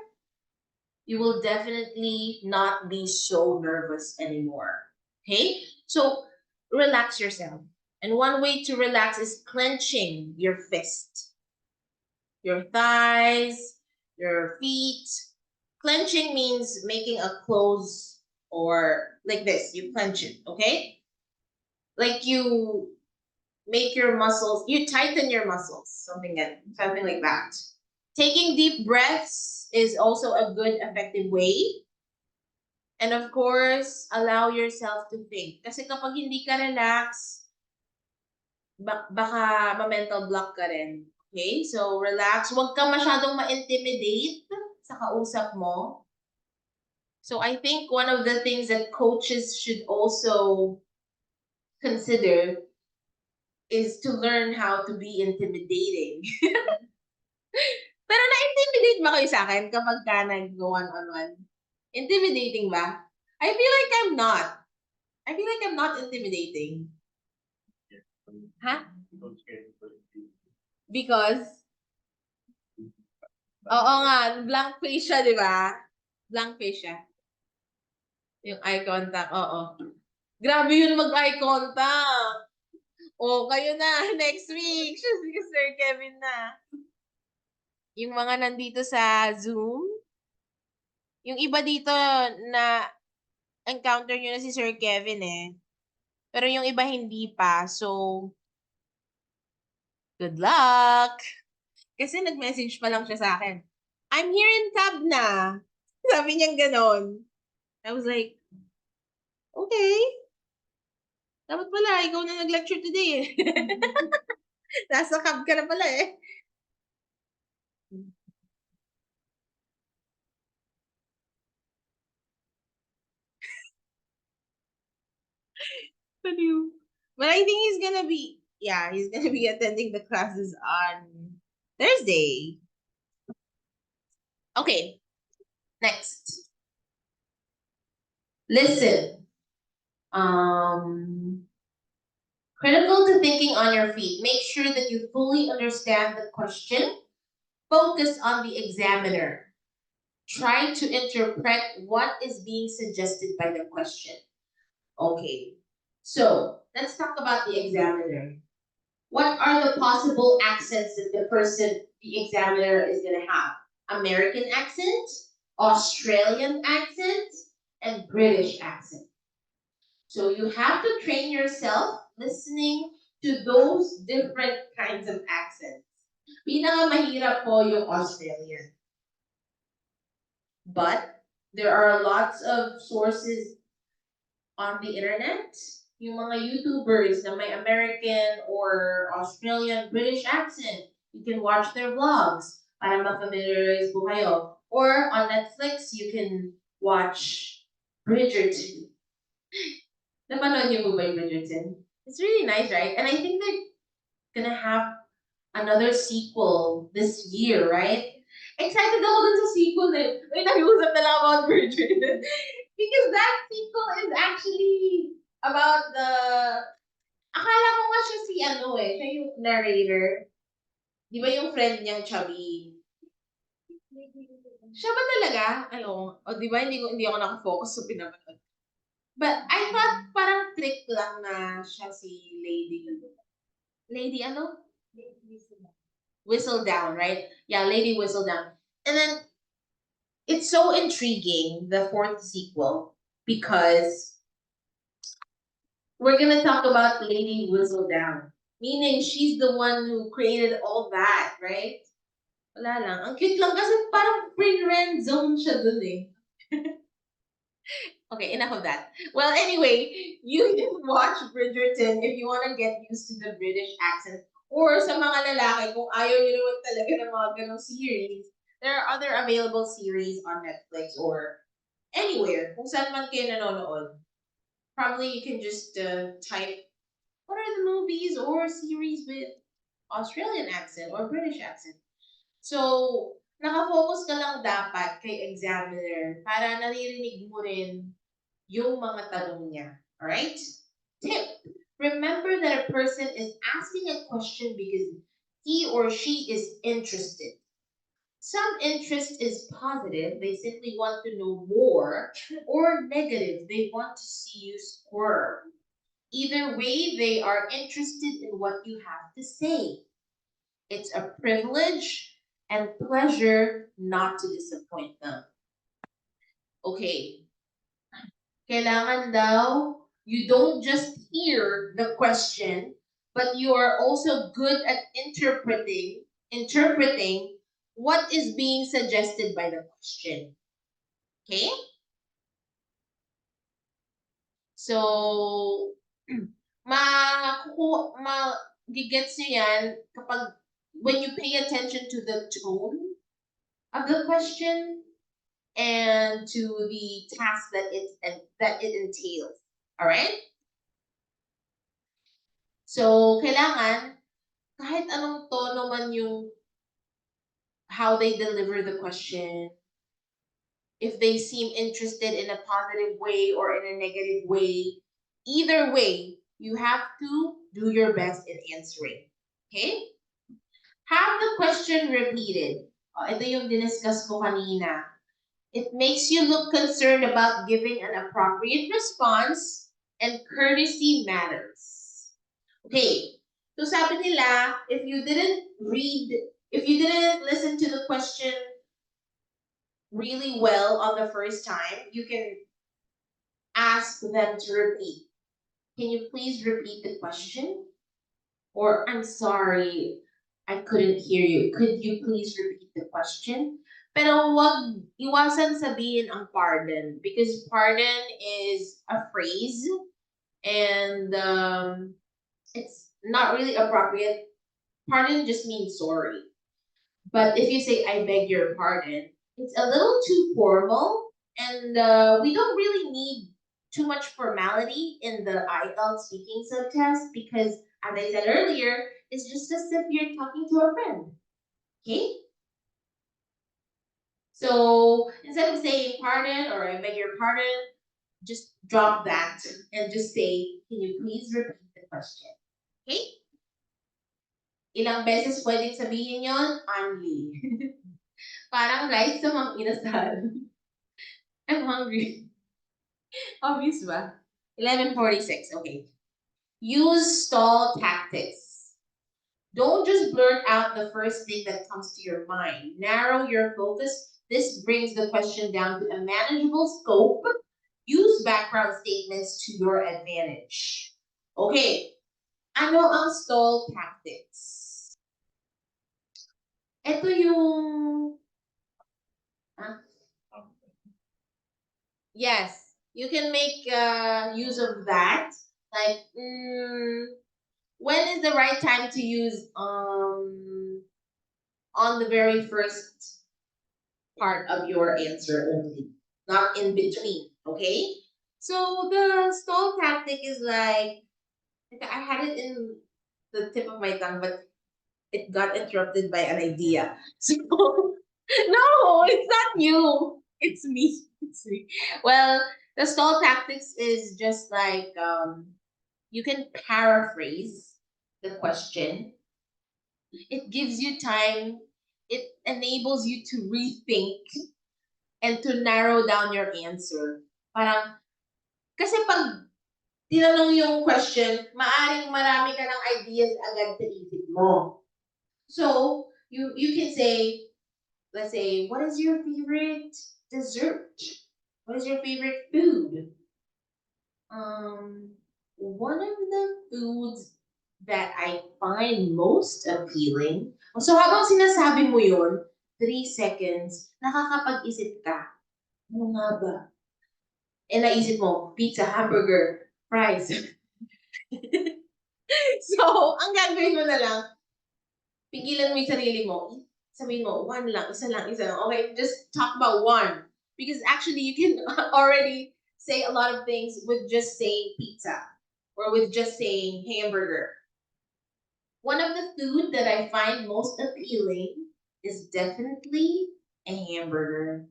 you will definitely not be so nervous anymore. Okay? So, relax yourself. And one way to relax is clenching your fist, your thighs, your feet. Clenching means making a close or like this. You clench it, okay? Like you make your muscles, you tighten your muscles, something like that. Taking deep breaths is also a good, effective way. And of course, allow yourself to think. Kasi kapag hindi ka relax, baka ma-mental block ka rin. Okay? So, relax. Huwag ka masyadong ma-intimidate sa kausap mo. So, I think one of the things that coaches should also consider is to learn how to be intimidating. Pero na-intimidate ba kayo sa akin kapag ka nag-one-on-one? Intimidating ba? I feel like I'm not. I feel like I'm not intimidating. Ha? Because? Oo nga, blank face siya, di ba? Blank face siya. Yung eye contact, oo. Grabe yun mag-eye contact. O, kayo na, next week. Siya si Sir Kevin na. Yung mga nandito sa Zoom, yung iba dito na encounter nyo na si Sir Kevin eh. Pero yung iba hindi pa. So, good luck! Kasi nag-message pa lang siya sa akin. I'm here in tab na. Sabi niyang ganon. I was like, okay. Dapat pala, ikaw na nag-lecture today eh. Nasa cab ka na pala eh. But I think he's gonna be, yeah, he's gonna be attending the classes on Thursday. Okay, next. Listen. Critical to thinking on your feet. Make sure that you fully understand the question. Focus on the examiner. Try to interpret what is being suggested by the question. Okay, so let's talk about the examiner. What are the possible accents that the examiner is going to have? American accent, Australian accent, and British accent. So you have to train yourself listening to those different kinds of accents. Pinakamahirap po yung Australian. But there are lots of sources on the internet. Yung mga YouTubers na may American or Australian, British accent, you can watch their vlogs para ma-familiarize po kayo. Or on Netflix, you can watch Bridgerton. Napanood niyo po ba yung Bridgerton? It's really nice, right? And I think they're gonna have another sequel this year, right? Excited ako dun sa sequel na yun. May nag-uusap na lang about Bridgerton. Because that sequel is actually about the... Akala ko nga siya si ano eh, siya yung narrator. Di ba yung friend niyang chubby? Siya ba talaga? Ano? O di ba hindi ako nakafocus sa pinapanood. But I thought parang trick lang na siya si Lady. Lady ano? Whistle Down, right? Yeah, Lady Whistle Down. And then it's so intriguing, the fourth sequel, because we're gonna talk about Lady Whistle Down. Meaning she's the one who created all that, right? Wala lang. Ang cute lang kasi parang friend zone siya dun eh. Okay, enough of that. Well, anyway, you can watch Bridgerton if you want to get used to the British accent. Or sa mga lalaki, kung ayaw nyo naman talaga ng mga ganong series, there are other available series on Netflix or anywhere. Kung saan man kayo nanonood. Probably you can just type, what are the movies or series with Australian accent or British accent? So, nakafocus ka lang dapat kay examiner para naririnig mo rin yung mga tanong niya. Alright? Tip. Remember that a person is asking a question because he or she is interested. Some interest is positive, they simply want to know more, or negative, they want to see you squirm. Either way, they are interested in what you have to say. It's a privilege and pleasure not to disappoint them. Okay, kailangan daw, you don't just hear the question, but you are also good at interpreting what is being suggested by the question. Okay? So, gigets nyo yan kapag when you pay attention to the tone of the question and to the task that it entails. All right? So, kailangan, kahit anong tono man yung how they deliver the question, if they seem interested in a positive way or in a negative way, either way, you have to do your best in answering. Okay? Have the question repeated. Ito yung diniscuss ko kanina. It makes you look concerned about giving an appropriate response, and courtesy matters. Okay. So sabi nila, if you didn't listen to the question really well on the first time, you can ask them to repeat. Can you please repeat the question? Or I'm sorry, I couldn't hear you. Could you please repeat the question? Pero wag iwasan sabihin ang pardon because pardon is a phrase and it's not really appropriate. Pardon just means sorry. But if you say I beg your pardon, it's a little too formal and we don't really need too much formality in the IELTS speaking subtest because as I said earlier, it's just as if you're talking to a friend. Okay? So instead of saying pardon or I beg your pardon, just drop that and just say, can you please repeat the question? Okay? Ilang beses pwedeng sabihin yon? Only. Parang rice sa mga inasal. I'm hungry. Obvious ba? 11:46, okay. Use stall tactics. Don't just blurt out the first thing that comes to your mind. Narrow your focus. This brings the question down to a manageable scope. Use background statements to your advantage. Okay, ano ang stall tactics? Ito yung... Ah, yes, you can make use of that. Like, when is the right time to use on the very first part of your answer only, not in between, okay? So the stall tactic is like, I had it in the tip of my tongue, but it got interrupted by an idea. So, no, it's not you. It's me. It's me. Well, the stall tactics is just like you can paraphrase the question. It gives you time. It enables you to rethink and to narrow down your answer. Parang, kasi pag tinanong yung question, maaring marami ka ng ideas agad sa isip mo. So, you can say, let's say, what is your favorite dessert? What is your favorite food? One of the foods that I find most appealing. So habang sinasabi mo yun, 3 seconds, nakakapag-isip ka. Ano nga ba? Eh naisip mo, pizza, hamburger, fries. So, ang gagawin mo na lang, pigilan mo yung sarili mo. Sabihin mo, one lang, isa lang, isa lang. Okay, just talk about one. Because actually, you can already say a lot of things with just saying pizza or with just saying hamburger. One of the food that I find most appealing is definitely a hamburger.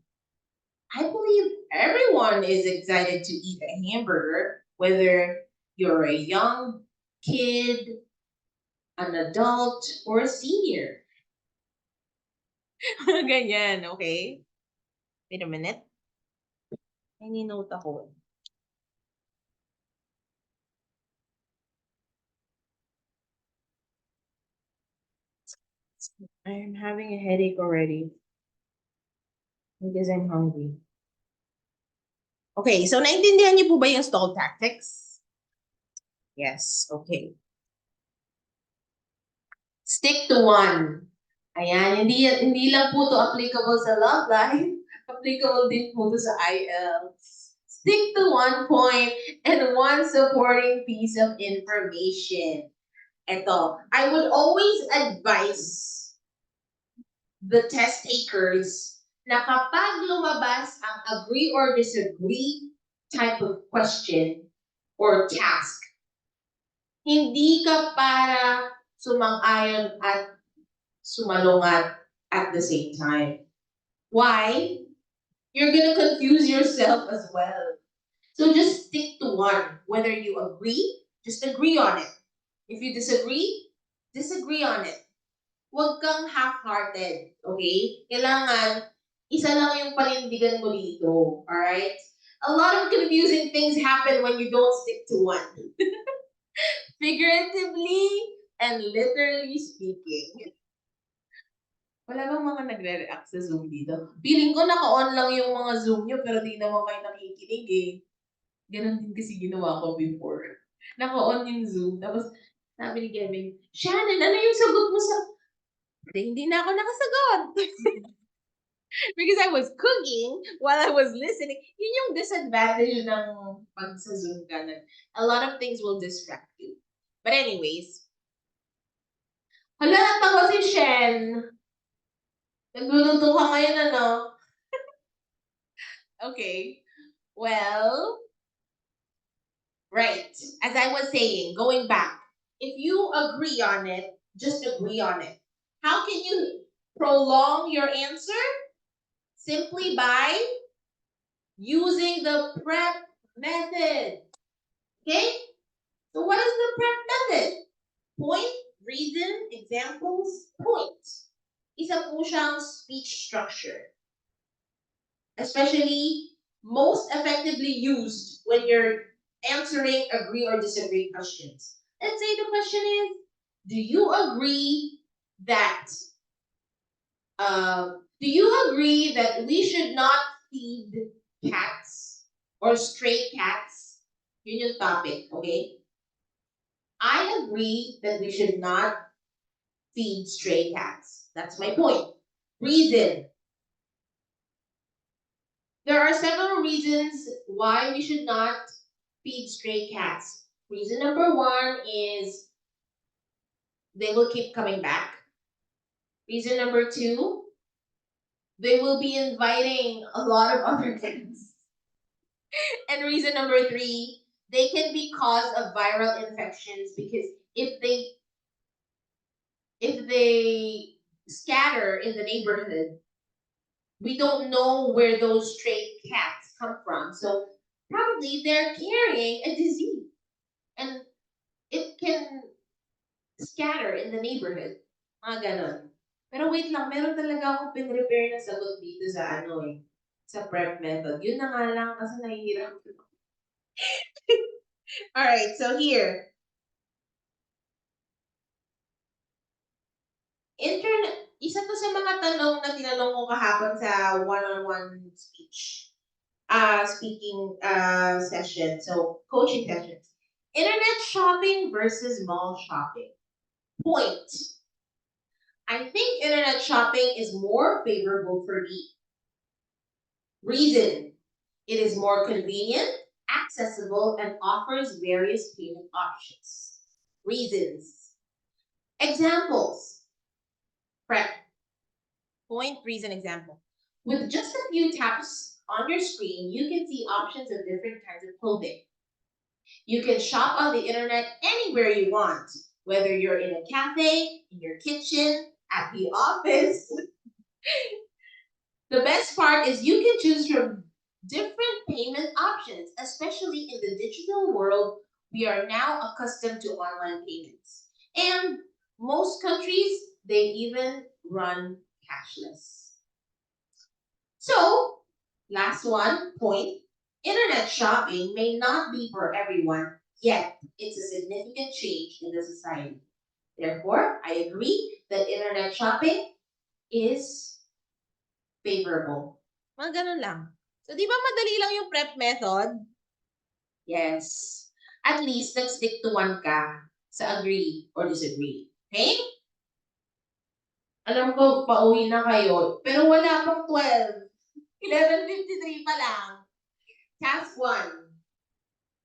I believe everyone is excited to eat a hamburger, whether you're a young kid, an adult, or a senior. Ganyan, okay? Wait a minute. May ninote ako. I'm having a headache already. Because I'm hungry. Okay, so naintindihan niyo po ba yung stall tactics? Yes, okay. Stick to one. Ayan, hindi lang po to applicable sa love life. Applicable din po to sa IELTS. Stick to one point and one supporting piece of information. Ito, I would always advise the test takers na kapag lumabas ang agree or disagree type of question or task, Hindi ka para sumang-ayon at sumalungat at the same time. Why? You're gonna confuse yourself as well. So just stick to one. Whether you agree, just agree on it. If you disagree, disagree on it. Huwag kang half-hearted, okay? Kailangan, isa lang yung panindigan mo dito, alright? A lot of confusing things happen when you don't stick to one. Figuratively and literally speaking. Wala bang mga nagre-react sa Zoom dito? Feeling ko naka-on lang yung mga Zoom nyo pero di naman kayo nakikinig eh. Ganon din kasi ginawa ko before. Naka-on yung Zoom. Tapos sabi ni Kevin, Shannen, ano yung sagot mo sa... Hindi na ako nakasagot. Because I was cooking while I was listening. Yun yung disadvantage ng pag sa Zoom ka. A lot of things will distract you. But anyways, hala, natawa si Shen. Nagluluto ka ngayon, ano? Okay. Well, right. As I was saying, going back, if you agree on it, just agree on it. How can you prolong your answer? Simply by using the prep method. Okay? So what is the prep method? Point, reason, examples, point. Isa po siyang speech structure. Especially most effectively used when you're answering agree or disagree questions. Let's say the question is, do you agree that we should not feed cats or stray cats? Yun yung topic, okay? I agree that we should not feed stray cats. That's my point. Reason. There are several reasons why we should not feed stray cats. Reason number one is they will keep coming back. Reason number two, they will be inviting a lot of other cats. And reason number three, they can be cause of viral infections because if they scatter in the neighborhood, we don't know where those stray cats come from. So probably they're carrying a disease. And it can scatter in the neighborhood. Mga ganon. Pero wait lang, meron talaga akong pinrepare na sagot dito sa ano eh, sa prep method. Yun na nga lang kasi nahihirap. Alright, so here. Isa to sa mga tanong na tinanong ko kahapon sa one-on-one speaking session. So, coaching sessions. Internet shopping versus mall shopping. Point. I think internet shopping is more favorable for me. Reason. It is more convenient, accessible, and offers various payment options. Reasons. Examples. Prep. Point, reason, example. With just a few taps on your screen, you can see options of different kinds of clothing. You can shop on the internet anywhere you want, whether you're in a cafe, in your kitchen, at the office. The best part is you can choose from different payment options, especially in the digital world. We are now accustomed to online payments. And most countries, they even run cashless. So, last one point, internet shopping may not be for everyone, yet it's a significant change in the society. Therefore, I agree that internet shopping is favorable. Mga ganun lang. So, di ba madali lang yung prep method? Yes. At least, nag-stick to one ka sa agree or disagree. Okay? Alam ko, pauwi na kayo. Pero wala pang 12. 11:53 pa lang. Task 1.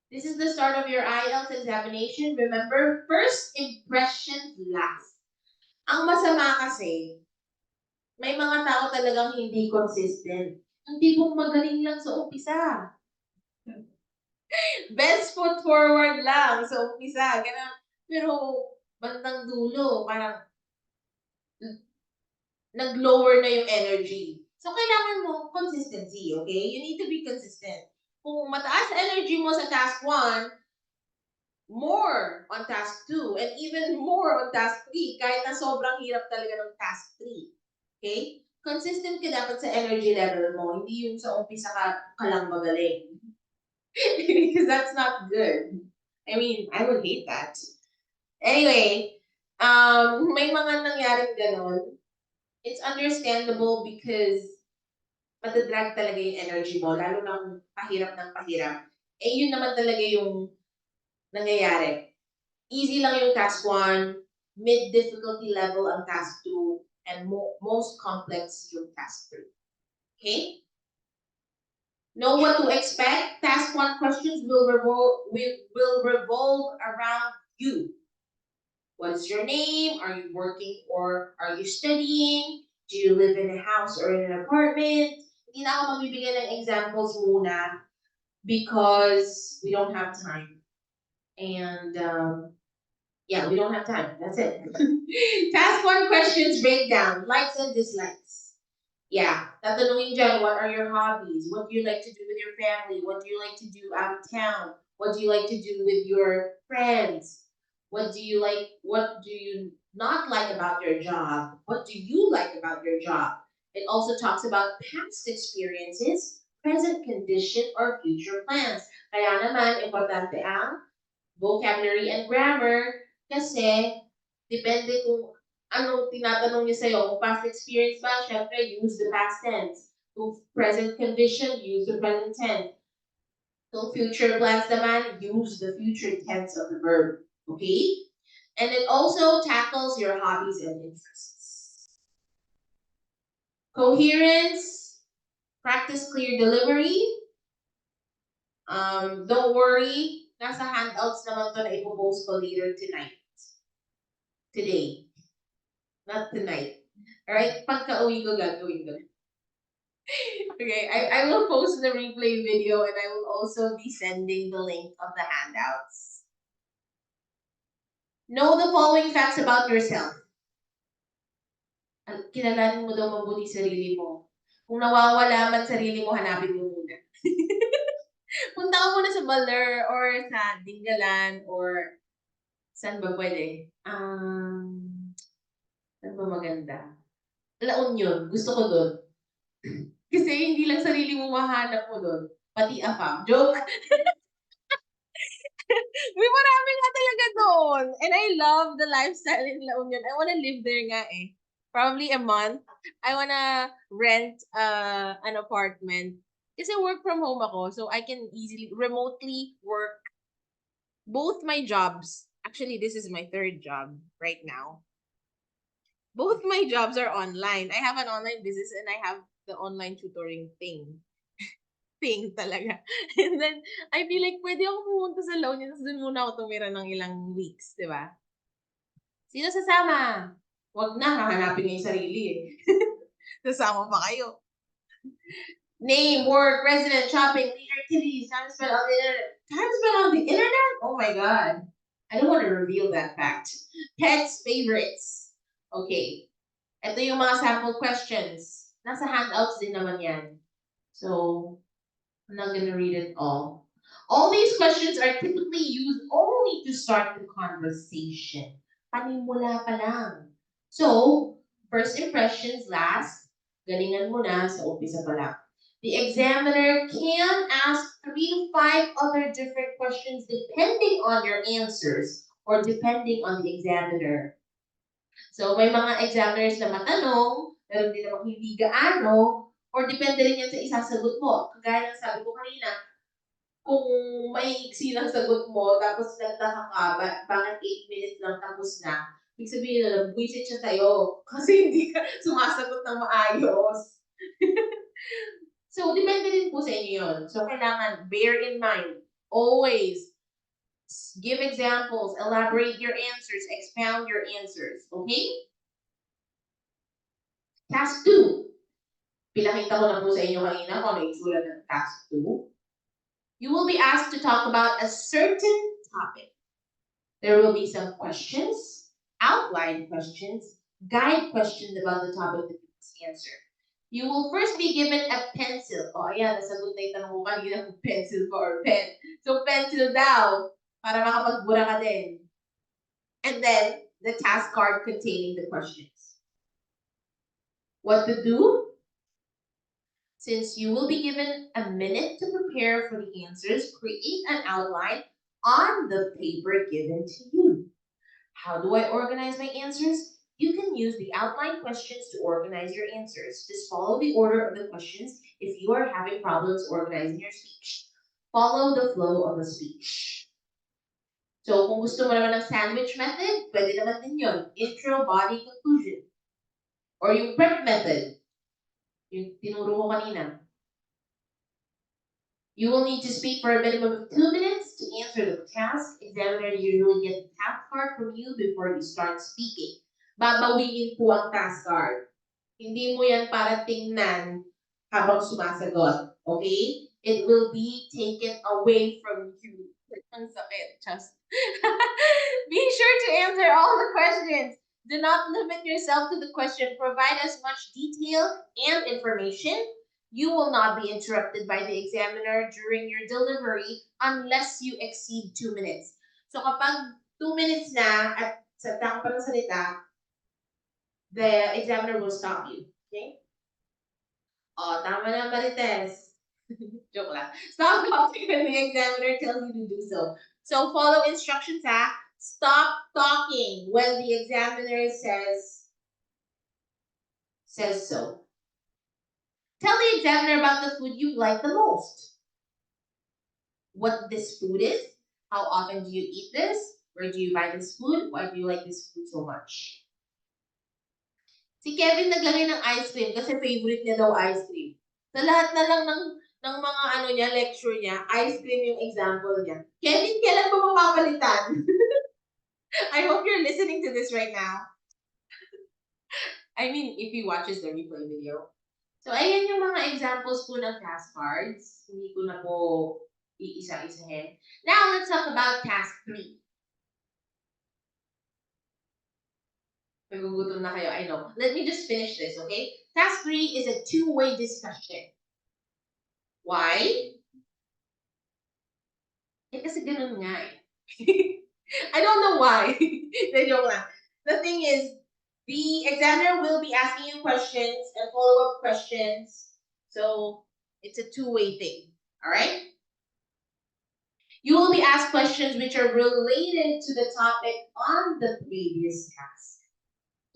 This is the start of your IELTS examination. Remember, first impressions last. Ang masama kasi, may mga tao talagang hindi consistent. Ang tipong magaling lang sa umpisa. Best foot forward lang sa umpisa. Ganun. Pero, bandang dulo, parang nag-lower na yung energy. So, kailangan mo consistency, okay? You need to be consistent. Kung mataas energy mo sa task 1, more on task 2, and even more on task 3, kahit na sobrang hirap talaga ng task 3. Okay? Consistent ka dapat sa energy level mo, hindi yung sa umpisa ka lang magaling. Because that's not good. I mean, I would hate that. Anyway, may mga nangyaring ganon. It's understandable because matadrag talaga yung energy mo, lalo na kung pahirap ng pahirap. Eh, yun naman talaga yung nangyayari. Easy lang yung task 1, mid-difficulty level ang task 2, and most complex yung task 3. Okay? Know what to expect. Task 1 questions will revolve around you. What is your name? Are you working or are you studying? Do you live in a house or in an apartment? Hindi na ako magbibigay ng examples muna because we don't have time. And yeah, we don't have time. That's it. Task 1 questions breakdown, likes and dislikes. Yeah, tatanungin dyan, what are your hobbies? What do you like to do with your family? What do you like to do out of town? What do you like to do with your friends? What do you like? What do you not like about your job? What do you like about your job? It also talks about past experiences, present condition, or future plans. Kaya naman, importante ang vocabulary and grammar kasi depende kung anong tinatanong niya sa'yo. Kung past experience ba, syempre, use the past tense. Kung present condition, use the present tense. Kung future plans naman, use the future tense of the verb. Okay? And it also tackles your hobbies and interests. Coherence, practice clear delivery. Don't worry, nasa handouts naman to na ipopost ko later tonight. Today. Not tonight. Alright? Pagka-uwi ko, gagawin ko. Okay, I will post the replay video and I will also be sending the link of the handouts. Know the following facts about yourself. Kilalanin mo daw mabuti sarili mo. Kung nawawala man sarili mo, hanapin mo muna. Punta ka muna sa Baler or sa Dingalan or saan ba pwede? Saan ba maganda? La Union. Gusto ko doon. Kasi hindi lang sarili mo mahanap mo doon. Pati afam. Joke! May marami nga talaga doon. And I love the lifestyle in La Union. I wanna live there nga eh. Probably a month. I wanna rent an apartment. Kasi work from home ako, so I can easily, remotely work both my jobs. Actually, this is my third job right now. Both my jobs are online. I have an online business and I have the online tutoring thing talaga. And then, I feel like pwede ako pumunta sa La Union, tapos dun muna ako tumira ng ilang weeks, di ba? Sino sasama? Wag na, hahanapin niya yung sarili eh. Sasama pa kayo. Name, work, resident, shopping, leisure activities, time spent on the internet. Time spent on the internet? Oh my god. I don't want to reveal that fact. Pets, favorites. Okay. Ito yung mga sample questions. Nasa handouts din naman yan. So, I'm not gonna read it all. All these questions are typically used only to start the conversation. Panimula pa lang. So, first impressions last. Galingan mo na sa umpisa pa lang. The examiner can ask 3 to 5 other different questions depending on your answers or depending on the examiner. So, may mga examiners na matanong, pero din namang hindi gaano, or depende rin yan sa isasagot mo. Kagaya ng sabi ko kanina, kung maiiksi lang sagot mo, tapos nagtaka ka, bakit 8 minutes lang tapos na, ibig sabihin na buwisit siya sa'yo kasi hindi ka sumasagot ng maayos. So, depende rin po sa inyo yun. So, kailangan bear in mind, always give examples, elaborate your answers, expound your answers. Okay? Task 2. Pinakita ko na po sa inyo kanina kung ano itsura ng task 2. You will be asked to talk about a certain topic. There will be some questions, outline questions, guide questions about the topic that you must answer. You will first be given a pencil. Oh, ayan, nasagot na yung tanong ko kanina kung pencil ba or pen. So, pencil daw, para makapagbura ka din. And then, the task card containing the questions. What to do? Since you will be given a minute to prepare for the answers, create an outline on the paper given to you. How do I organize my answers? You can use the outline questions to organize your answers. Just follow the order of the questions if you are having problems organizing your speech. Follow the flow of the speech. So, kung gusto mo naman ng sandwich method, pwede naman din yun. Intro, body, conclusion. Or yung prep method. Yung tinuro ko kanina. You will need to speak for a minimum of 2 minutes to answer the task. Examiner usually gets a task card from you before you start speaking. Babawiin po ang task card. Hindi mo yan para tingnan habang sumasagot. Okay? It will be taken away from you. Ang sakit. Just be sure to answer all the questions. Do not limit yourself to the question. Provide as much detail and information. You will not be interrupted by the examiner during your delivery unless you exceed 2 minutes. So kapag 2 minutes na at sa tang pa ng salita, the examiner will stop you. Okay? Oh, tama na, Marites. Joke lang. Stop talking when the examiner tells you to do so. So follow instructions, ha? Stop talking when the examiner says so. Tell the examiner about the food you like the most. What this food is, how often do you eat this, where do you buy this food, why do you like this food so much. Si Kevin naglagay ng ice cream kasi favorite niya daw ice cream. Sa lahat na lang ng mga ano niya, lecture niya, ice cream yung example niya. Kevin, kailan ba mapapalitan? I hope you're listening to this right now. I mean, if he watches the replay video. So, ayan yung mga examples po ng task cards. Hindi ko na po iisa-isahin. Now, let's talk about task 3. Nagugutom na kayo, I know. Let me just finish this, okay? Task 3 is a two-way discussion. Why? Eh, kasi ganun nga eh. I don't know why. Joke lang. The thing is, the examiner will be asking you questions and follow-up questions. So, it's a two-way thing. All right? You will be asked questions which are related to the topic on the previous task.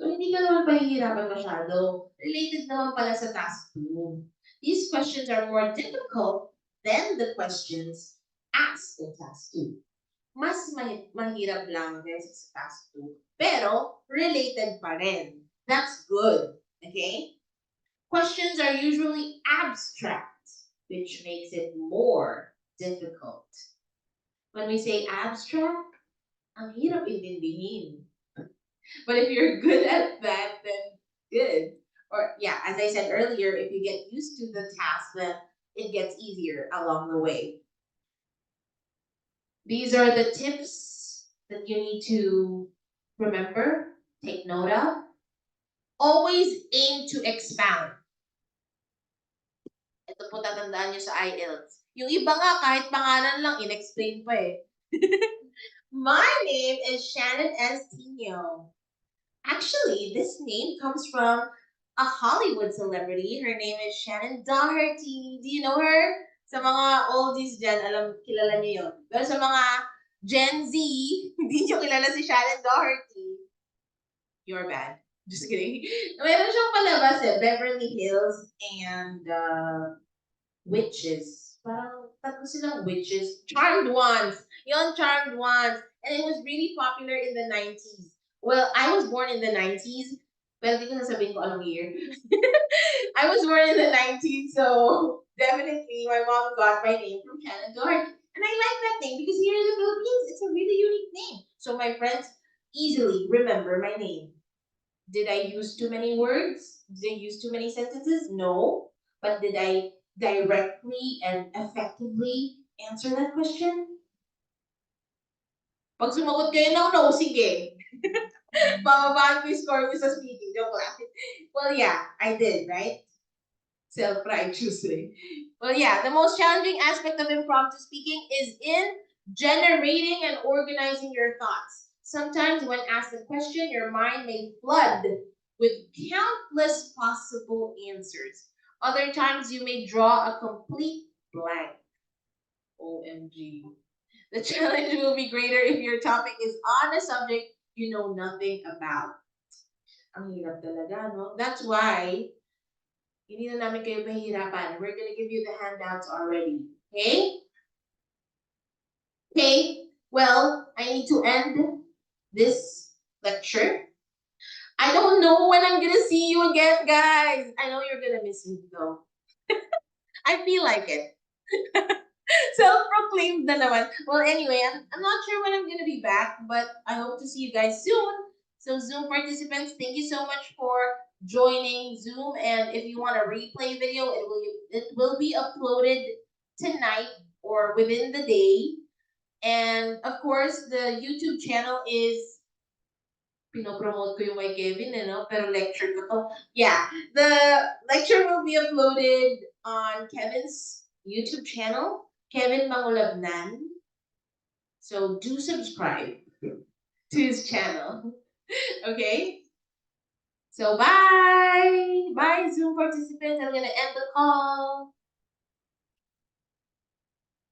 So, hindi ka naman pahihirapan masyado. Related naman pala sa task 2. These questions are more difficult than the questions asked in task 2. Mas mahirap lang kaysa sa task 2. Pero, related pa rin. That's good. Okay? Questions are usually abstract, which makes it more difficult. When we say abstract, ang hirap intindihin. But if you're good at that, then good. Or yeah, as I said earlier, if you get used to the task, then it gets easier along the way. These are the tips that you need to remember, take note of. Always aim to expound. Ito po tatandaan nyo sa IELTS. Yung iba nga, kahit pangalan lang, in-explain pa eh. My name is Shannen S. Tinio. Actually, this name comes from a Hollywood celebrity. Her name is Shannen Doherty. Do you know her? Sa mga oldies dyan, kilala niyo yun. Pero sa mga Gen Z, hindi niyo kilala si Shannen Doherty. You're bad. Just kidding. Meron siyang palabas eh, Beverly Hills and Witches. Parang tatlo silang witches. Charmed Ones. Yon, Charmed Ones. And it was really popular in the 90s. Well, I was born in the 90s. Pero di ko sasabihin ko anong year. I was born in the 90s, so definitely my mom got my name from Shannen Doherty. And I like that name because here in the Philippines, it's a really unique name. So my friends easily remember my name. Did I use too many words? Did I use too many sentences? No. But did I directly and effectively answer that question? Pag sumagot kayo ng no, sige. Bababaan ko yung score ko sa speaking. Joke lang. Well, yeah, I did, right? Self-righteous. Well, yeah, the most challenging aspect of impromptu speaking is in generating and organizing your thoughts. Sometimes, when asked a question, your mind may flood with countless possible answers. Other times, you may draw a complete blank. OMG. The challenge will be greater if your topic is on a subject you know nothing about. Ang hirap talaga, no? That's why hindi na namin kayo pahihirapan. We're gonna give you the handouts already. Okay? Okay. Well, I need to end this lecture. I don't know when I'm gonna see you again, guys. I know you're gonna miss me though. I feel like it. Self-proclaimed na naman. Well, anyway, I'm not sure when I'm gonna be back, but I hope to see you guys soon. So Zoom participants, thank you so much for joining Zoom. And if you want a replay video, it will be uploaded tonight or within the day. And of course, the YouTube channel is pinopromote ko yung kay Kevin, no? Pero lecture ko to. Yeah, the lecture will be uploaded on Kevin's YouTube channel, Kevin Mangulabnan. So do subscribe to his channel. Okay? So bye! Bye, Zoom participants. I'm gonna end the call.